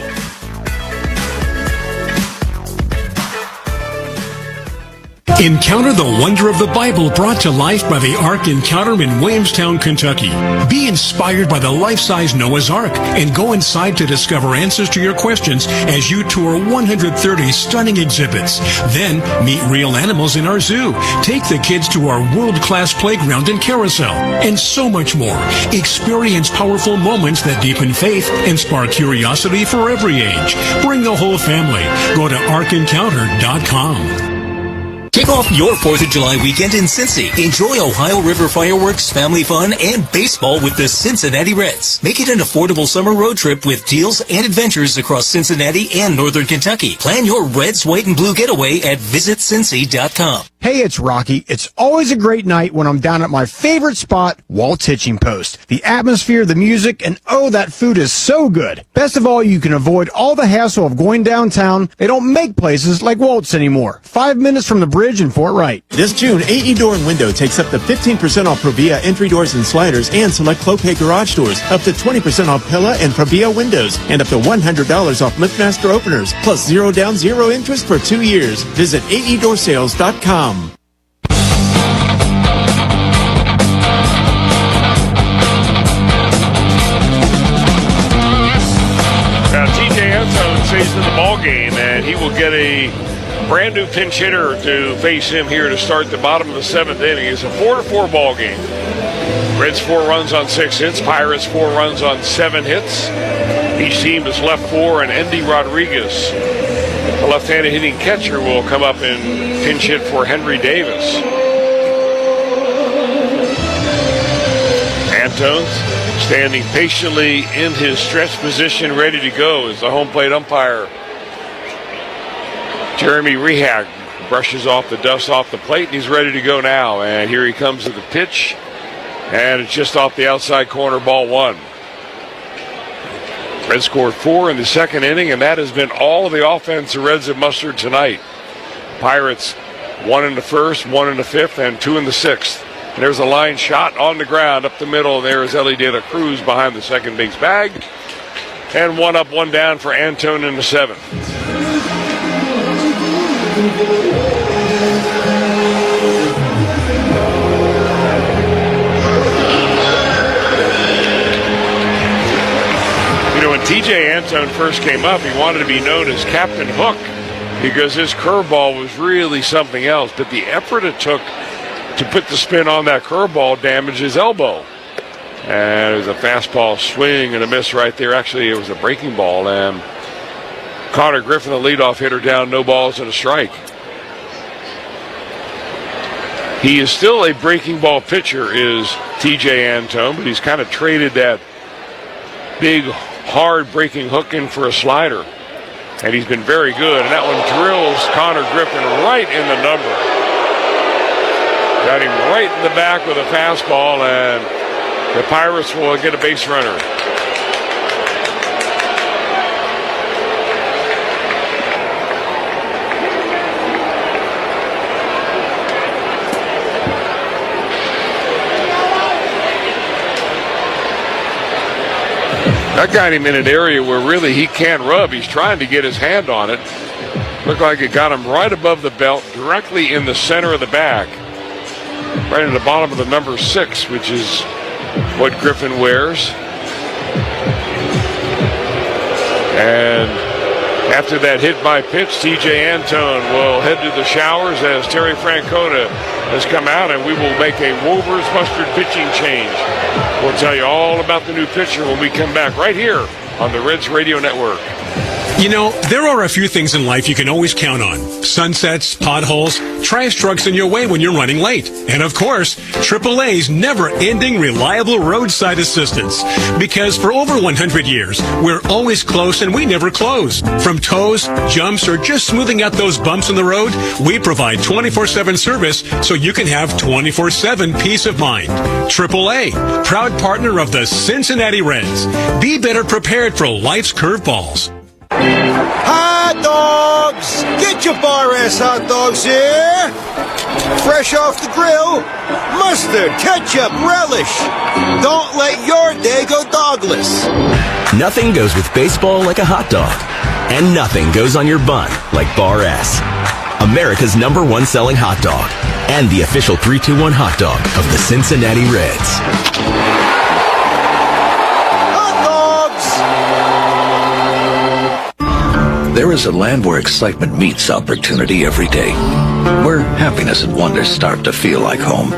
Encounter the wonder of the Bible brought to life by the Ark Encounter in Williamstown, Kentucky. Be inspired by the life-size Noah's Ark and go inside to discover answers to your questions as you tour 130 stunning exhibits. Then meet real animals in our zoo. Take the kids to our world-class playground and carousel, and so much more. Experience powerful moments that deepen faith and spark curiosity for every age. Bring the whole family. Go to ArkEncounter.com. Kick off your 4th of July weekend in Cincy. Enjoy Ohio River fireworks, family fun, and baseball with the Cincinnati Reds. Make it an affordable summer road trip with deals and adventures across Cincinnati and northern Kentucky. Plan your Reds, white, and blue getaway at visitcincy.com. Hey, it's Rocky. It's always a great night when I'm down at my favorite spot, Walt's Hitching Post. The atmosphere, the music, and oh, that food is so good. Best of all, you can avoid all the hassle of going downtown. They don't make places like Walt's anymore. 5 minutes from the bridge in Fort Wright. This June, AE Door and Window takes up to 15% off Provia entry doors and sliders and select Clopay garage doors, up to 20% off Pella and Provia windows, and up to $100 off LiftMaster openers, plus 0 down, 0 interest for 2 years. Visit AEDoorsales.com. Stays in the ball game, and he will get a brand new pinch hitter to face him here to start the bottom of the 7th inning. It's a 4-4 ball game. Reds 4 runs on 6 hits, Pirates 4 runs on 7 hits. Each team has left 4, and Endy Rodriguez, the left-handed hitting catcher, will come up and pinch hit for Henry Davis. Antones standing patiently in his stretch position, ready to go as the home plate umpire, Jeremy Rehag, brushes off the dust off the plate, and he's ready to go now. And here he comes to the pitch, and it's just off the outside corner, ball 1. Reds scored 4 in the 2nd inning, and that has been all of the offense the Reds have mustered tonight. Pirates 1 in the 1st, 1 in the 5th, and 2 in the 6th. And there's a line shot on the ground up the middle, and there is Ellie De La Cruz behind the second base bag. And 1 up, 1 down for Antone in the 7th. You know, when TJ Antone first came up, he wanted to be known as Captain Hook because his curveball was really something else. But the effort it took to put the spin on that curveball damaged his elbow. And it was a fastball swing and a miss right there. Actually, it was a breaking ball. And Connor Griffin, the leadoff hitter, down, no balls and a strike. He is still a breaking ball pitcher, is TJ Antone, but he's kind of traded that big, hard breaking hook in for a slider. And he's been very good. And that one drills Connor Griffin right in the number. Got him right in the back with a fastball, and the Pirates will get a base runner. That got him in an area where really he can't rub. He's trying to get his hand on it. Looked like it got him right above the belt, directly in the center of the back. Right in the bottom of the number 6, which is what Griffin wears. And after that hit by pitch, TJ Antone will head to the showers as Terry Francona has come out, and we will make a Wolvers mustard pitching change. We'll tell you all about the new pitcher when we come back right here on the Reds Radio Network. You know, there are a few things in life you can always count on. Sunsets, potholes, trash trucks in your way when you're running late. And of course, AAA's never-ending reliable roadside assistance. Because for over 100 years, we're always close and we never close. From tows, jumps, or just smoothing out those bumps in the road, we provide 24/7 service so you can have 24/7 peace of mind. AAA, proud partner of the Cincinnati Reds. Be better prepared for life's curveballs. Hot dogs! Get your bar-ass hot dogs here! Fresh off the grill, mustard, ketchup, relish. Don't let your day go dogless. Nothing goes with baseball like a hot dog. And nothing goes on your bun like Bar S. America's #1 selling hot dog. And the official 3-2-1 hot dog of the Cincinnati Reds. There is a land where excitement meets opportunity every day, where happiness and wonder start to feel like home.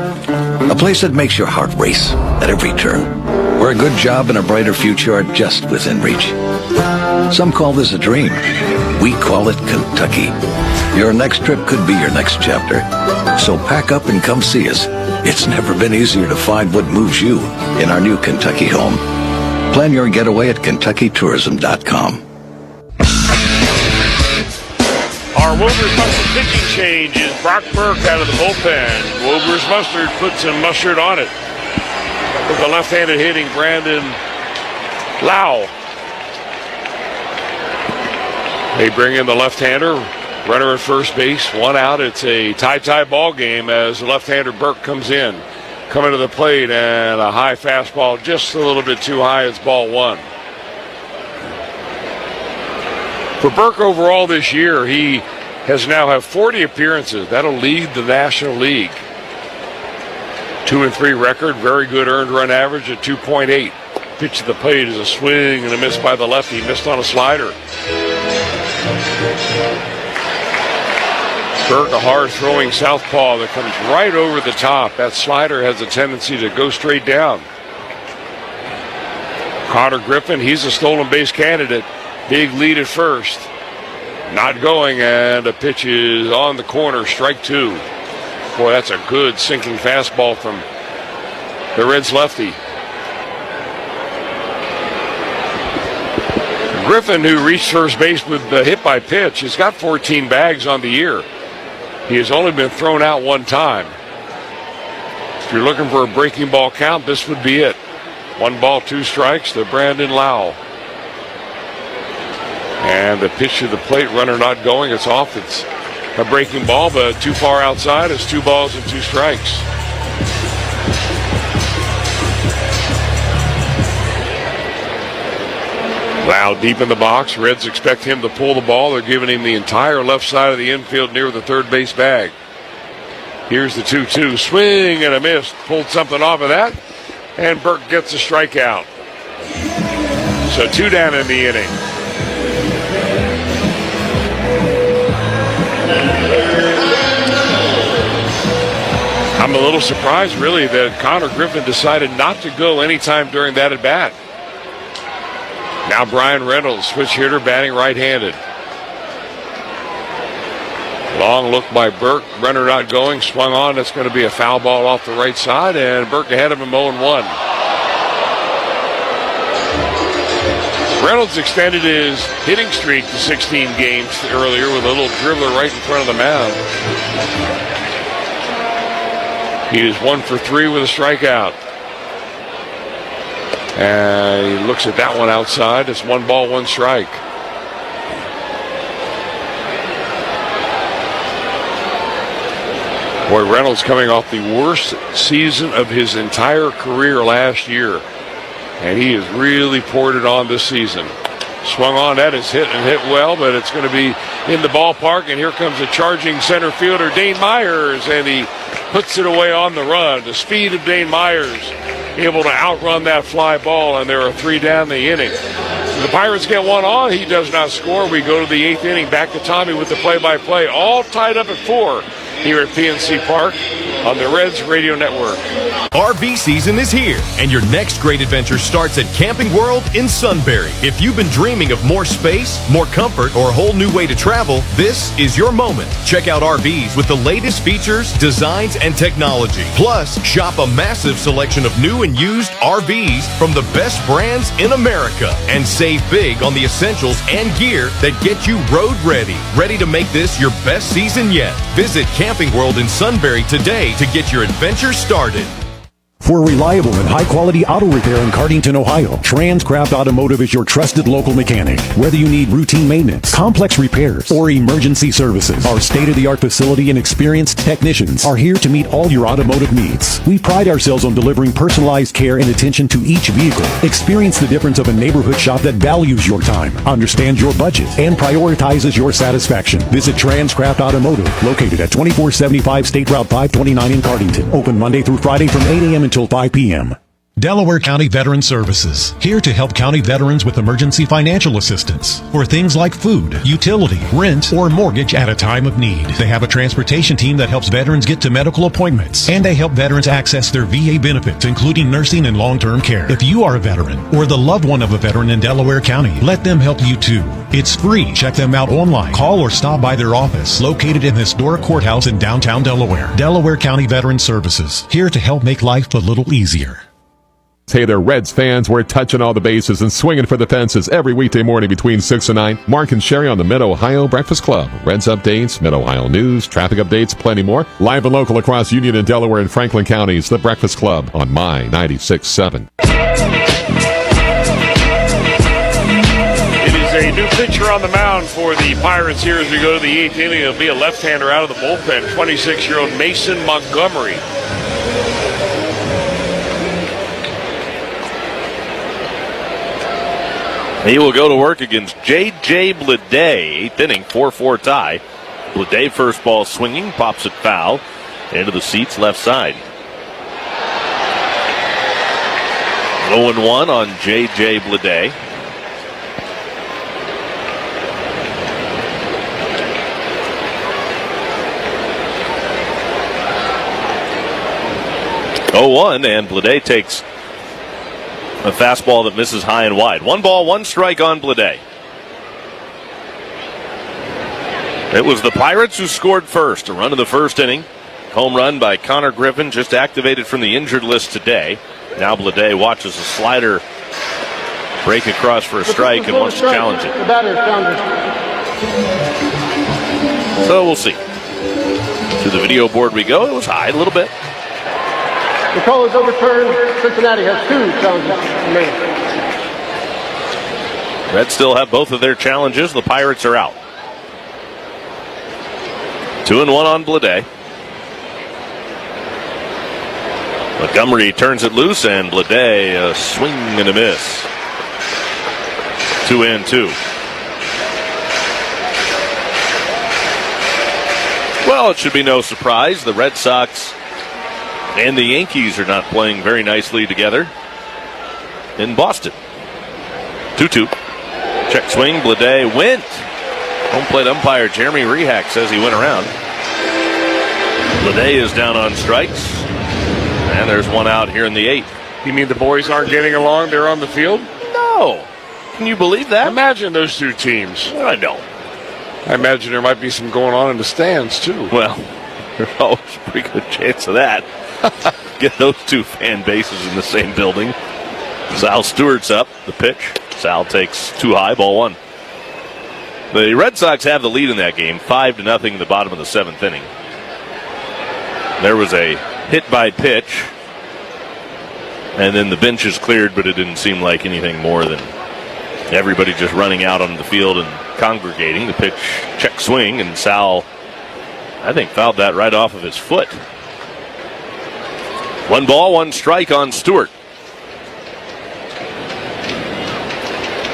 A place that makes your heart race at every turn, where a good job and a brighter future are just within reach. Some call this a dream. We call it Kentucky. Your next trip could be your next chapter. So pack up and come see us. It's never been easier to find what moves you in our new Kentucky home. Plan your getaway at KentuckyTourism.com. Our Wober's Mustard pitching change is Brock Burke out of the bullpen. Wober's Mustard puts some mustard on it with the left-handed hitting Brandon Lau. They bring in the left-hander, runner at first base, one out. It's a tie ball game as the left-hander Burke comes in. Coming to the plate, and a high fastball just a little bit too high. It's ball one. For Burke overall this year, he has now had 40 appearances. That'll lead the National League. 2-3 record, very good earned run average at 2.8. Pitch to the plate is a swing and a miss by the lefty. Missed on a slider. Burke, a hard-throwing southpaw that comes right over the top. That slider has a tendency to go straight down. Connor Griffin, he's a stolen base candidate. Big lead at first. Not going, and the pitch is on the corner, strike two. Boy, that's a good sinking fastball from the Reds lefty. Griffin, who reached first base with the hit by pitch, has got 14 bags on the year. He has only been thrown out one time. If you're looking for a breaking ball count, this would be it. 1 ball, 2 strikes to Brandon Lau. And the pitch to the plate, runner not going. It's off. It's a breaking ball, but too far outside. It's 2 balls and 2 strikes. Lau deep in the box. Reds expect him to pull the ball. They're giving him the entire left side of the infield near the third base bag. Here's the 2-2. Swing and a miss. Pulled something off of that. And Burke gets a strikeout. So 2 down in the inning. I'm a little surprised, really, that Connor Griffin decided not to go anytime during that at-bat. Now Brian Reynolds, switch hitter, batting right-handed. Long look by Burke, runner not going, swung on. That's going to be a foul ball off the right side, and Burke ahead of him 0-1. Reynolds extended his hitting streak to 16 games earlier with a little dribbler right in front of the mound. He is 1 for 3 with a strikeout. And he looks at that one outside. It's 1 ball, 1 strike. Boy, Reynolds coming off the worst season of his entire career last year. And he has really poured it on this season. Swung on that, is hit and hit well, but it's going to be in the ballpark. And here comes a charging center fielder, Dane Myers, and he puts it away on the run. The speed of Dane Myers, able to outrun that fly ball, and there are 3 down the inning. The Pirates get 1 on. He does not score. We go to the 8th inning. Back to Tommy with the play-by-play. All tied up at 4 here at PNC Park on the Reds Radio Network. RV season is here, and your next great adventure starts at Camping World in Sunbury. If you've been dreaming of more space, more comfort, or a whole new way to travel, this is your moment. Check out RVs with the latest features, designs, and technology. Plus, shop a massive selection of new and used RVs from the best brands in America. And save big on the essentials and gear that get you road ready. Ready to make this your best season yet? Visit Camping World in Sunbury today to get your adventure started. For reliable and high-quality auto repair in Cardington, Ohio, Transcraft Automotive is your trusted local mechanic. Whether you need routine maintenance, complex repairs, or emergency services, our state-of-the-art facility and experienced technicians are here to meet all your automotive needs. We pride ourselves on delivering personalized care and attention to each vehicle. Experience the difference of a neighborhood shop that values your time, understands your budget, and prioritizes your satisfaction. Visit Transcraft Automotive, located at 2475 State Route 529 in Cardington. Open Monday through Friday from 8 a.m. until 5 p.m. Delaware County Veteran Services, here to help county veterans with emergency financial assistance for things like food, utility, rent, or mortgage at a time of need. They have a transportation team that helps veterans get to medical appointments, and they help veterans access their VA benefits, including nursing and long-term care. If you are a veteran or the loved one of a veteran in Delaware County, let them help you too. It's free. Check them out online. Call or stop by their office, located in the historic courthouse in downtown Delaware. Delaware County Veteran Services, here to help make life a little easier. Hey there, Reds fans. We're touching all the bases and swinging for the fences every weekday morning between 6 and 9. Mark and Sherry on the Mid-Ohio Breakfast Club. Reds updates, Mid-Ohio news, traffic updates, plenty more. Live and local across Union and Delaware and Franklin counties. The Breakfast Club on My 96.7. It is a new pitcher on the mound for the Pirates here as we go to the 8th inning. It'll be a left-hander out of the bullpen, 26-year-old Mason Montgomery. He will go to work against J.J. Bleday. 8th inning, 4-4 tie. Bleday first ball swinging, pops it foul. Into the seats, left side. 0-1 on J.J. Bleday. And Bleday takes a fastball that misses high and wide. 1 ball, 1 strike on Bleday. It was the Pirates who scored first. A run in the first inning. Home run by Connor Griffin, just activated from the injured list today. Now Bleday watches a slider break across for a strike and wants to challenge it. So we'll see. To the video board we go. It was high a little bit. The call is overturned. Cincinnati has 2 challenges remaining. Reds still have both of their challenges. The Pirates are out. 2-1 on Bleday. Montgomery turns it loose, and Bleday a swing and a miss. 2-2. Well, it should be no surprise. The Red Sox and the Yankees are not playing very nicely together in Boston. 2-2. Check swing. Bleday went. Home plate umpire Jeremy Rehack says he went around. Bleday is down on strikes. And there's one out here in the 8th. You mean the boys aren't getting along? They're on the field? No. Can you believe that? Imagine those 2 teams. I know. I imagine there might be some going on in the stands, too. Well, there's always a pretty good chance of that. Get those 2 fan bases in the same building. Sal Stewart's up. The pitch. Sal takes 2 high, ball 1. The Red Sox have the lead in that game, 5-0 in the bottom of the 7th inning. There was a hit by pitch, and then the bench is cleared, but it didn't seem like anything more than everybody just running out on the field and congregating. The pitch, check swing, and Sal, I think, fouled that right off of his foot. 1 ball, 1 strike on Stewart.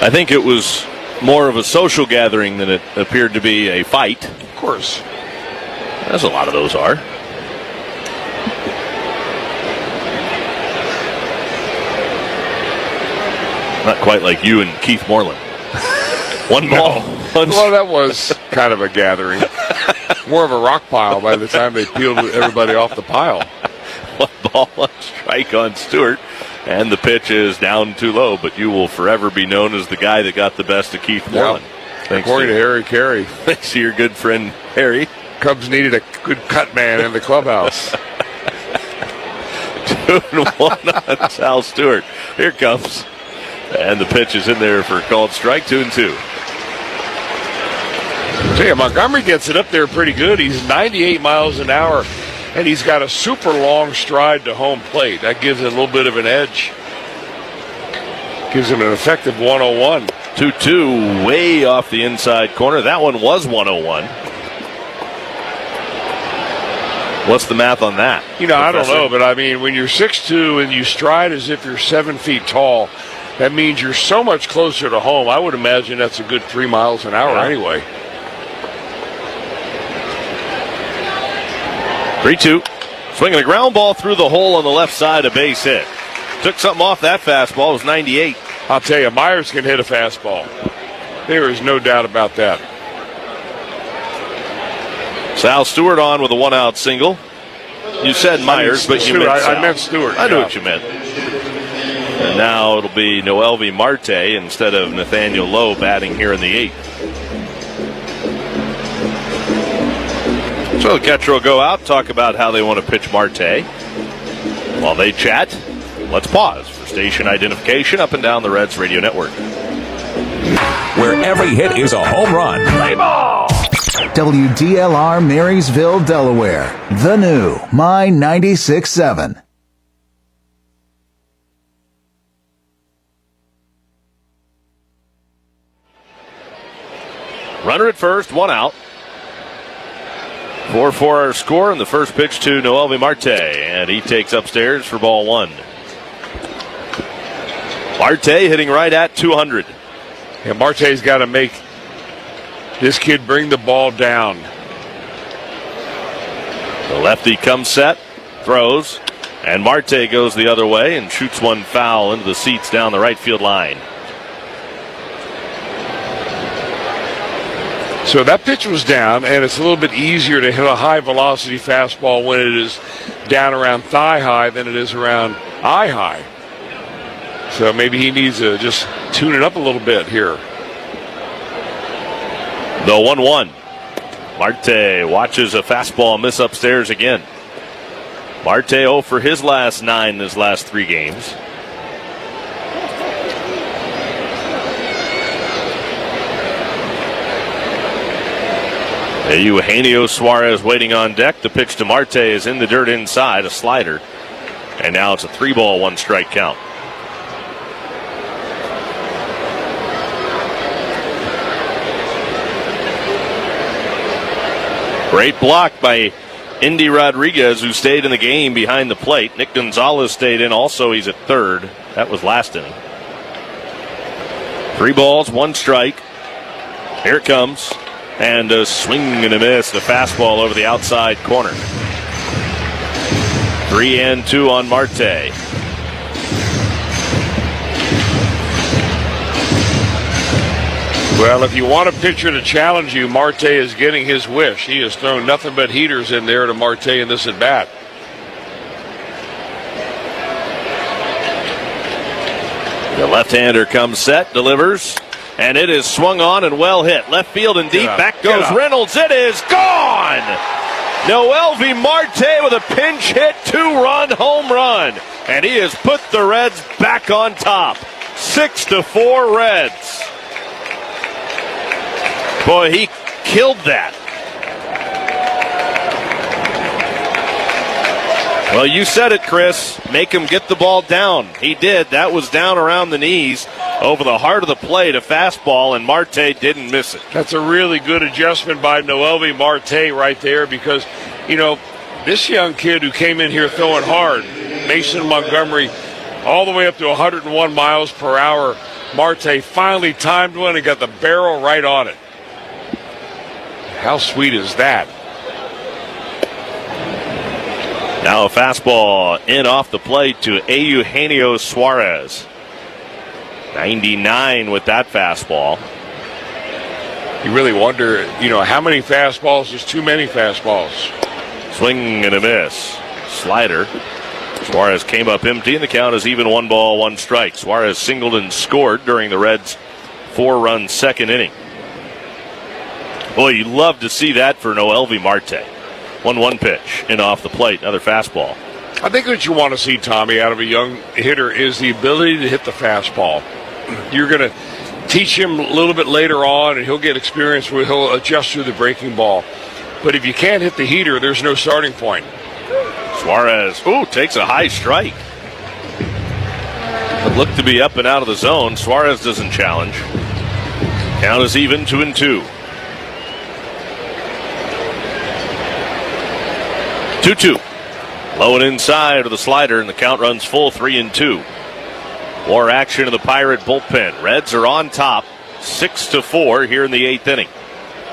I think it was more of a social gathering than it appeared to be a fight. Of course. As a lot of those are. Not quite like you and Keith Moreland. 1 ball. Well, that was kind of a gathering. More of a rock pile by the time they peeled everybody off the pile. 1 ball, 1 strike on Stewart. And the pitch is down too low, but you will forever be known as the guy that got the best of Keith Moreland. Thanks according to Harry Carey. Thanks to your good friend Harry. Cubs needed a good cut man in the clubhouse. 2-1 on Sal Stewart. Here comes. And the pitch is in there for a called strike. 2-2. Tell you, Montgomery gets it up there pretty good. He's 98 miles an hour. And he's got a super long stride to home plate. That gives it a little bit of an edge. Gives him an effective 101. 2-2, way off the inside corner. That one was 101. What's the math on that? You know, Professor? I don't know, but I mean, when you're 6'2" and you stride as if you're 7 feet tall, that means you're so much closer to home. I would imagine that's a good 3 miles an hour anyway. 3-2. Swinging a ground ball through the hole on the left side, a base hit. Took something off that fastball. It was 98. I'll tell you, Myers can hit a fastball. There is no doubt about that. Sal Stewart on with a 1-out single. You said Myers, but you meant Sal. I meant Stewart. I knew what you meant. And now it'll be Noelvi Marte instead of Nathaniel Lowe batting here in the 8th. So the catcher will go out, talk about how they want to pitch Marte while they chat. Let's pause for station identification up and down the Reds radio network. Where every hit is a home run. Play ball! WDLR Marysville, Delaware. The new My 96.7. Runner at first, one out. 4-4 our score, and the first pitch to Noelvi Marte, and he takes upstairs for ball one. Marte hitting right at 200. Yeah, Marte's got to make this kid bring the ball down. The lefty comes set, throws, and Marte goes the other way and shoots one foul into the seats down the right field line. So that pitch was down, and it's a little bit easier to hit a high-velocity fastball when it is down around thigh-high than it is around eye-high. So maybe he needs to just tune it up a little bit here. The 1-1. Marte watches a fastball miss upstairs again. Marte 0 for his last 9 in his last 3 games. Eugenio Suarez waiting on deck. The pitch to Marte is in the dirt inside, a slider. And now it's a 3-ball, 1-strike count. Great block by Indy Rodriguez, who stayed in the game behind the plate. Nick Gonzalez stayed in also. He's at third. That was last inning. 3 balls, 1 strike. Here it comes. And a swing and a miss. The fastball over the outside corner. 3-2 on Marte. Well, if you want a pitcher to challenge you, Marte is getting his wish. He has thrown nothing but heaters in there to Marte in this at-bat. The left-hander comes set, delivers. And it is swung on and well hit. Left field and deep. Back goes Reynolds. It is gone. Noelvi Marte with a pinch hit 2-run home run. And he has put the Reds back on top. 6-4 Reds. Boy, he killed that. Well, you said it, Chris. Make him get the ball down. He did. That was down around the knees. Over the heart of the plate, a fastball, and Marte didn't miss it. That's a really good adjustment by Noelvi Marte right there because, you know, this young kid who came in here throwing hard, Mason Montgomery, all the way up to 101 miles per hour. Marte finally timed one and got the barrel right on it. How sweet is that? Now a fastball in off the plate to Eugenio Suarez. 99 with that fastball. You really wonder, you know, how many fastballs is too many fastballs. Swing and a miss. Slider. Suarez came up empty, and the count is even 1 ball, 1 strike. Suarez singled and scored during the Reds' 4-run second inning. Boy, you love to see that for Noelvi Marte. 1-1 pitch in off the plate, another fastball. I think what you want to see, Tommy, out of a young hitter is the ability to hit the fastball. You're going to teach him a little bit later on, and he'll get experience where he'll adjust to the breaking ball. But if you can't hit the heater, there's no starting point. Suarez, takes a high strike. It looked to be up and out of the zone. Suarez doesn't challenge. Count is even, 2-2. 2-2. Low and inside of the slider, and the count runs full, 3-2. More action in the Pirate bullpen. Reds are on top, 6-4 here in the 8th inning.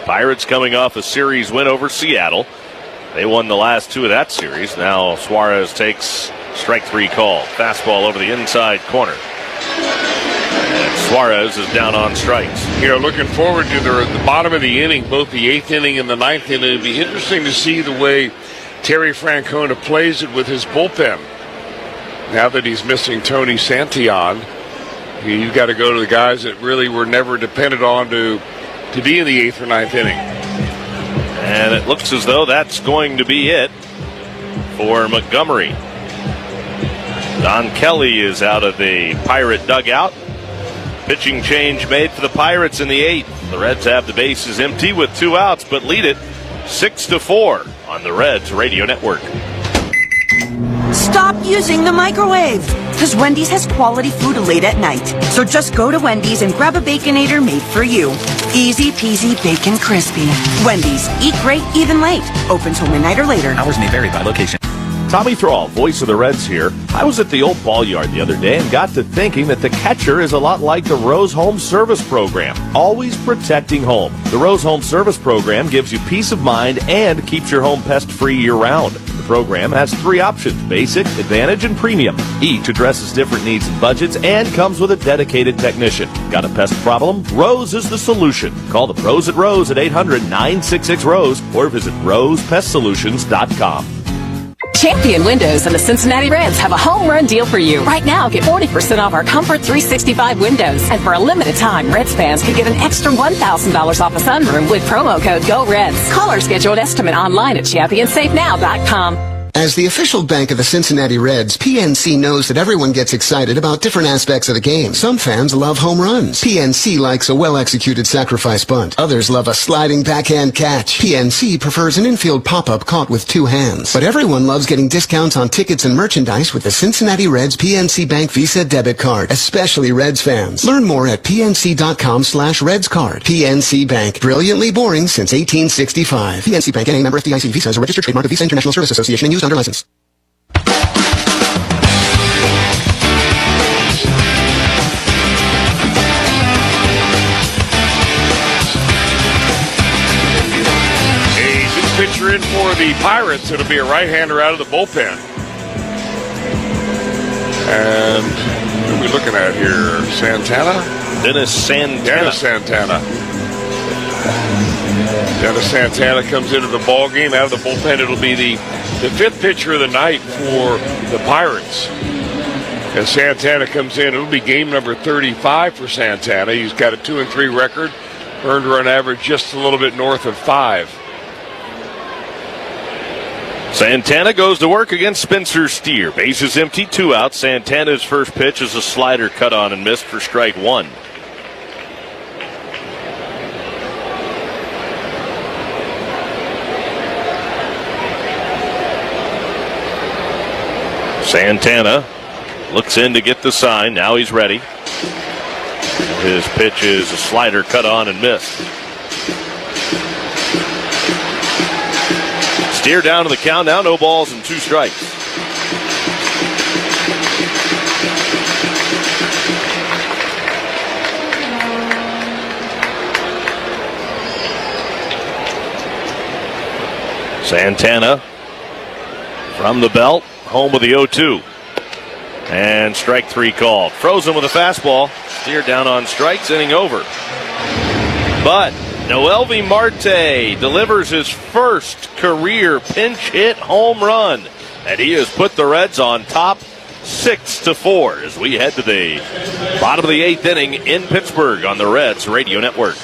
Pirates coming off a series win over Seattle. They won the last 2 of that series. Now Suarez takes strike 3 call. Fastball over the inside corner. And Suarez is down on strikes. You know, looking forward to the bottom of the inning, both the 8th inning and the 9th inning. It'd be interesting to see the way Terry Francona plays it with his bullpen. Now that he's missing Tony Santillan, you've got to go to the guys that really were never depended on to be in the 8th or 9th inning. And it looks as though that's going to be it for Montgomery. Don Kelly is out of the Pirate dugout. Pitching change made for the Pirates in the 8th. The Reds have the bases empty with 2 outs, but lead it 6-4 on the Reds Radio Network. Stop using the microwave, because Wendy's has quality food late at night. So just go to Wendy's and grab a Baconator made for you. Easy peasy bacon crispy. Wendy's, eat great even late. Open till midnight or later. Hours may vary by location. Tommy Thrall, voice of the Reds here. I was at the old ball yard the other day and got to thinking that the catcher is a lot like the Rose Home Service Program, always protecting home. The Rose Home Service Program gives you peace of mind and keeps your home pest-free year-round. The program has 3 options, Basic, Advantage, and Premium. Each addresses different needs and budgets and comes with a dedicated technician. Got a pest problem? Rose is the solution. Call the pros at Rose at 800-966-ROSE or visit rosepestsolutions.com. Champion Windows and the Cincinnati Reds have a home run deal for you. Right now, get 40% off our Comfort 365 windows. And for a limited time, Reds fans can get an extra $1,000 off a sunroom with promo code GOREDS. Call or schedule an estimate online at ChampionsSafeNow.com. As the official bank of the Cincinnati Reds, PNC knows that everyone gets excited about different aspects of the game. Some fans love home runs. PNC likes a well-executed sacrifice bunt. Others love a sliding backhand catch. PNC prefers an infield pop-up caught with 2 hands. But everyone loves getting discounts on tickets and merchandise with the Cincinnati Reds PNC Bank Visa debit card, especially Reds fans. Learn more at pnc.com/RedsCard. PNC Bank, brilliantly boring since 1865. PNC Bank, NA, member FDIC. Visa is a registered trademark of Visa International Service Association and used under license. Pitcher in for the Pirates. It'll be a right-hander out of the bullpen. And who are we looking at here? Santana? Dennis Santana. Dennis Santana comes into the ball game out of the bullpen. It'll be the 5th pitcher of the night for the Pirates. As Santana comes in, it'll be game number 35 for Santana. He's got a 2-3 record, earned run average just a little bit north of 5. Santana goes to work against Spencer Steer. Bases empty, 2 outs. Santana's first pitch is a slider cut on and missed for strike 1. Santana looks in to get the sign. Now he's ready. His pitch is a slider cut on and missed. Steer down to the count now, no balls and 2 strikes. Santana from the belt, home with the 0-2. And strike 3 called. Frozen with a fastball. Steer down on strikes, inning over. But Noelvi Marte delivers his first career pinch hit home run, and he has put the Reds on top 6-4 as we head to the bottom of the 8th inning in Pittsburgh on the Reds Radio Network.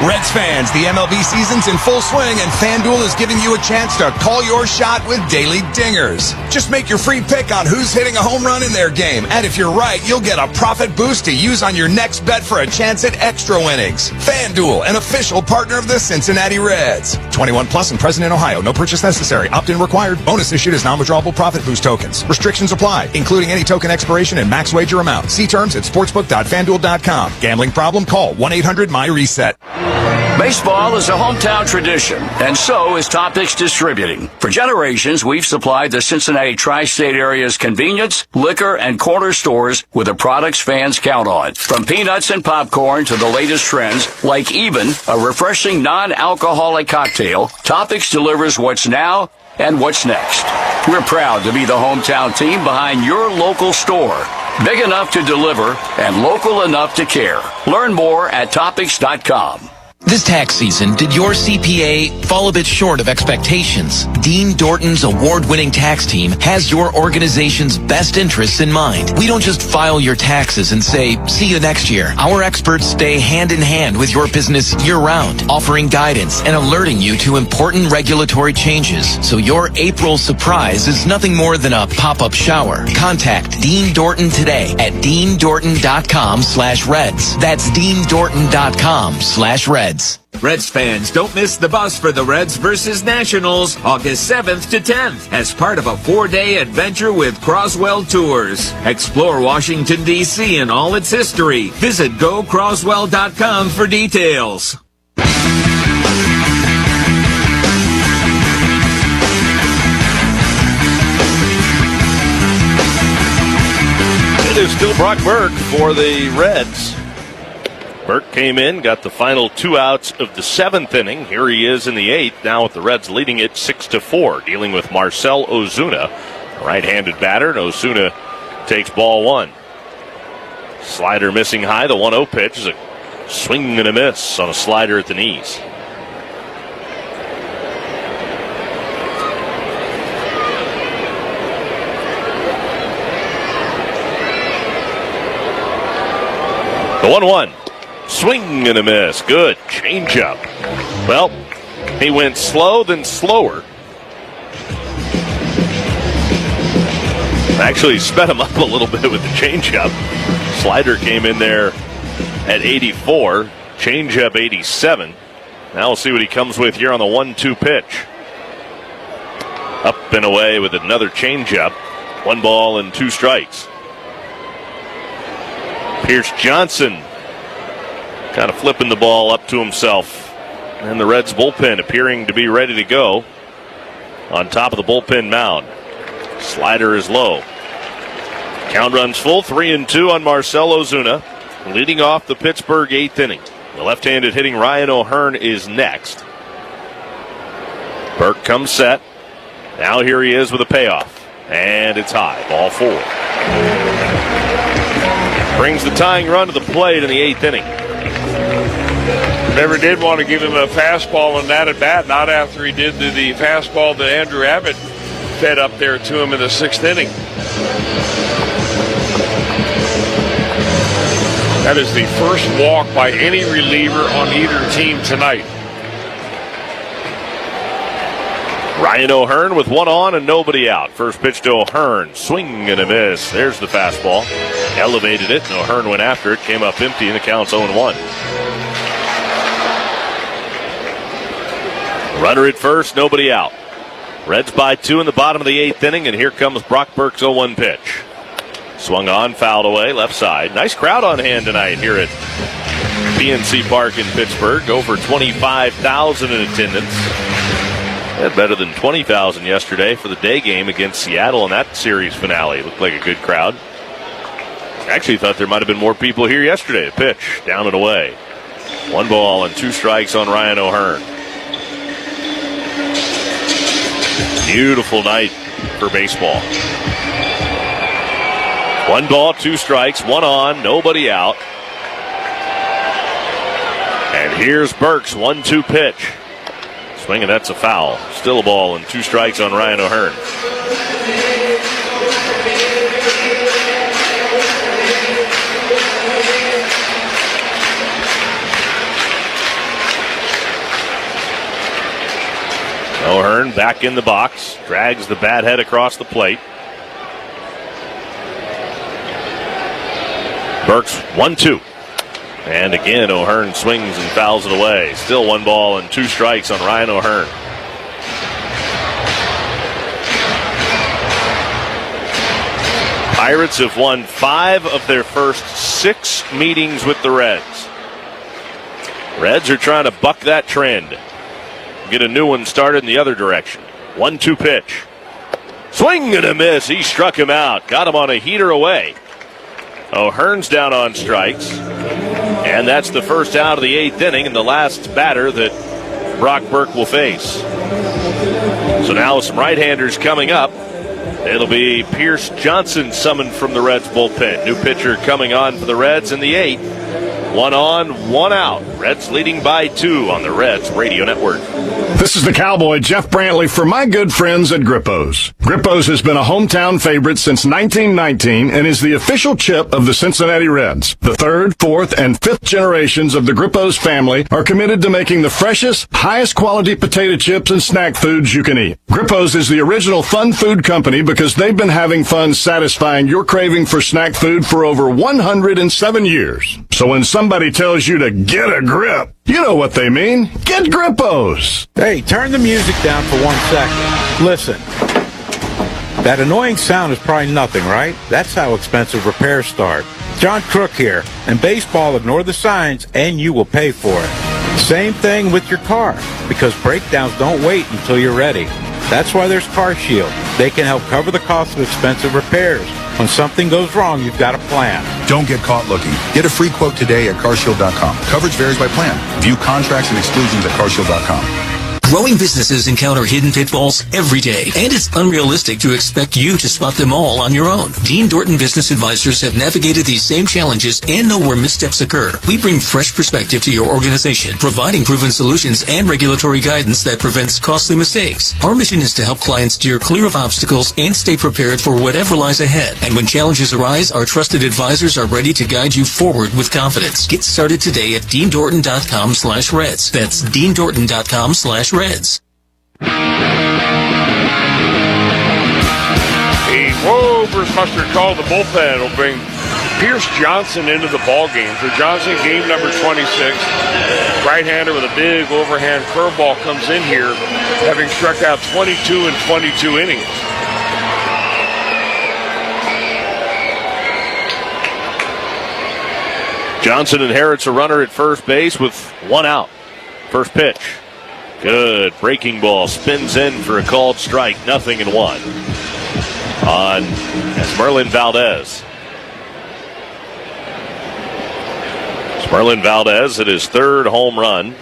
Reds fans, the MLB season's in full swing, and FanDuel is giving you a chance to call your shot with daily dingers. Just make your free pick on who's hitting a home run in their game, and if you're right, you'll get a profit boost to use on your next bet for a chance at extra winnings. FanDuel, an official partner of the Cincinnati Reds. 21 plus and present in Ohio. No purchase necessary. Opt-in required. Bonus issued as non-withdrawable profit boost tokens. Restrictions apply, including any token expiration and max wager amount. See terms at sportsbook.fanduel.com. Gambling problem? Call 1-800-MY-RESET. Baseball is a hometown tradition, and so is Topics Distributing. For generations, we've supplied the Cincinnati tri-state area's convenience, liquor, and corner stores with the products fans count on. From peanuts and popcorn to the latest trends, like even a refreshing non-alcoholic cocktail, Topics delivers what's now and what's next. We're proud to be the hometown team behind your local store. Big enough to deliver and local enough to care. Learn more at Topics.com. This tax season, did your CPA fall a bit short of expectations? Dean Dorton's award-winning tax team has your organization's best interests in mind. We don't just file your taxes and say, see you next year. Our experts stay hand in hand with your business year-round, offering guidance and alerting you to important regulatory changes. So your April surprise is nothing more than a pop-up shower. Contact Dean Dorton today at deandorton.com/Reds. That's deandorton.com/Reds. Reds fans, don't miss the bus for the Reds versus Nationals, August 7th to 10th, as part of a 4-day adventure with Croswell Tours. Explore Washington, D.C. and all its history. Visit gocroswell.com for details. It is still Brock Burke for the Reds. Burke came in, got the final 2 outs of the 7th inning. Here he is in the 8th, now with the Reds leading it 6-4, dealing with Marcell Ozuna, a right-handed batter, and Ozuna takes ball 1. Slider missing high, the 1-0 pitch is a swing and a miss on a slider at the knees. The 1-1. Swing and a miss. Good. Changeup. Well, he went slow, then slower. Actually sped him up a little bit with the changeup. Slider came in there at 84. Changeup 87. Now we'll see what he comes with here on the 1-2 pitch. Up and away with another changeup. 1 ball and 2 strikes. Pierce Johnson kind of flipping the ball up to himself. And the Reds bullpen appearing to be ready to go on top of the bullpen mound. Slider is low. Count runs full, 3-2 on Marcell Ozuna. Leading off the Pittsburgh 8th inning. The left-handed hitting Ryan O'Hearn is next. Burke comes set. Now here he is with a payoff. And it's high, ball 4. Brings the tying run to the plate in the 8th inning. Never did want to give him a fastball in that at bat, not after he did the fastball that Andrew Abbott fed up there to him in the 6th inning. That is the first walk by any reliever on either team tonight. Ryan O'Hearn with 1 on and nobody out. First pitch to O'Hearn. Swing and a miss. There's the fastball. Elevated it, and O'Hearn went after it. Came up empty, and the count's 0-1. Runner at first, nobody out. Reds by 2 in the bottom of the 8th inning, and here comes Brock Burke's 0-1 pitch. Swung on, fouled away, left side. Nice crowd on hand tonight here at PNC Park in Pittsburgh. Over 25,000 in attendance. Had better than 20,000 yesterday for the day game against Seattle in that series finale. Looked like a good crowd. Actually thought there might have been more people here yesterday. The pitch, down and away. 1 ball and 2 strikes on Ryan O'Hearn. Beautiful night for baseball. 1 ball, 2 strikes, 1 on, nobody out. And here's Burke's 1-2 pitch. Swing, and that's a foul. Still a ball and 2 strikes on Ryan O'Hearn. O'Hearn back in the box, drags the bat head across the plate. Burke's 1-2. And again, O'Hearn swings and fouls it away. Still 1 ball and 2 strikes on Ryan O'Hearn. Pirates have won 5 of their first 6 meetings with the Reds. Reds are trying to buck that trend. Get a new one started in the other direction. 1-2 pitch. Swing and a miss. He struck him out. Got him on a heater away. O'Hearn's down on strikes. And that's the first out of the 8th inning and the last batter that Brock Burke will face. So now with some right-handers coming up, it'll be Pierce Johnson summoned from the Reds bullpen. New pitcher coming on for the Reds in the 8th 1 on, 1 out. Reds leading by 2 on the Reds Radio Network. This is the Cowboy, Jeff Brantley, for my good friends at Grippo's. Grippo's has been a hometown favorite since 1919 and is the official chip of the Cincinnati Reds. The 3rd, 4th, and 5th generations of the Grippo's family are committed to making the freshest, highest quality potato chips and snack foods you can eat. Grippo's is the original fun food company because they've been having fun satisfying your craving for snack food for over 107 years. So when somebody tells you to get a grip, you know what they mean. Get Grippo's. Hey, turn the music down for 1 second. Listen. That annoying sound is probably nothing, right? That's how expensive repairs start. John Crook here. In baseball, ignore the signs and you will pay for it. Same thing with your car, because breakdowns don't wait until you're ready. That's why there's Car Shield. They can help cover the cost of expensive repairs. When something goes wrong, you've got a plan. Don't get caught looking. Get a free quote today at carshield.com. Coverage varies by plan. View contracts and exclusions at carshield.com. Growing businesses encounter hidden pitfalls every day, and it's unrealistic to expect you to spot them all on your own. Dean Dorton Business Advisors have navigated these same challenges and know where missteps occur. We bring fresh perspective to your organization, providing proven solutions and regulatory guidance that prevents costly mistakes. Our mission is to help clients steer clear of obstacles and stay prepared for whatever lies ahead. And when challenges arise, our trusted advisors are ready to guide you forward with confidence. Get started today at deandorton.com/Reds. That's deandorton.com/Reds. A Wover's mustard call. The bullpen will bring Pierce Johnson into the ballgame. For Johnson, game number 26. Right-hander with a big overhand curveball comes in here, having struck out 22 in 22 innings. Johnson inherits a runner at first base with 1 out. First pitch. Good breaking ball, spins in for a called strike, 0-1 on Merlin Valdez. Merlin Valdez hit his 3rd home run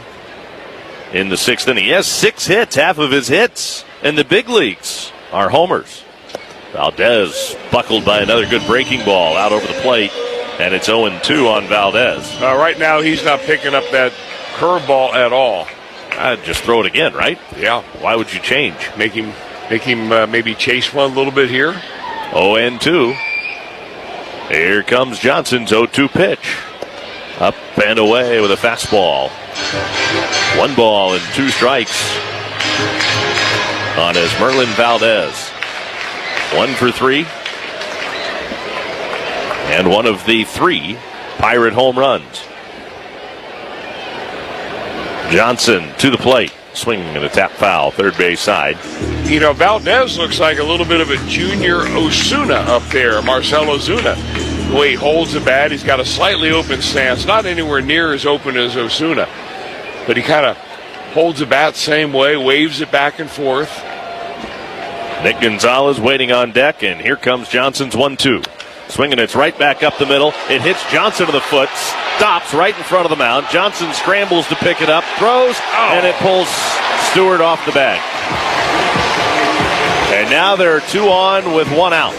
in the 6th inning. He has 6 hits. Half of his hits in the big leagues are homers. Valdez buckled by another good breaking ball out over the plate, and it's 0-2 on Valdez. Right now he's not picking up that curveball at all. I'd just throw it again, right? Yeah. Why would you change? Make him maybe chase one a little bit here. 0-2. Here comes Johnson's 0-2 pitch. Up and away with a fastball. 1 ball and 2 strikes on Merlin Valdez. 1 for 3. And one of the 3 Pirate home runs. Johnson to the plate, swinging and a tap foul, third base side. You know, Valdez looks like a little bit of a junior Osuna up there, Marcell Ozuna. The way he holds the bat, he's got a slightly open stance, not anywhere near as open as Osuna, but he kind of holds the bat same way, waves it back and forth. Nick Gonzalez waiting on deck, and here comes Johnson's 1-2. Swinging, it's right back up the middle. It hits Johnson to the foot, stops right in front of the mound. Johnson scrambles to pick it up, throws, and it pulls Stewart off the bag. And now they're 2 on with 1 out.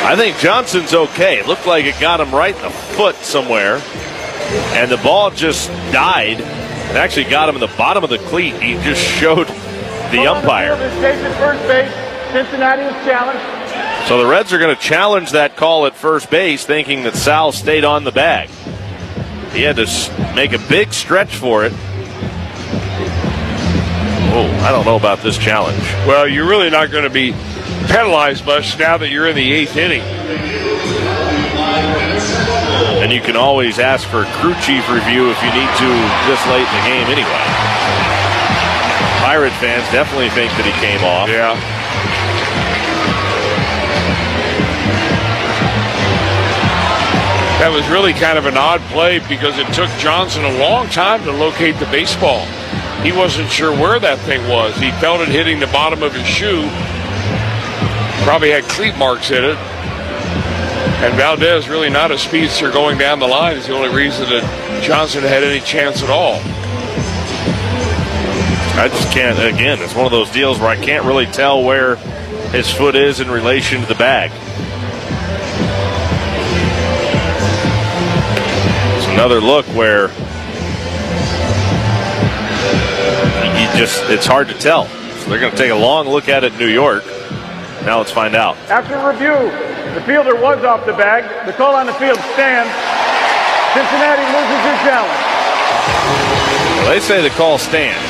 I think Johnson's okay. It looked like it got him right in the foot somewhere, and the ball just died. It actually got him in the bottom of the cleat. He just showed the umpire. First base. Cincinnati is challenged. So the Reds are going to challenge that call at first base, thinking that Sal stayed on the bag. He had to make a big stretch for it. Oh, I don't know about this challenge. Well, you're really not going to be penalized much now that you're in the 8th inning. And you can always ask for a crew chief review if you need to this late in the game anyway. Pirate fans definitely think that he came off. Yeah. That was really kind of an odd play because it took Johnson a long time to locate the baseball. He wasn't sure where that thing was. He felt it hitting the bottom of his shoe. Probably had cleat marks in it. And Valdez, really not a speedster going down the line, is the only reason that Johnson had any chance at all. I just can't, again, it's one of those deals where I can't really tell where his foot is in relation to the bag. Another look where it's hard to tell. So they're going to take a long look at it in New York. Now let's find out. After review, the fielder was off the bag. The call on the field stands. Cincinnati loses their challenge. Well, they say the call stands,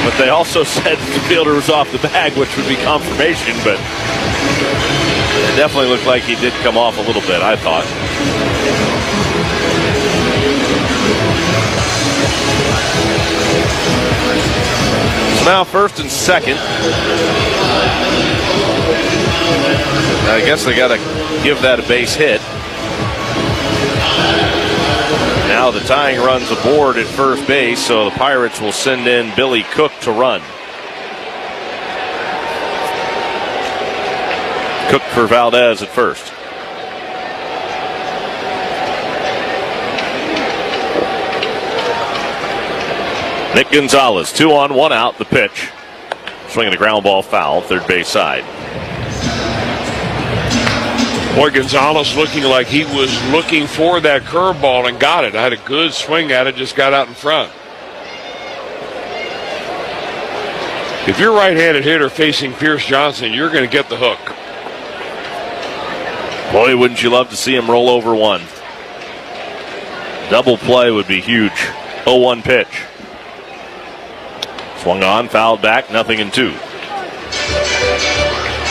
but they also said the fielder was off the bag, which would be confirmation, but it definitely looked like he did come off a little bit, I thought. So now first and second. I guess they got to give that a base hit. Now the tying run's aboard at first base, so the Pirates will send in Billy Cook to run. Cook for Valdez at first. Nick Gonzalez, 2 on, 1 out, the pitch. Swinging a ground ball foul, third base side. Boy, Gonzalez looking like he was looking for that curveball and got it. I had a good swing at it, just got out in front. If you're a right-handed hitter facing Pierce Johnson, you're going to get the hook. Boy, wouldn't you love to see him roll over one. Double play would be huge. 0-1 pitch. Swung on, fouled back, 0-2.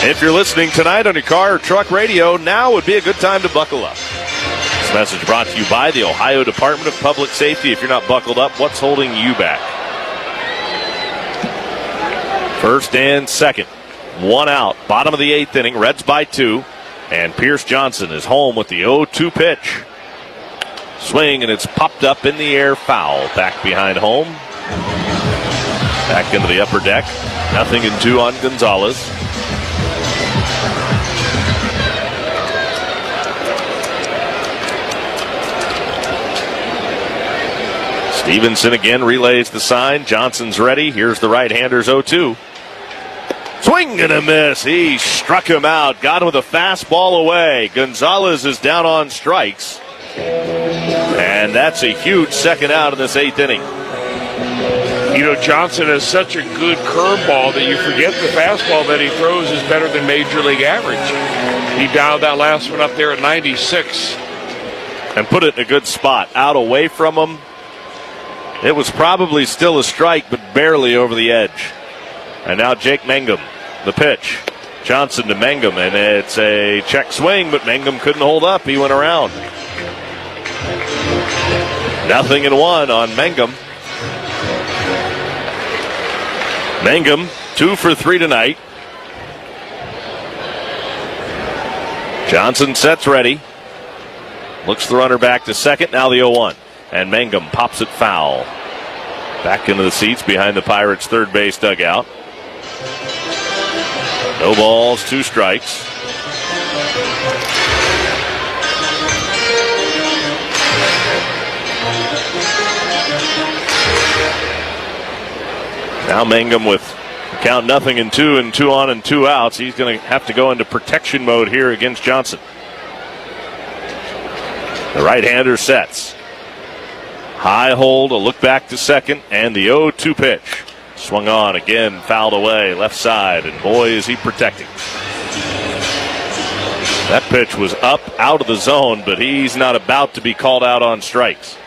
If you're listening tonight on your car or truck radio, now would be a good time to buckle up. This message brought to you by the Ohio Department of Public Safety. If you're not buckled up, what's holding you back? First and second. 1 out. Bottom of the 8th inning. Reds by 2. And Pierce Johnson is home with the 0-2 pitch. Swing, and it's popped up in the air. Foul. Back behind home. Back into the upper deck. 0-2 on Gonzalez. Stevenson again relays the sign. Johnson's ready. Here's the right-hander's 0-2. Swing and a miss. He struck him out. Got him with a fastball away. Gonzalez is down on strikes. And that's a huge second out in this 8th inning. You know, Johnson has such a good curveball that you forget the fastball that he throws is better than Major League average. He dialed that last one up there at 96. And put it in a good spot. Out away from him. It was probably still a strike, but barely over the edge. And now Jake Mangum, the pitch. Johnson to Mangum, and it's a check swing, but Mangum couldn't hold up. He went around. 0-1 on Mangum. Mangum, 2 for 3 tonight. Johnson sets ready. Looks the runner back to second. Now the 0-1. And Mangum pops it foul. Back into the seats behind the Pirates' third base dugout. No balls, 2 strikes. Now Mangum with count 0-2 and 2 on and 2 outs. He's going to have to go into protection mode here against Johnson. The right-hander sets. High hold, a look back to second, and the 0-2 pitch. Swung on again, fouled away, left side, and boy is he protecting. That pitch was up, out of the zone, but he's not about to be called out on strikes.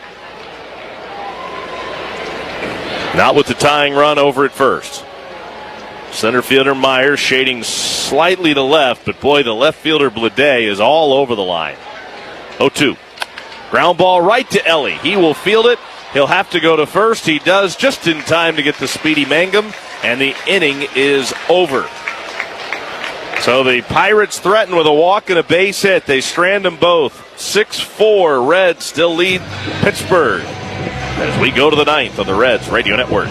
Not with the tying run over at first. Center fielder Myers shading slightly to left, but boy, the left fielder Blade is all over the line. 0-2. Ground ball right to Ellie. He will field it. He'll have to go to first. He does just in time to get the speedy Mangum, and the inning is over. So the Pirates threaten with a walk and a base hit. They strand them both. 6-4. Reds still lead Pittsburgh as we go to the 9th on the Reds Radio Network.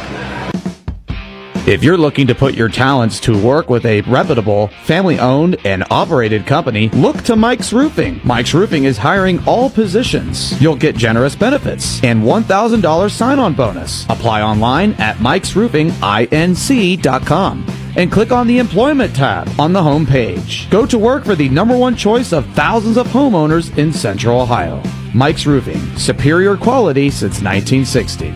If you're looking to put your talents to work with a reputable, family-owned and operated company, look to Mike's Roofing. Mike's Roofing is hiring all positions. You'll get generous benefits and $1,000 sign-on bonus. Apply online at mikesroofinginc.com and click on the Employment tab on the home page. Go to work for the #1 choice of thousands of homeowners in Central Ohio. Mike's Roofing. Superior quality since 1960.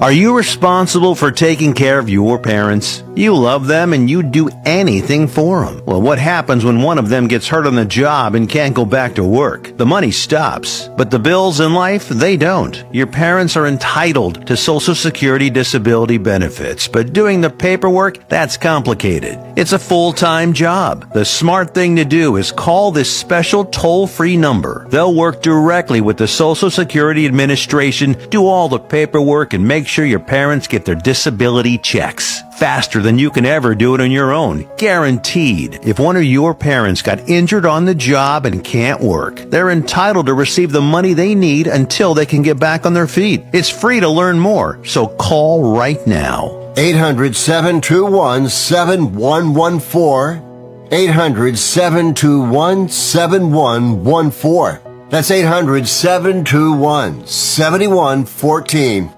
Are you responsible for taking care of your parents? You love them and you'd do anything for them. Well, what happens when one of them gets hurt on the job and can't go back to work? The money stops, but the bills in life, they don't. Your parents are entitled to Social Security disability benefits, but doing the paperwork, that's complicated. It's a full-time job. The smart thing to do is call this special toll-free number. They'll work directly with the Social Security Administration, do all the paperwork, and make sure your parents get their disability checks. Faster than you can ever do it on your own. Guaranteed. If one of your parents got injured on the job and can't work, they're entitled to receive the money they need until they can get back on their feet. It's free to learn more, so call right now. 800-721-7114. 800-721-7114. That's 800-721-7114.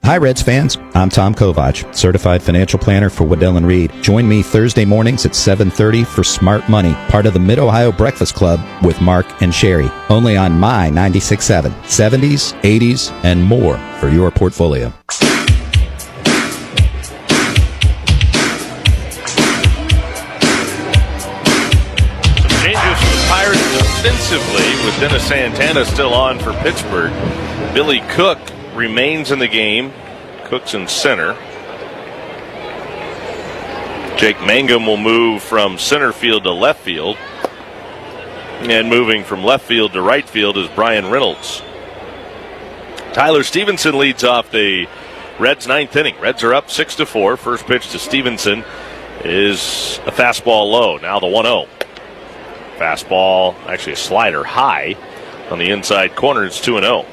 Hi, Reds fans. I'm Tom Kovach, Certified Financial Planner for Waddell & Reed. Join me Thursday mornings at 7:30 for Smart Money, part of the Mid-Ohio Breakfast Club with Mark and Sherry. Only on my 96.7, 70s, 80s, and more for your portfolio. Changes for the Pirates defensively with Dennis Santana still on for Pittsburgh. Billy Cook remains in the game. Cook's in center. Jake Mangum will move from center field to left field. And moving from left field to right field is Brian Reynolds. Tyler Stevenson leads off the Reds' ninth inning. Reds are up 6-4. First pitch to Stevenson is a fastball low. Now the 1-0. Fastball, actually a slider high on the inside corner. It's 2-0.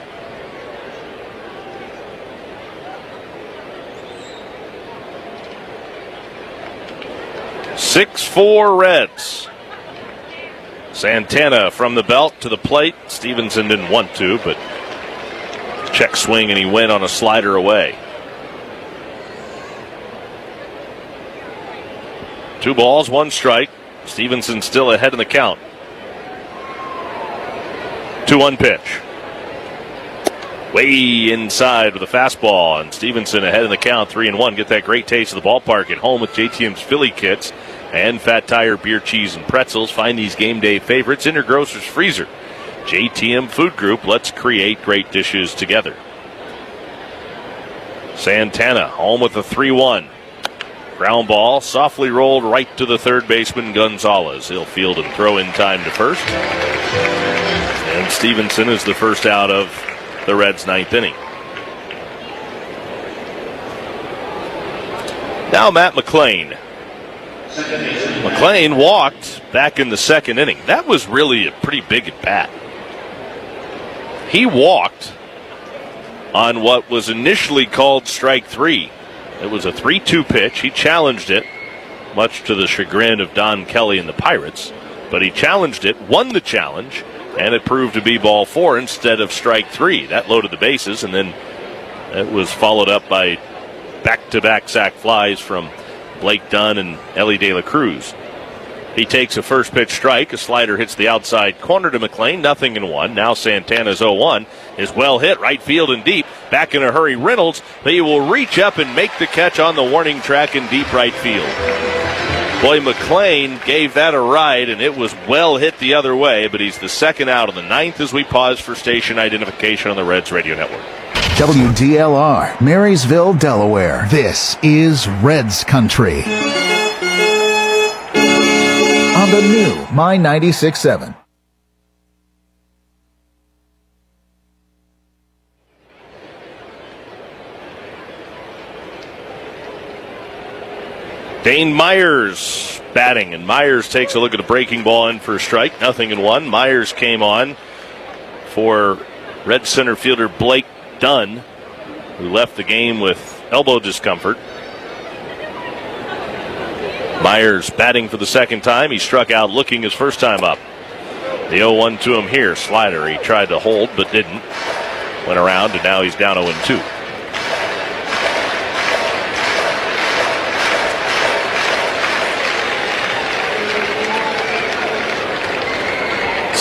6-4 Reds. Santana from the belt to the plate. Stevenson didn't want to, but check swing and he went on a slider away. 2 balls, 1 strike. Stevenson still ahead in the count. 2-1 pitch. Way inside with a fastball, and Stevenson ahead in the count, 3-1. Get that great taste of the ballpark at home with JTM's Philly Kits and Fat Tire beer, cheese, and pretzels. Find these game day favorites in your grocer's freezer. JTM Food Group, let's create great dishes together. Santana home with a 3-1. Ground ball, softly rolled right to the third baseman, Gonzalez. He'll field and throw in time to first. And Stevenson is the first out of the Reds' ninth inning. Now Matt McLean. McLean walked back in the second inning. That was really a pretty big at bat. He walked on what was initially called strike 3. It was a 3-2 pitch. He challenged it, much to the chagrin of Don Kelly and the Pirates. But he challenged it, won the challenge, and it proved to be ball 4 instead of strike 3. That loaded the bases, and then it was followed up by back-to-back sac flies from Blake Dunn and Ellie De La Cruz. He takes a first pitch strike. A slider hits the outside corner to McLean. 0-1. Now Santana's 0-1 is well hit. Right field and deep. Back in a hurry, Reynolds. But he will reach up and make the catch on the warning track in deep right field. Boy, McLean gave that a ride, and it was well hit the other way. But he's the second out of the ninth as we pause for station identification on the Reds Radio Network. WDLR, Marysville, Delaware. This is Reds Country. On the new My 96.7. Dane Myers batting, and Myers takes a look at the breaking ball in for a strike. 0-1. Myers came on for Red center fielder Blake Dunn, who left the game with elbow discomfort. Myers batting for the second time. He struck out looking his first time up. The 0-1 to him here. Slider he tried to hold but didn't. Went around and now he's down 0-2.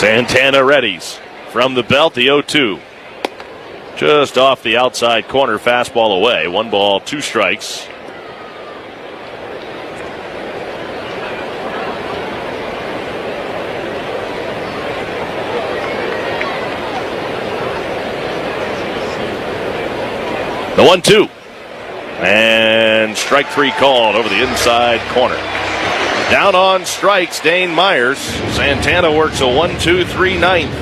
Santana readies from the belt, the 0-2. Just off the outside corner, fastball away. 1 ball, 2 strikes. The 1-2. And strike 3 called over the inside corner. Down on strikes, Dane Myers. Santana works a 1-2-3 ninth.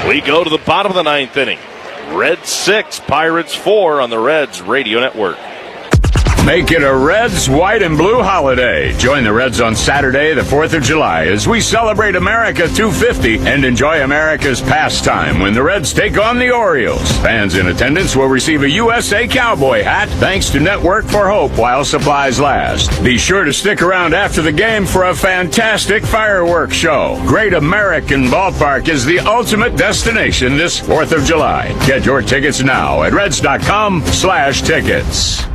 We go to the bottom of the 9th inning. Reds 6, Pirates 4 on the Reds Radio Network. Make it a Reds white and blue holiday. Join the Reds on Saturday, the 4th of July, as we celebrate America 250 and enjoy America's pastime when the Reds take on the Orioles. Fans in attendance will receive a USA Cowboy hat thanks to Network for Hope while supplies last. Be sure to stick around after the game for a fantastic fireworks show. Great American Ballpark is the ultimate destination this 4th of July. Get your tickets now at Reds.com/tickets.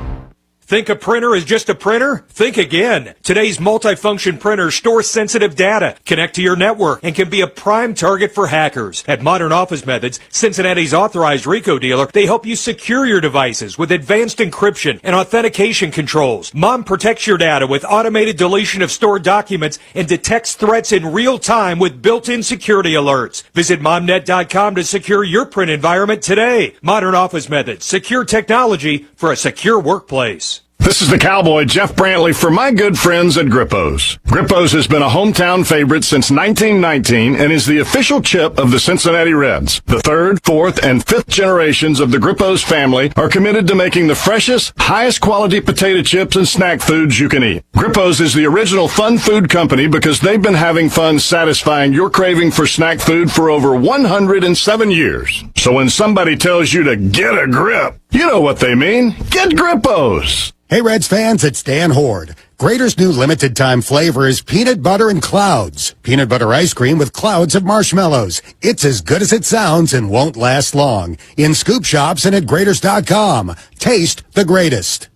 Think a printer is just a printer? Think again. Today's multifunction printers store sensitive data, connect to your network, and can be a prime target for hackers. At Modern Office Methods, Cincinnati's authorized RICO dealer, they help you secure your devices with advanced encryption and authentication controls. Mom protects your data with automated deletion of stored documents and detects threats in real time with built-in security alerts. Visit momnet.com to secure your print environment today. Modern Office Methods, secure technology for a secure workplace. This is the Cowboy, Jeff Brantley, for my good friends at Grippos. Grippos has been a hometown favorite since 1919 and is the official chip of the Cincinnati Reds. The 3rd, 4th, and 5th generations of the Grippos family are committed to making the freshest, highest quality potato chips and snack foods you can eat. Grippos is the original fun food company because they've been having fun satisfying your craving for snack food for over 107 years. So when somebody tells you to get a grip, you know what they mean. Get Grippos. Hey, Reds fans, it's Dan Horde. Grater's new limited time flavor is peanut butter and clouds. Peanut butter ice cream with clouds of marshmallows. It's as good as it sounds and won't last long. In scoop shops and at Graters.com. Taste the greatest.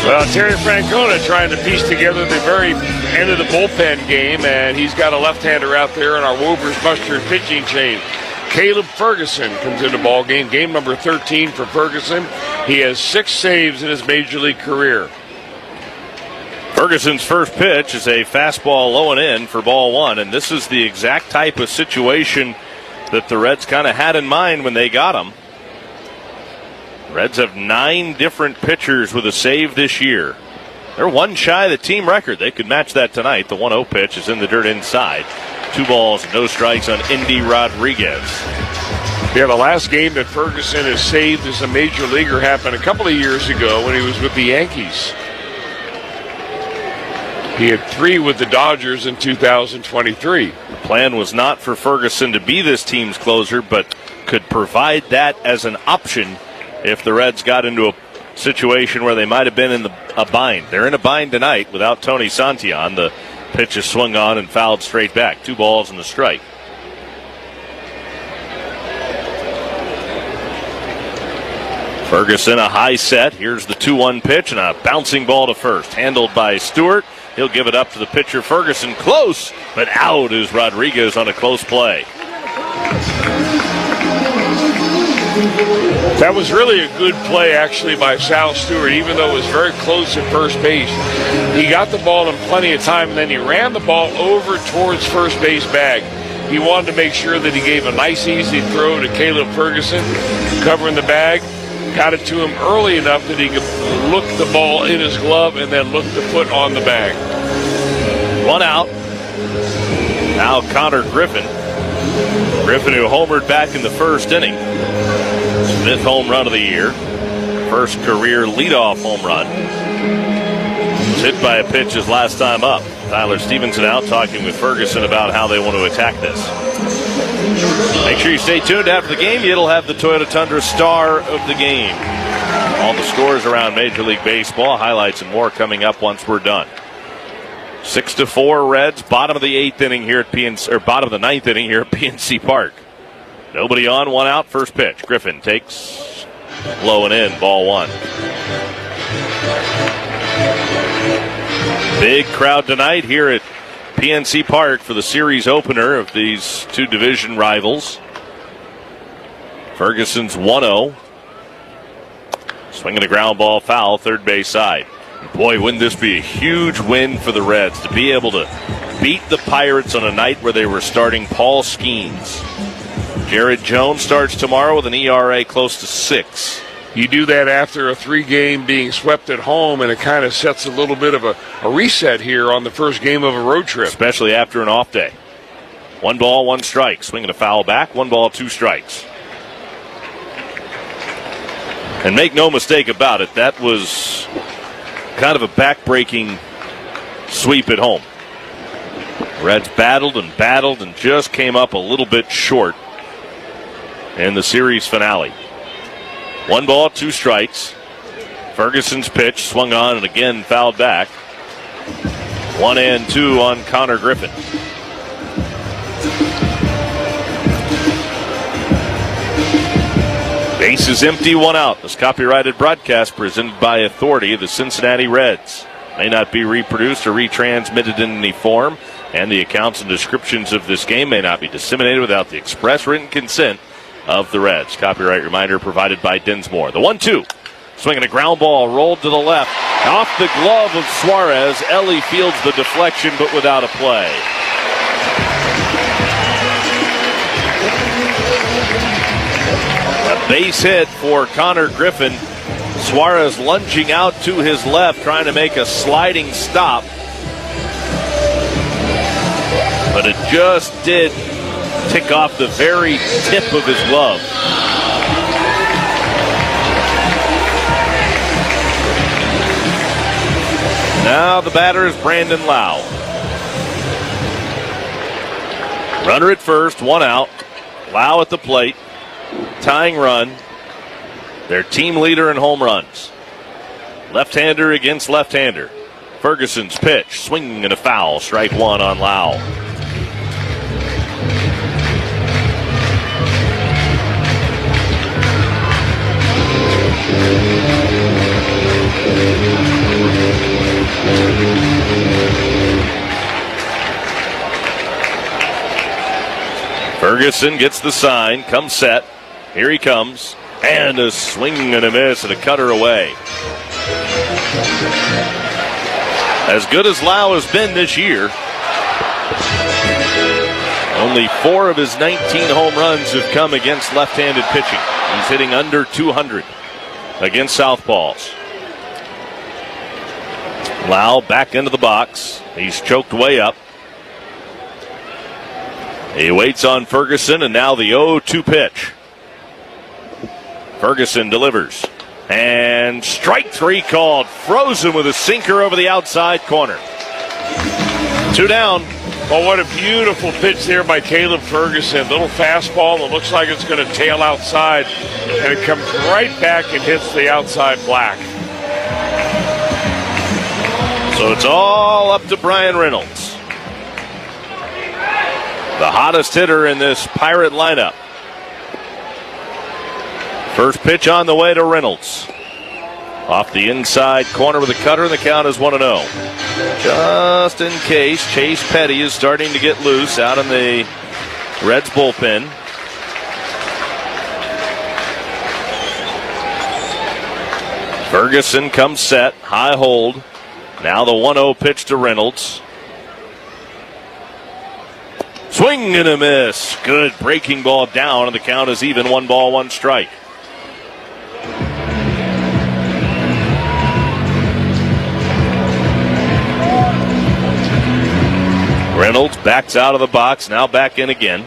Well, Terry Francona trying to piece together the very end of the bullpen game, and he's got a left-hander out there in our Wober's Mustard pitching chain. Caleb Ferguson comes into the ball game number 13 for Ferguson. He has 6 saves in his major league career. Ferguson's first pitch is a fastball low and in for ball 1, and this is the exact type of situation that the Reds kind of had in mind when they got him. Reds have 9 different pitchers with a save this year. They're 1 shy of the team record. They could match that tonight. The 1-0 pitch is in the dirt inside. 2 balls, no strikes on Indy Rodriguez. Yeah, the last game that Ferguson has saved as a major leaguer happened a couple of years ago when he was with the Yankees. He had 3 with the Dodgers in 2023. The plan was not for Ferguson to be this team's closer, but could provide that as an option if the Reds got into a situation where they might have been in a bind. They're in a bind tonight without Tony Santillan. The pitch is swung on and fouled straight back. 2 balls and a strike. Ferguson, a high set. Here's the 2-1 pitch and a bouncing ball to first. Handled by Stewart. He'll give it up to the pitcher, Ferguson. Close, but out is Rodriguez on a close play. That was really a good play, actually, by Sal Stewart, even though it was very close at first base. He got the ball in plenty of time, and then he ran the ball over towards first base bag. He wanted to make sure that he gave a nice, easy throw to Caleb Ferguson, covering the bag. Got it to him early enough that he could look the ball in his glove and then look the foot on the bag. 1 out. Now Connor Griffin. Griffin, who homered back in the first inning. 5th home run of the year. First career leadoff home run. Was hit by a pitch his last time up. Tyler Stevenson out talking with Ferguson about how they want to attack this. Make sure you stay tuned after the game. It'll have the Toyota Tundra star of the game. All the scores around Major League Baseball, highlights and more coming up once we're done. 6-4 Reds, bottom of the 8th inning here at bottom of the 9th inning here at PNC Park. Nobody on, 1 out, first pitch. Griffin takes Low and in, ball one. Big crowd tonight here at PNC Park for the series opener of these two division rivals. Ferguson's 1-0. Swinging a ground ball foul, third base side. Boy, wouldn't this be a huge win for the Reds to be able to beat the Pirates on a night where they were starting Paul Skeens. Jared Jones starts tomorrow with an ERA close to 6. You do that after a 3-game being swept at home, and it kind of sets a little bit of a reset here on the first game of a road trip. Especially after an off day. 1 ball, 1 strike. Swinging a foul back, 1 ball, 2 strikes. And make no mistake about it, that was kind of a back-breaking sweep at home. Reds battled and just came up a little bit short in the series finale. 1 ball, 2 strikes. Ferguson's pitch swung on and again fouled back. 1-2 on Connor Griffin. Base is empty, 1 out. This copyrighted broadcast presented by authority of the Cincinnati Reds. May not be reproduced or retransmitted in any form, and the accounts and descriptions of this game may not be disseminated without the express written consent of the Reds. Copyright reminder provided by Dinsmore. The 1-2. Swinging a ground ball, rolled to the left. Off the glove of Suarez. Ellie fields the deflection, but without a play. A base hit for Connor Griffin. Suarez lunging out to his left, trying to make a sliding stop. But it just did tick off the very tip of his glove. Now the batter is Brandon Lau. Runner at first, 1 out. Lau at the plate. Tying run. Their team leader in home runs. Left-hander against left-hander. Ferguson's pitch, swinging and a foul. Strike 1 on Lau. Ferguson gets the sign, comes set. Here he comes. And a swing and a miss and a cutter away. As good as Lau has been this year, only 4 of his 19 home runs have come against left-handed pitching. He's hitting under 200 against southpaws. Lau back into the box. He's choked way up. He waits on Ferguson, and now the 0-2 pitch. Ferguson delivers. And strike 3 called. Frozen with a sinker over the outside corner. 2 down. Well, what a beautiful pitch there by Caleb Ferguson. Little fastball that looks like it's going to tail outside, and it comes right back and hits the outside black. So it's all up to Brian Reynolds, the hottest hitter in this Pirate lineup. First pitch on the way to Reynolds. Off the inside corner with a cutter, and the count is 1-0. Just in case, Chase Petty is starting to get loose out in the Reds bullpen. Ferguson comes set, high hold. Now the 1-0 pitch to Reynolds. Swing and a miss. Good breaking ball down, and the count is even. 1 ball, 1 strike. Reynolds backs out of the box, now back in again.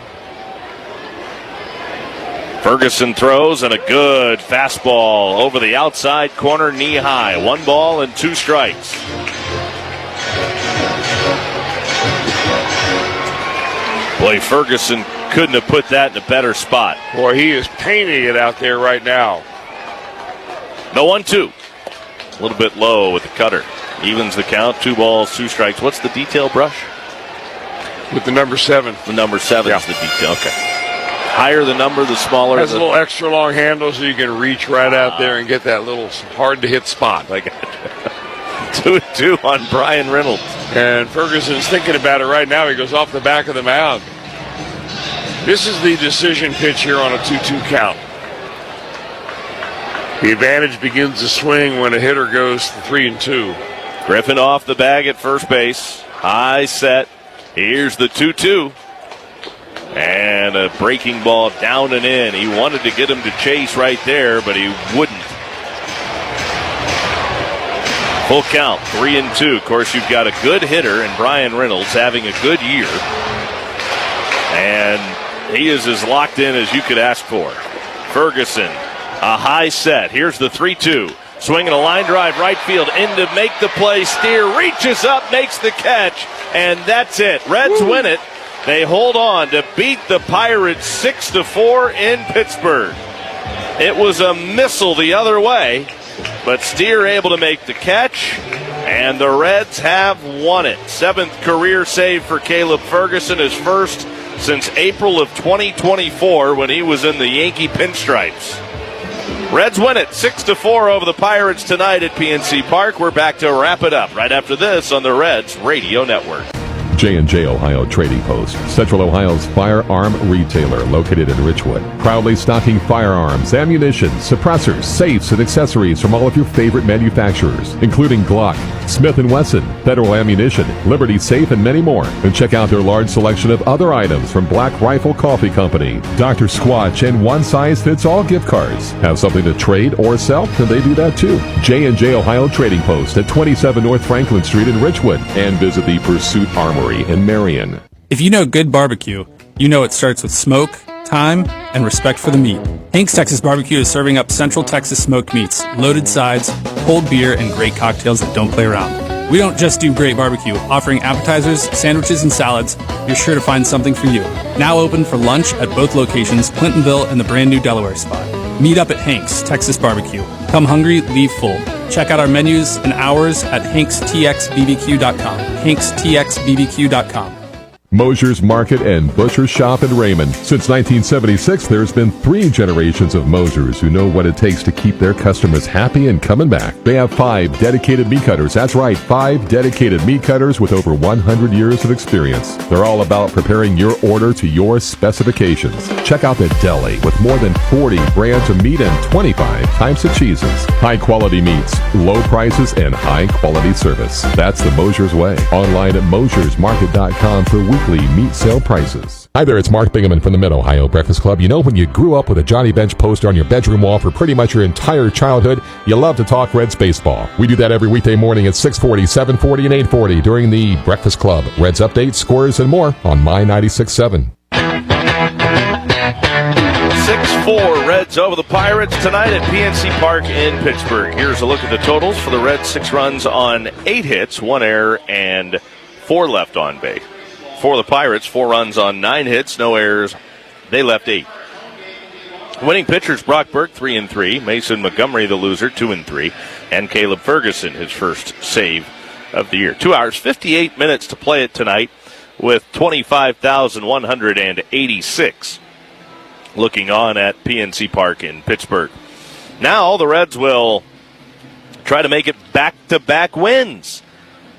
Ferguson throws, and a good fastball over the outside corner, knee high. 1 ball and 2 strikes. Boy, Ferguson couldn't have put that in a better spot. Boy, he is painting it out there right now. The 1-2. A little bit low with the cutter. Evens the count, 2 balls, 2 strikes. What's the detail, Brush? With the number 7. The number 7 is the detail, okay. Higher the number, the smaller. Has a little extra long handle so you can reach right out there and get that little hard-to-hit spot. Like 2-2 on Brian Reynolds. And Ferguson's thinking about it right now. He goes off the back of the mound. This is the decision pitch here on a 2-2 count. The advantage begins to swing when a hitter goes 3-2. Griffin off the bag at first base. High set. Here's the 2-2. And a breaking ball down and in. He wanted to get him to chase right there, but he wouldn't. Full count, 3-2. Of course, you've got a good hitter in Brian Reynolds having a good year. And he is as locked in as you could ask for. Ferguson, a high set. Here's the 3-2. Swinging a line drive right field in to make the play. Steer reaches up, makes the catch, and that's it. Reds win it. They hold on to beat the Pirates 6-4 in Pittsburgh. It was a missile the other way, but Steer able to make the catch, and the Reds have won it. 7th career save for Caleb Ferguson, his first since April of 2024 when he was in the Yankee pinstripes. Reds win it 6-4 over the Pirates tonight at PNC Park. We're back to wrap it up right after this on the Reds Radio Network. J&J Ohio Trading Post, Central Ohio's firearm retailer located in Richwood. Proudly stocking firearms, ammunition, suppressors, safes, and accessories from all of your favorite manufacturers, including Glock, Smith & Wesson, Federal Ammunition, Liberty Safe, and many more. And check out their large selection of other items from Black Rifle Coffee Company, Dr. Squatch, and one-size-fits-all gift cards. Have something to trade or sell? Then they do that too. J&J Ohio Trading Post at 27 North Franklin Street in Richwood. And visit the Pursuit Armory in Marion. If you know good barbecue, you know it starts with smoke, time, and respect for the meat. Hank's Texas Barbecue is serving up Central Texas smoked meats, loaded sides, cold beer, and great cocktails that don't play around. We don't just do great barbecue, offering appetizers, sandwiches, and salads. You're sure to find something for you. Now open for lunch at both locations, Clintonville and the brand new Delaware spot. Meet up at Hank's Texas Barbecue. Come hungry, leave full. Check out our menus and hours at hankstxbbq.com. hankstxbbq.com. Mosher's Market and Butcher's Shop in Raymond. Since 1976, there's been 3 generations of Mosher's who know what it takes to keep their customers happy and coming back. They have 5 dedicated meat cutters. That's right, 5 dedicated meat cutters with over 100 years of experience. They're all about preparing your order to your specifications. Check out the deli with more than 40 brands of meat and 25 types of cheeses. High-quality meats, low prices, and high-quality service. That's the Mosher's way. Online at MoshersMarket.com for weekly meat sale prices. Hi there, it's Mark Bingaman from the Mid-Ohio Breakfast Club. You know, when you grew up with a Johnny Bench poster on your bedroom wall for pretty much your entire childhood, you love to talk Reds baseball. We do that every weekday morning at 6:40, 7:40, and 8:40 during the Breakfast Club. Reds updates, scores, and more on My 96.7. 6-4 Reds over the Pirates tonight at PNC Park in Pittsburgh. Here's a look at the totals for the Reds. 6 runs on 8 hits, 1 error, and 4 left on base. For the Pirates, 4 runs on 9 hits, no errors. They left 8. Winning pitchers, Brock Burke, 3-3. Mason Montgomery, the loser, 2-3. And Caleb Ferguson, his first save of the year. 2 hours, 58 minutes to play it tonight with 25,186 looking on at PNC Park in Pittsburgh. Now the Reds will try to make it back-to-back wins.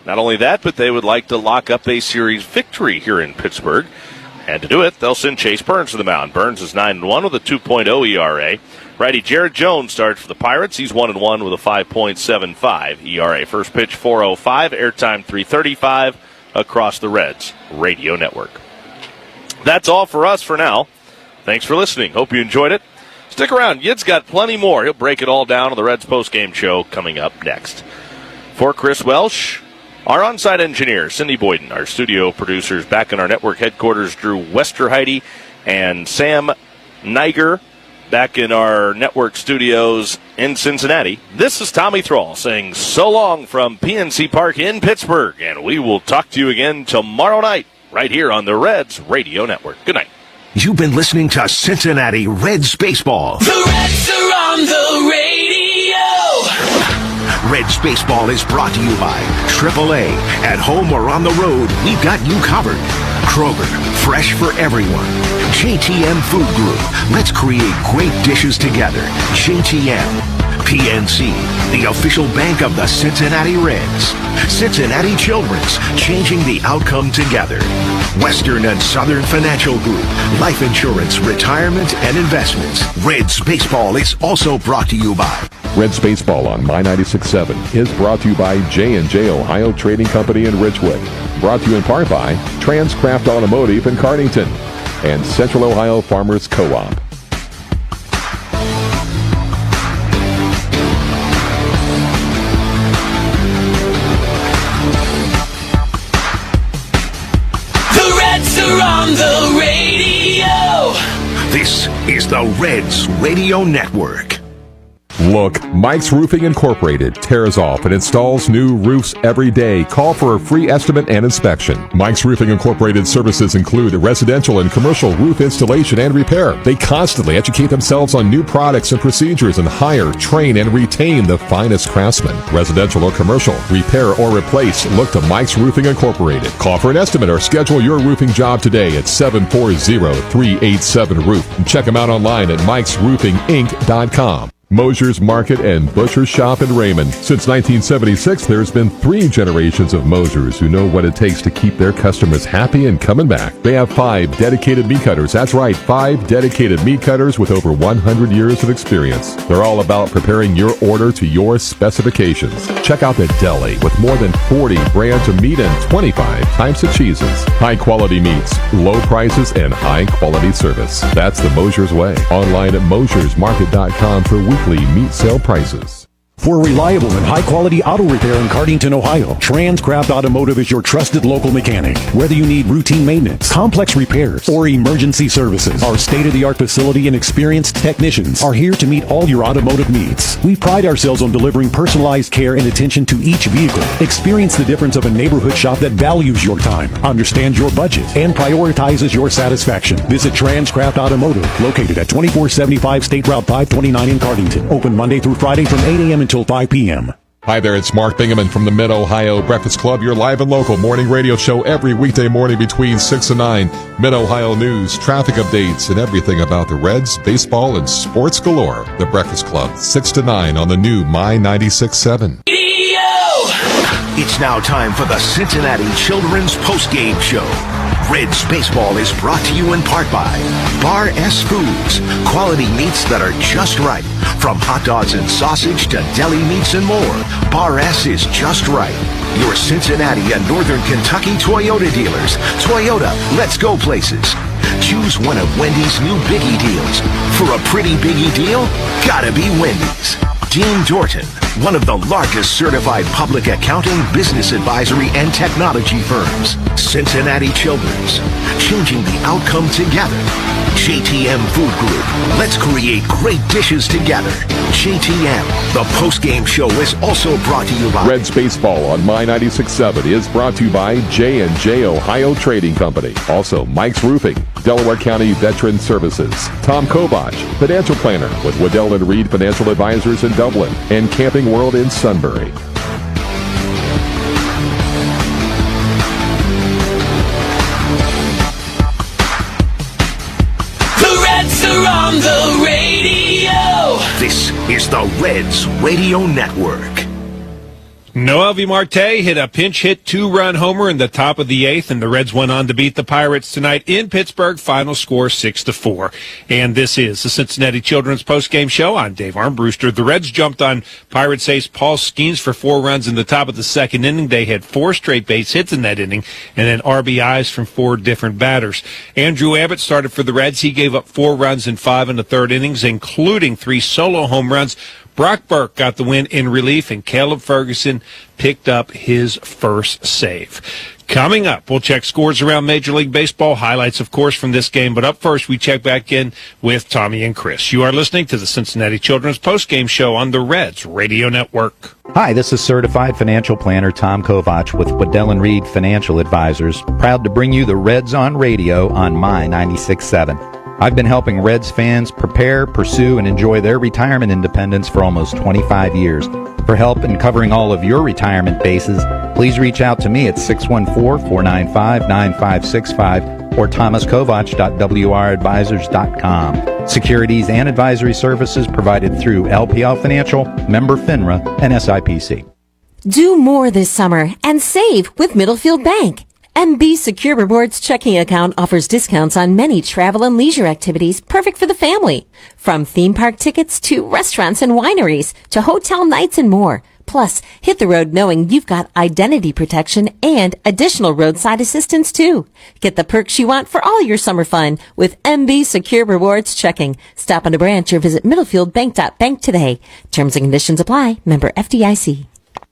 Not only that, but they would like to lock up a series victory here in Pittsburgh. And to do it, they'll send Chase Burns to the mound. Burns is 9-1 with a 2.0 ERA. Righty Jared Jones starts for the Pirates. He's 1-1 with a 5.75 ERA. First pitch 4:05, airtime 3:35 across the Reds Radio Network. That's all for us for now. Thanks for listening. Hope you enjoyed it. Stick around. Yid's got plenty more. He'll break it all down on the Reds postgame show coming up next. For Chris Welsh, our on-site engineer, Cindy Boyden, our studio producers back in our network headquarters, Drew Westerheide and Sam Niger back in our network studios in Cincinnati. This is Tommy Thrall saying so long from PNC Park in Pittsburgh, and we will talk to you again tomorrow night right here on the Reds Radio Network. Good night. You've been listening to Cincinnati Reds Baseball. The Reds are on the radio. Reds Baseball is brought to you by AAA. At home or on the road, we've got you covered. Kroger, fresh for everyone. JTM Food Group, let's create great dishes together. JTM. PNC, the official bank of the Cincinnati Reds. Cincinnati Children's, changing the outcome together. Western and Southern Financial Group, life insurance, retirement, and investments. Reds Baseball is also brought to you by Reds Baseball on My 96.7 is brought to you by J&J Ohio Trading Company in Ridgewood. Brought to you in part by Transcraft Automotive in Cardington and Central Ohio Farmers Co-op. On the radio. This is the Reds Radio Network. Look, Mike's Roofing Incorporated tears off and installs new roofs every day. Call for a free estimate and inspection. Mike's Roofing Incorporated services include residential and commercial roof installation and repair. They constantly educate themselves on new products and procedures and hire, train, and retain the finest craftsmen. Residential or commercial, repair or replace, look to Mike's Roofing Incorporated. Call for an estimate or schedule your roofing job today at 740-387-ROOF. And check them out online at mikesroofinginc.com. Mosher's Market and Butcher's Shop in Raymond. Since 1976, there's been 3 generations of Mosher's who know what it takes to keep their customers happy and coming back. They have 5 dedicated meat cutters. That's right, 5 dedicated meat cutters with over 100 years of experience. They're all about preparing your order to your specifications. Check out the deli with more than 40 brands of meat and 25 types of cheeses. High-quality meats, low prices, and high-quality service. That's the Mosher's way. Online at MoshersMarket.com for weekly meat sale prices. For reliable and high-quality auto repair in Cardington, Ohio, Transcraft Automotive is your trusted local mechanic. Whether you need routine maintenance, complex repairs, or emergency services, our state-of-the-art facility and experienced technicians are here to meet all your automotive needs. We pride ourselves on delivering personalized care and attention to each vehicle. Experience the difference of a neighborhood shop that values your time, understands your budget, and prioritizes your satisfaction. Visit Transcraft Automotive, located at 2475 State Route 529 in Cardington. Open Monday through Friday from 8 a.m. until 5 p.m. Hi there, it's Mark Bingaman from the Mid-Ohio Breakfast Club, your live and local morning radio show every weekday morning between 6 and 9. Mid-Ohio news, traffic updates, and everything about the Reds, baseball, and sports galore. The Breakfast Club, 6 to 9 on the new My 96.7. It's now time for the Cincinnati Children's Postgame Show. Reds Baseball is brought to you in part by Bar S Foods, quality meats that are just right. From hot dogs and sausage to deli meats and more, Bar S is just right. Your Cincinnati and Northern Kentucky Toyota dealers. Toyota, let's go places. Choose one of Wendy's new Biggie deals. For a pretty Biggie deal, gotta be Wendy's. Dean Dorton, one of the largest certified public accounting, business advisory, and technology firms. Cincinnati Children's, changing the outcome together. JTM Food Group, let's create great dishes together. JTM, the postgame show is also brought to you by Reds Baseball on My 96.7 is brought to you by J&J Ohio Trading Company. Also, Mike's Roofing, Delaware County Veteran Services, Tom Kovach, Financial Planner with Waddell & Reed Financial Advisors in Dublin, and Camping World in Sunbury. On the radio. This is the Reds Radio Network. Noel V. Marte hit a pinch hit 2-run homer in the top of the 8th, and the Reds went on to beat the Pirates tonight in Pittsburgh. Final score 6-4. And this is the Cincinnati Children's postgame show. I'm Dave Armbruster. The Reds jumped on Pirates ace Paul Skeens for 4 runs in the top of the 2nd inning. They had 4 straight base hits in that inning, and then RBIs from 4 different batters. Andrew Abbott started for the Reds. He gave up 4 runs in 5 1/3 innings, including 3 solo home runs. Brock Burke got the win in relief, and Caleb Ferguson picked up his first save. Coming up, we'll check scores around Major League Baseball, highlights, of course, from this game. But up first, we check back in with Tommy and Chris. You are listening to the Cincinnati Children's Postgame Show on the Reds Radio Network. Hi, this is Certified Financial Planner Tom Kovach with Waddell & Reed Financial Advisors, proud to bring you the Reds on Radio on My 96.7. I've been helping Reds fans prepare, pursue, and enjoy their retirement independence for almost 25 years. For help in covering all of your retirement bases, Please reach out to me at 614-495-9565 or thomaskovach.wradvisors.com. Securities and advisory services provided through LPL Financial, member FINRA, and SIPC. Do more this summer and save with Middlefield Bank. MB Secure Rewards checking account offers discounts on many travel and leisure activities perfect for the family. From theme park tickets to restaurants and wineries to hotel nights and more. Plus, hit the road knowing you've got identity protection and additional roadside assistance too. Get the perks you want for all your summer fun with MB Secure Rewards checking. Stop on a branch or visit MiddelfieldBank.bank today. Terms and conditions apply. Member FDIC.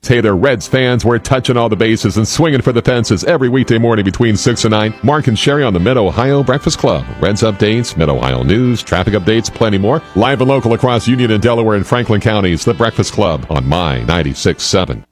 Hey there, Reds fans. We're touching all the bases and swinging for the fences every weekday morning between 6 and 9. Mark and Sherry on the Mid-Ohio Breakfast Club. Reds updates, Mid-Ohio news, traffic updates, plenty more. Live and local across Union and Delaware and Franklin counties, The Breakfast Club on My 96.7.